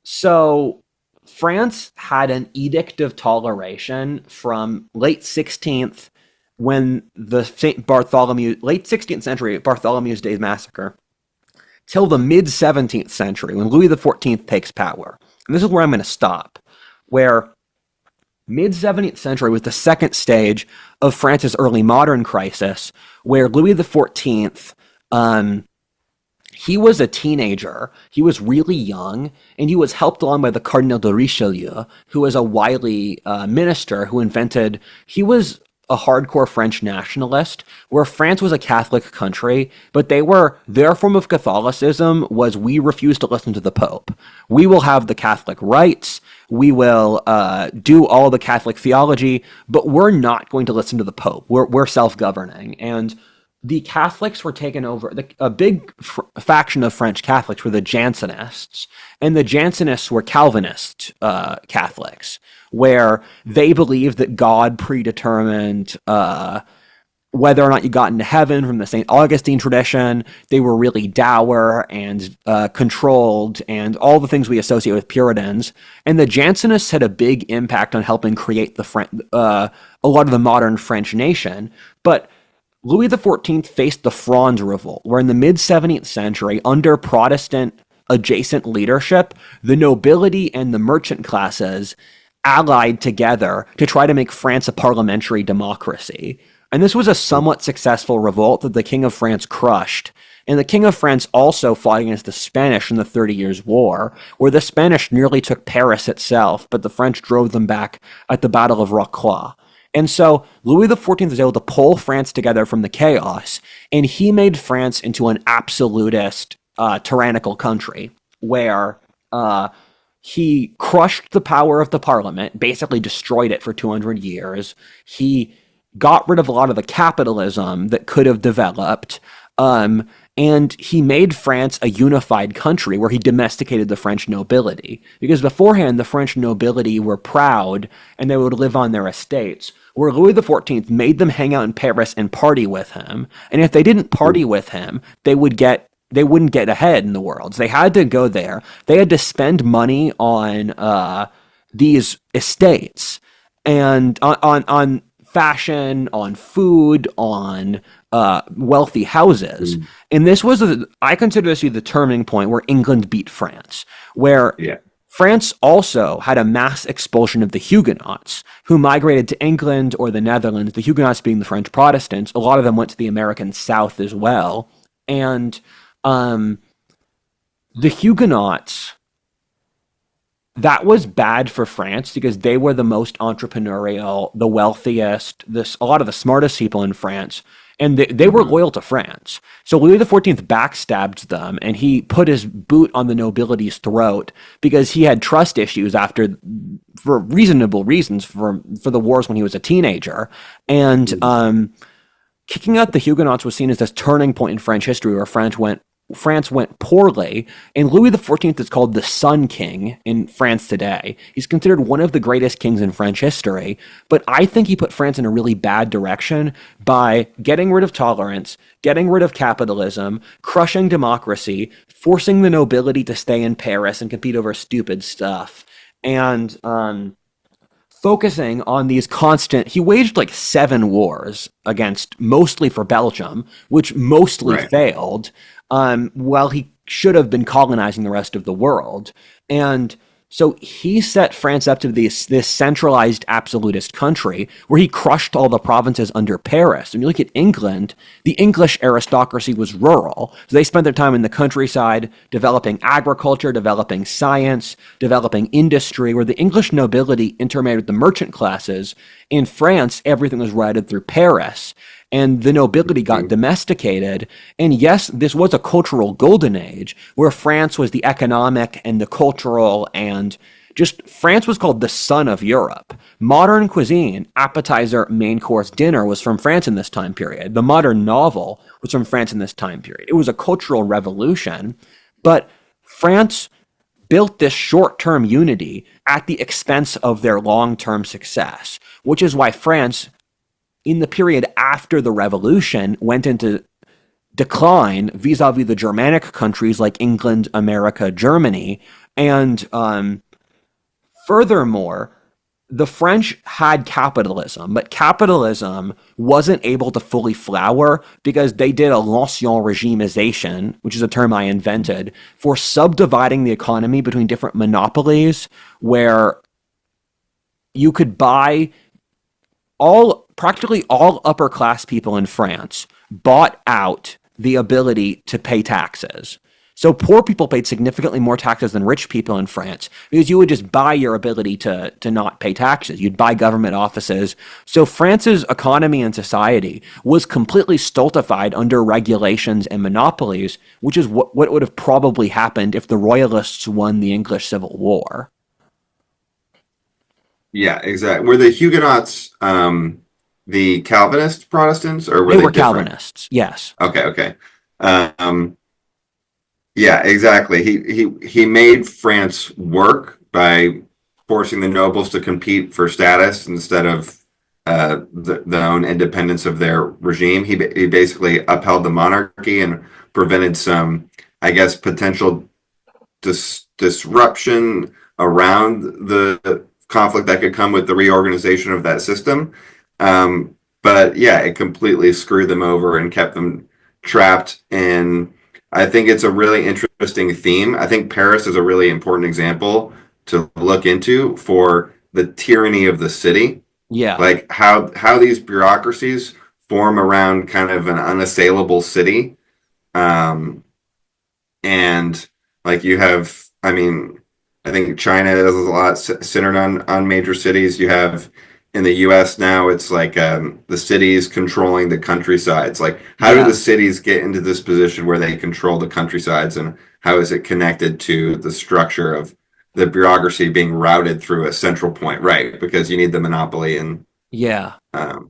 so France had an edict of toleration from late 16th when the St. Bartholomew late 16th century Bartholomew's Day massacre till the mid 17th century when Louis XIV takes power. And this is where I'm going to stop. Where mid 17th century was the second stage of France's early modern crisis where Louis XIV he was a teenager. He was really young, and he was helped along by the Cardinal de Richelieu, who was a wily minister who invented. He was a hardcore French nationalist, where France was a Catholic country, but their form of Catholicism was we refuse to listen to the Pope. We will have the Catholic rites. We will do all the Catholic theology, but we're not going to listen to the Pope. We're self-governing, and the Catholics were taken over. A big faction of French Catholics were the Jansenists, and the Jansenists were Calvinist Catholics, where they believed that God predetermined whether or not you got into heaven from the St. Augustine tradition. They were really dour and controlled and all the things we associate with Puritans. And the Jansenists had a big impact on helping create a lot of the modern French nation. But Louis XIV faced the Fronde Revolt, where in the mid-17th century, under Protestant adjacent leadership, the nobility and the merchant classes allied together to try to make France a parliamentary democracy. And this was a somewhat successful revolt that the King of France crushed. And the King of France also fought against the Spanish in the 30 Years' War, where the Spanish nearly took Paris itself, but the French drove them back at the Battle of Rocroi. And so Louis XIV was able to pull France together from the chaos, and he made France into an absolutist, tyrannical country where he crushed the power of the parliament, basically destroyed it for 200 years. He got rid of a lot of the capitalism that could have developed. And he made France a unified country where he domesticated the French nobility. Because beforehand, the French nobility were proud and they would live on their estates, where Louis XIV made them hang out in Paris and party with him. And if they didn't party with him, they wouldn't get ahead in the world. So they had to go there. They had to spend money on these estates and on fashion, on food, on wealthy houses. Mm. And this was, I consider this to be the turning point where England beat France, where Yeah. France also had a mass expulsion of the Huguenots, who migrated to England or the Netherlands, the Huguenots being the French Protestants. A lot of them went to the American South as well. And um, the Huguenots, that was bad for France because they were the most entrepreneurial, the wealthiest, a lot of the smartest people in France, and they were Mhm. loyal to France. So Louis XIV backstabbed them, and he put his boot on the nobility's throat because he had trust issues for reasonable reasons, for the wars when he was a teenager, and kicking out the Huguenots was seen as this turning point in French history where France went poorly, and Louis XIV is called the Sun King in France today. He's considered one of the greatest kings in French history, but I think he put France in a really bad direction by getting rid of tolerance, getting rid of capitalism, crushing democracy, forcing the nobility to stay in Paris and compete over stupid stuff, and focusing on these he waged like 7 wars against, mostly for Belgium, which mostly Right. failed, while he should have been colonizing the rest of the world. And so he set France up to be this centralized absolutist country where he crushed all the provinces under Paris. When you look at England, the English aristocracy was rural. So they spent their time in the countryside developing agriculture, developing science, developing industry, where the English nobility intermarried with the merchant classes. In France, everything was routed through Paris, and the nobility got domesticated. And yes, this was a cultural golden age where France was the economic and the cultural, and just France was called the sun of Europe. Modern cuisine, appetizer, main course, dinner was from France in this time period. The modern novel was from France in this time period. It was a cultural revolution, but France built this short-term unity at the expense of their long-term success, which is why France, in the period after the revolution, went into decline vis-a-vis the Germanic countries like England, America, Germany. And furthermore, the French had capitalism, but capitalism wasn't able to fully flower because they did a l'ancien regimization, which is a term I invented, for subdividing the economy between different monopolies, where you could buy practically all upper class people in France bought out the ability to pay taxes. So poor people paid significantly more taxes than rich people in France because you would just buy your ability to not pay taxes. You'd buy government offices. So France's economy and society was completely stultified under regulations and monopolies, which is what would have probably happened if the Royalists won the English Civil War. Yeah, exactly. Were the Huguenots the Calvinist Protestants, or were They they were different? Calvinists, yes. Okay, okay. Um, yeah, exactly. He made France work by forcing the nobles to compete for status instead of the own independence of their regime. He basically upheld the monarchy and prevented some, I guess, potential disruption around the conflict that could come with the reorganization of that system. But yeah, it completely screwed them over and kept them trapped. And I think it's a really interesting theme. I think Paris is a really important example to look into for the tyranny of the city, Yeah. like how these bureaucracies form around kind of an unassailable city. Um, and like you have, I mean, I think China is a lot centered on major cities. You have in the U.S. now, it's like the cities controlling the countrysides. Like, how do the Yeah. cities get into this position where they control the countrysides, and how is it connected to the structure of the bureaucracy being routed through a central point? Right, because you need the monopoly, and Yeah.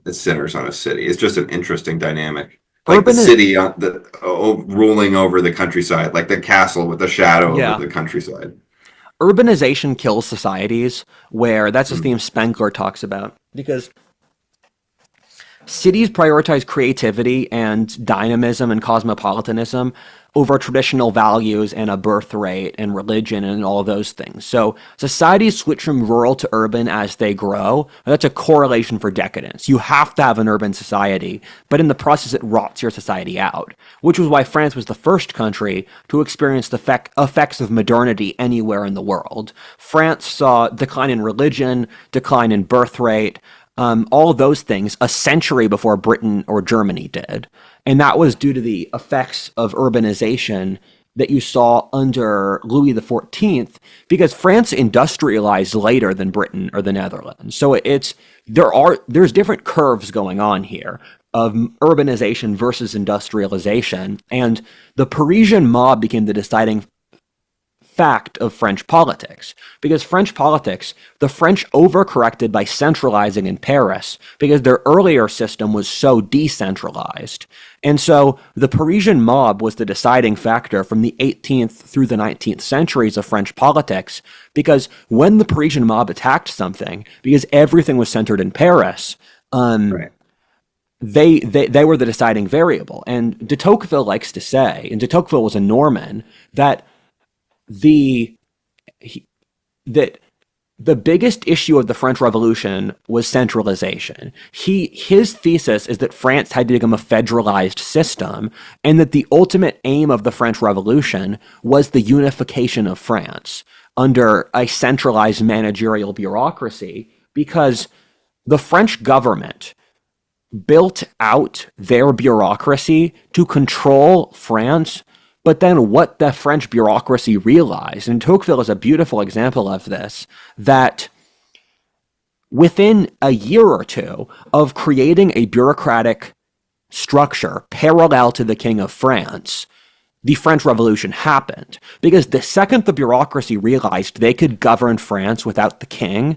it centers on a city. It's just an interesting dynamic. Like the Urban, city ruling over the countryside, like the castle with the shadow over yeah. the countryside. Urbanization kills societies, where that's a Mm. theme Spengler talks about. Because cities prioritize creativity and dynamism and cosmopolitanism over traditional values and a birth rate and religion and all those things. So societies switch from rural to urban as they grow. That's a correlation for decadence. You have to have an urban society, but in the process it rots your society out, which was why France was the first country to experience the effects of modernity anywhere in the world. France saw decline in religion, decline in birth rate, all of those things a century before Britain or Germany did. And that was due to the effects of urbanization that you saw under Louis XIV, because France industrialized later than Britain or the Netherlands. So there's different curves going on here of urbanization versus industrialization. And the Parisian mob became the deciding fact of French politics, because French politics, the French overcorrected by centralizing in Paris because their earlier system was so decentralized. And so the Parisian mob was the deciding factor from the 18th through the 19th centuries of French politics, because when the Parisian mob attacked something, because everything was centered in Paris, Right. they were the deciding variable. And de Tocqueville likes to say, and de Tocqueville was a Norman, that the biggest issue of the French Revolution was centralization. His thesis is that France had to become a federalized system, and that the ultimate aim of the French Revolution was the unification of France under a centralized managerial bureaucracy, because the French government built out their bureaucracy to control France. But then what the French bureaucracy realized, and Tocqueville is a beautiful example of this, that within a year or two of creating a bureaucratic structure parallel to the King of France, the French Revolution happened. Because the second the bureaucracy realized they could govern France without the king,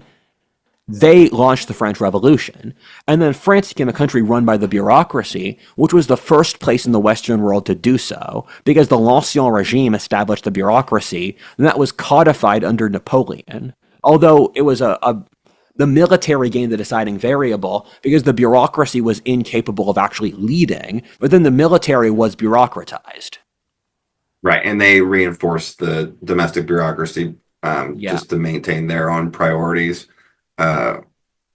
they launched the French Revolution. And then France became a country run by the bureaucracy, which was the first place in the Western world to do so, because the l'Ancien regime established the bureaucracy, and that was codified under Napoleon. Although it was the military gained the deciding variable, because the bureaucracy was incapable of actually leading, but then the military was bureaucratized. Right. And they reinforced the domestic bureaucracy Yeah. just to maintain their own priorities.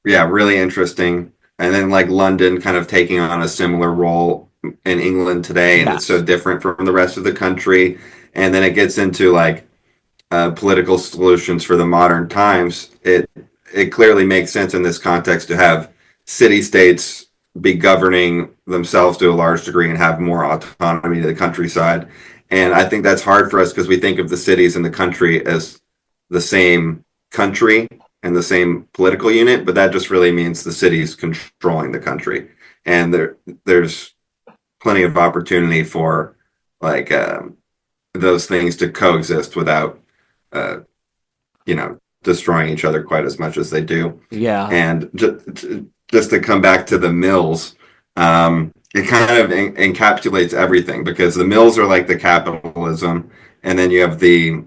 Yeah, really interesting. And then like London kind of taking on a similar role in England today, and it's so different from the rest of the country. And then it gets into like political solutions for the modern times. It clearly makes sense in this context to have city-states be governing themselves to a large degree and have more autonomy to the countryside. And I think that's hard for us because we think of the cities and the country as the same country and the same political unit, but that just really means the city's controlling the country. And there's plenty of opportunity for like those things to coexist without destroying each other quite as much as they do. Yeah. And just to come back to the mills, it kind of encapsulates everything, because the mills are like the capitalism, and then you have the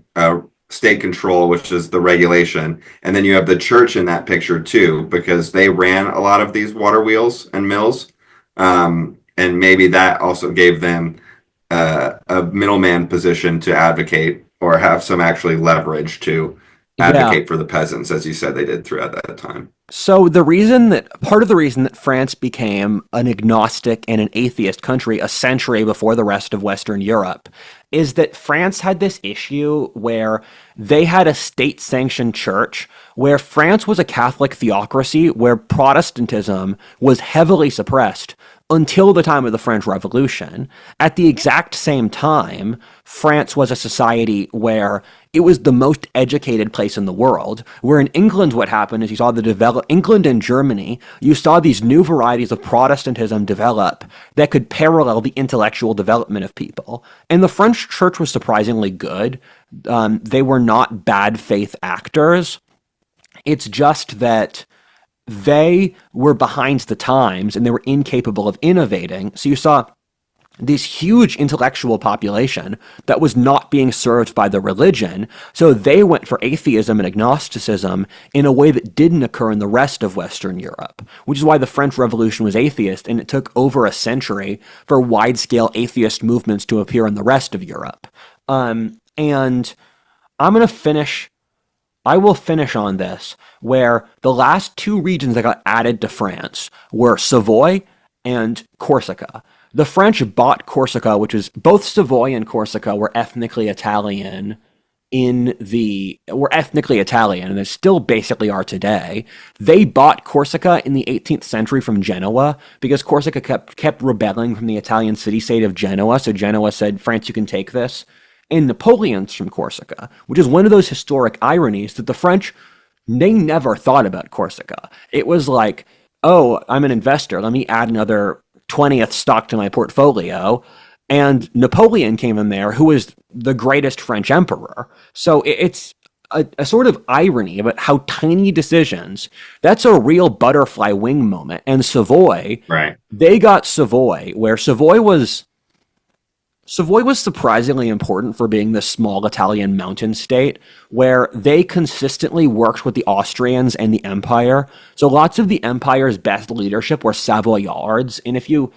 state control, which is the regulation, and then you have the church in that picture too, because they ran a lot of these water wheels and mills, and maybe that also gave them a middleman position to advocate or have some actually leverage to advocate for the peasants, as you said they did throughout that time. So part of the reason that France became an agnostic and an atheist country a century before the rest of Western Europe is that France had this issue where they had a state-sanctioned church, where France was a Catholic theocracy, where Protestantism was heavily suppressed until the time of the French Revolution. At the exact same time, France was a society where it was the most educated place in the world, where in England what happened is you saw England and Germany, you saw these new varieties of Protestantism develop that could parallel the intellectual development of people. And the French church was surprisingly good. They were not bad faith actors. It's just that they were behind the times and they were incapable of innovating. So you saw this huge intellectual population that was not being served by the religion, so they went for atheism and agnosticism in a way that didn't occur in the rest of Western Europe, which is why the French Revolution was atheist, and it took over a century for wide-scale atheist movements to appear in the rest of Europe. And I'm going to finish I will finish on this, where the last two regions that got added to France were Savoy and Corsica. The French bought Corsica, which is both Savoy and Corsica were ethnically Italian and they still basically are today. They bought Corsica in the 18th century from Genoa because Corsica kept rebelling from the Italian city-state of Genoa, so Genoa said, France, you can take this. And Napoleon's from Corsica, which is one of those historic ironies that the French, they never thought about Corsica. It was like, oh, I'm an investor, let me add another 20th stock to my portfolio. And Napoleon came in there, who was the greatest French emperor. So it's a sort of irony about how tiny decisions, that's a real butterfly wing moment. And Savoy, Right. they got Savoy, where Savoy was surprisingly important for being this small Italian mountain state where they consistently worked with the Austrians and the Empire. So lots of the Empire's best leadership were Savoyards. And if you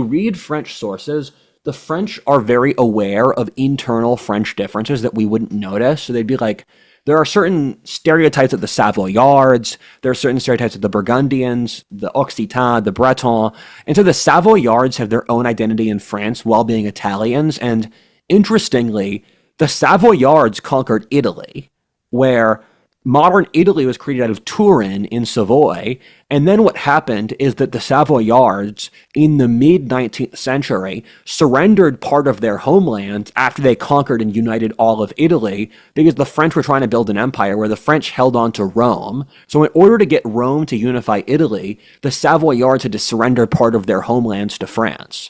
read French sources, the French are very aware of internal French differences that we wouldn't notice. So they'd be like, there are certain stereotypes of the Savoyards, there are certain stereotypes of the Burgundians, the Occitans, the Bretons, and so the Savoyards have their own identity in France while being Italians, and interestingly, the Savoyards conquered Italy, where modern Italy was created out of Turin in Savoy, and then what happened is that the Savoyards in the mid-19th century surrendered part of their homeland after they conquered and united all of Italy because the French were trying to build an empire where the French held on to Rome. So in order to get Rome to unify Italy, the Savoyards had to surrender part of their homelands to France.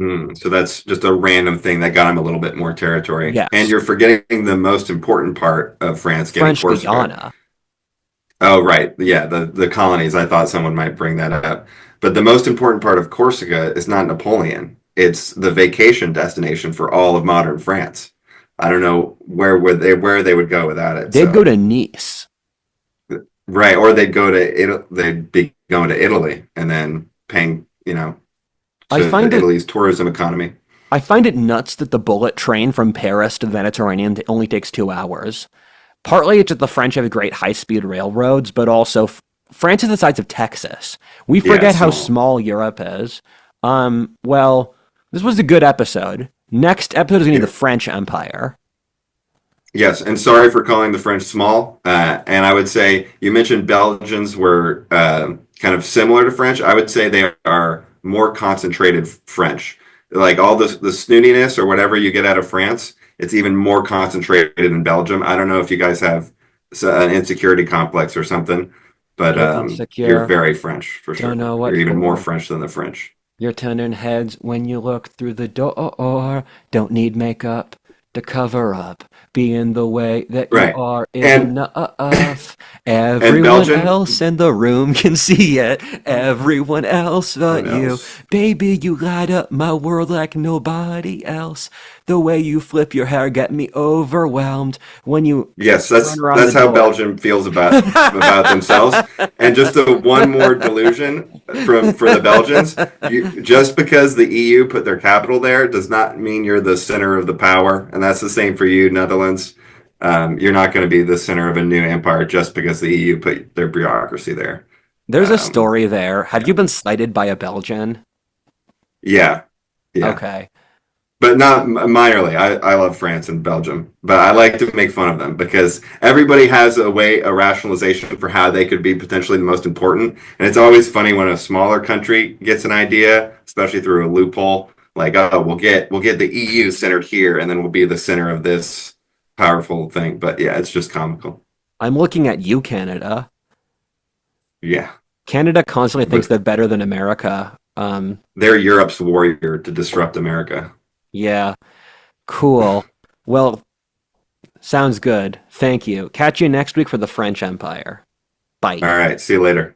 So that's just a random thing that got him a little bit more territory. Yes. And you're forgetting the most important part of France getting French Corsica. Guiana. Oh, right. Yeah, the colonies. I thought someone might bring that up. But the most important part of Corsica is not Napoleon. It's the vacation destination for all of modern France. I don't know where they would go without it. They'd go to Nice. Right, or they'd go to Italy. They'd be going to Italy and then paying, to Italy's tourism economy. I find it nuts that the bullet train from Paris to the Mediterranean only takes 2 hours. Partly it's that the French have great high-speed railroads, but also France is the size of Texas. We forget how small Europe is. Well, this was a good episode. Next episode is going to be the French Empire. Yes, and sorry for calling the French small. And I would say, you mentioned Belgians were kind of similar to French. I would say they are more concentrated French. Like all the snootiness or whatever you get out of France, it's even more concentrated in Belgium. I don't know if you guys have an insecurity complex or something, but you're very French for sure. You're even more French than the French. You're turning heads when you look through the door. Don't need makeup to cover up. Being the way that you are enough. Everyone else in the room can see it. Everyone else but you. Baby, you light up my world like nobody else. The way you flip your hair get me overwhelmed when you. Yes, that's how Belgium feels about themselves. And just one more delusion for the Belgians. Just because the EU put their capital there does not mean you're the center of the power, and that's the same for you, Netherlands. You're not going to be the center of a new empire just because the EU put their bureaucracy there. There's a story there. Have you been slighted by a Belgian? Yeah. Okay. But not minorly. I love France and Belgium, but I like to make fun of them because everybody has a rationalization for how they could be potentially the most important. And it's always funny when a smaller country gets an idea, especially through a loophole, like, oh, we'll get the EU centered here, and then we'll be the center of this powerful thing. But yeah, it's just comical. I'm looking at you, Canada. Yeah. Canada constantly thinks they're better than America. They're Europe's warrior to disrupt America. Yeah. Cool. Well, sounds good. Thank you. Catch you next week for the French Empire. Bye. All right. See you later.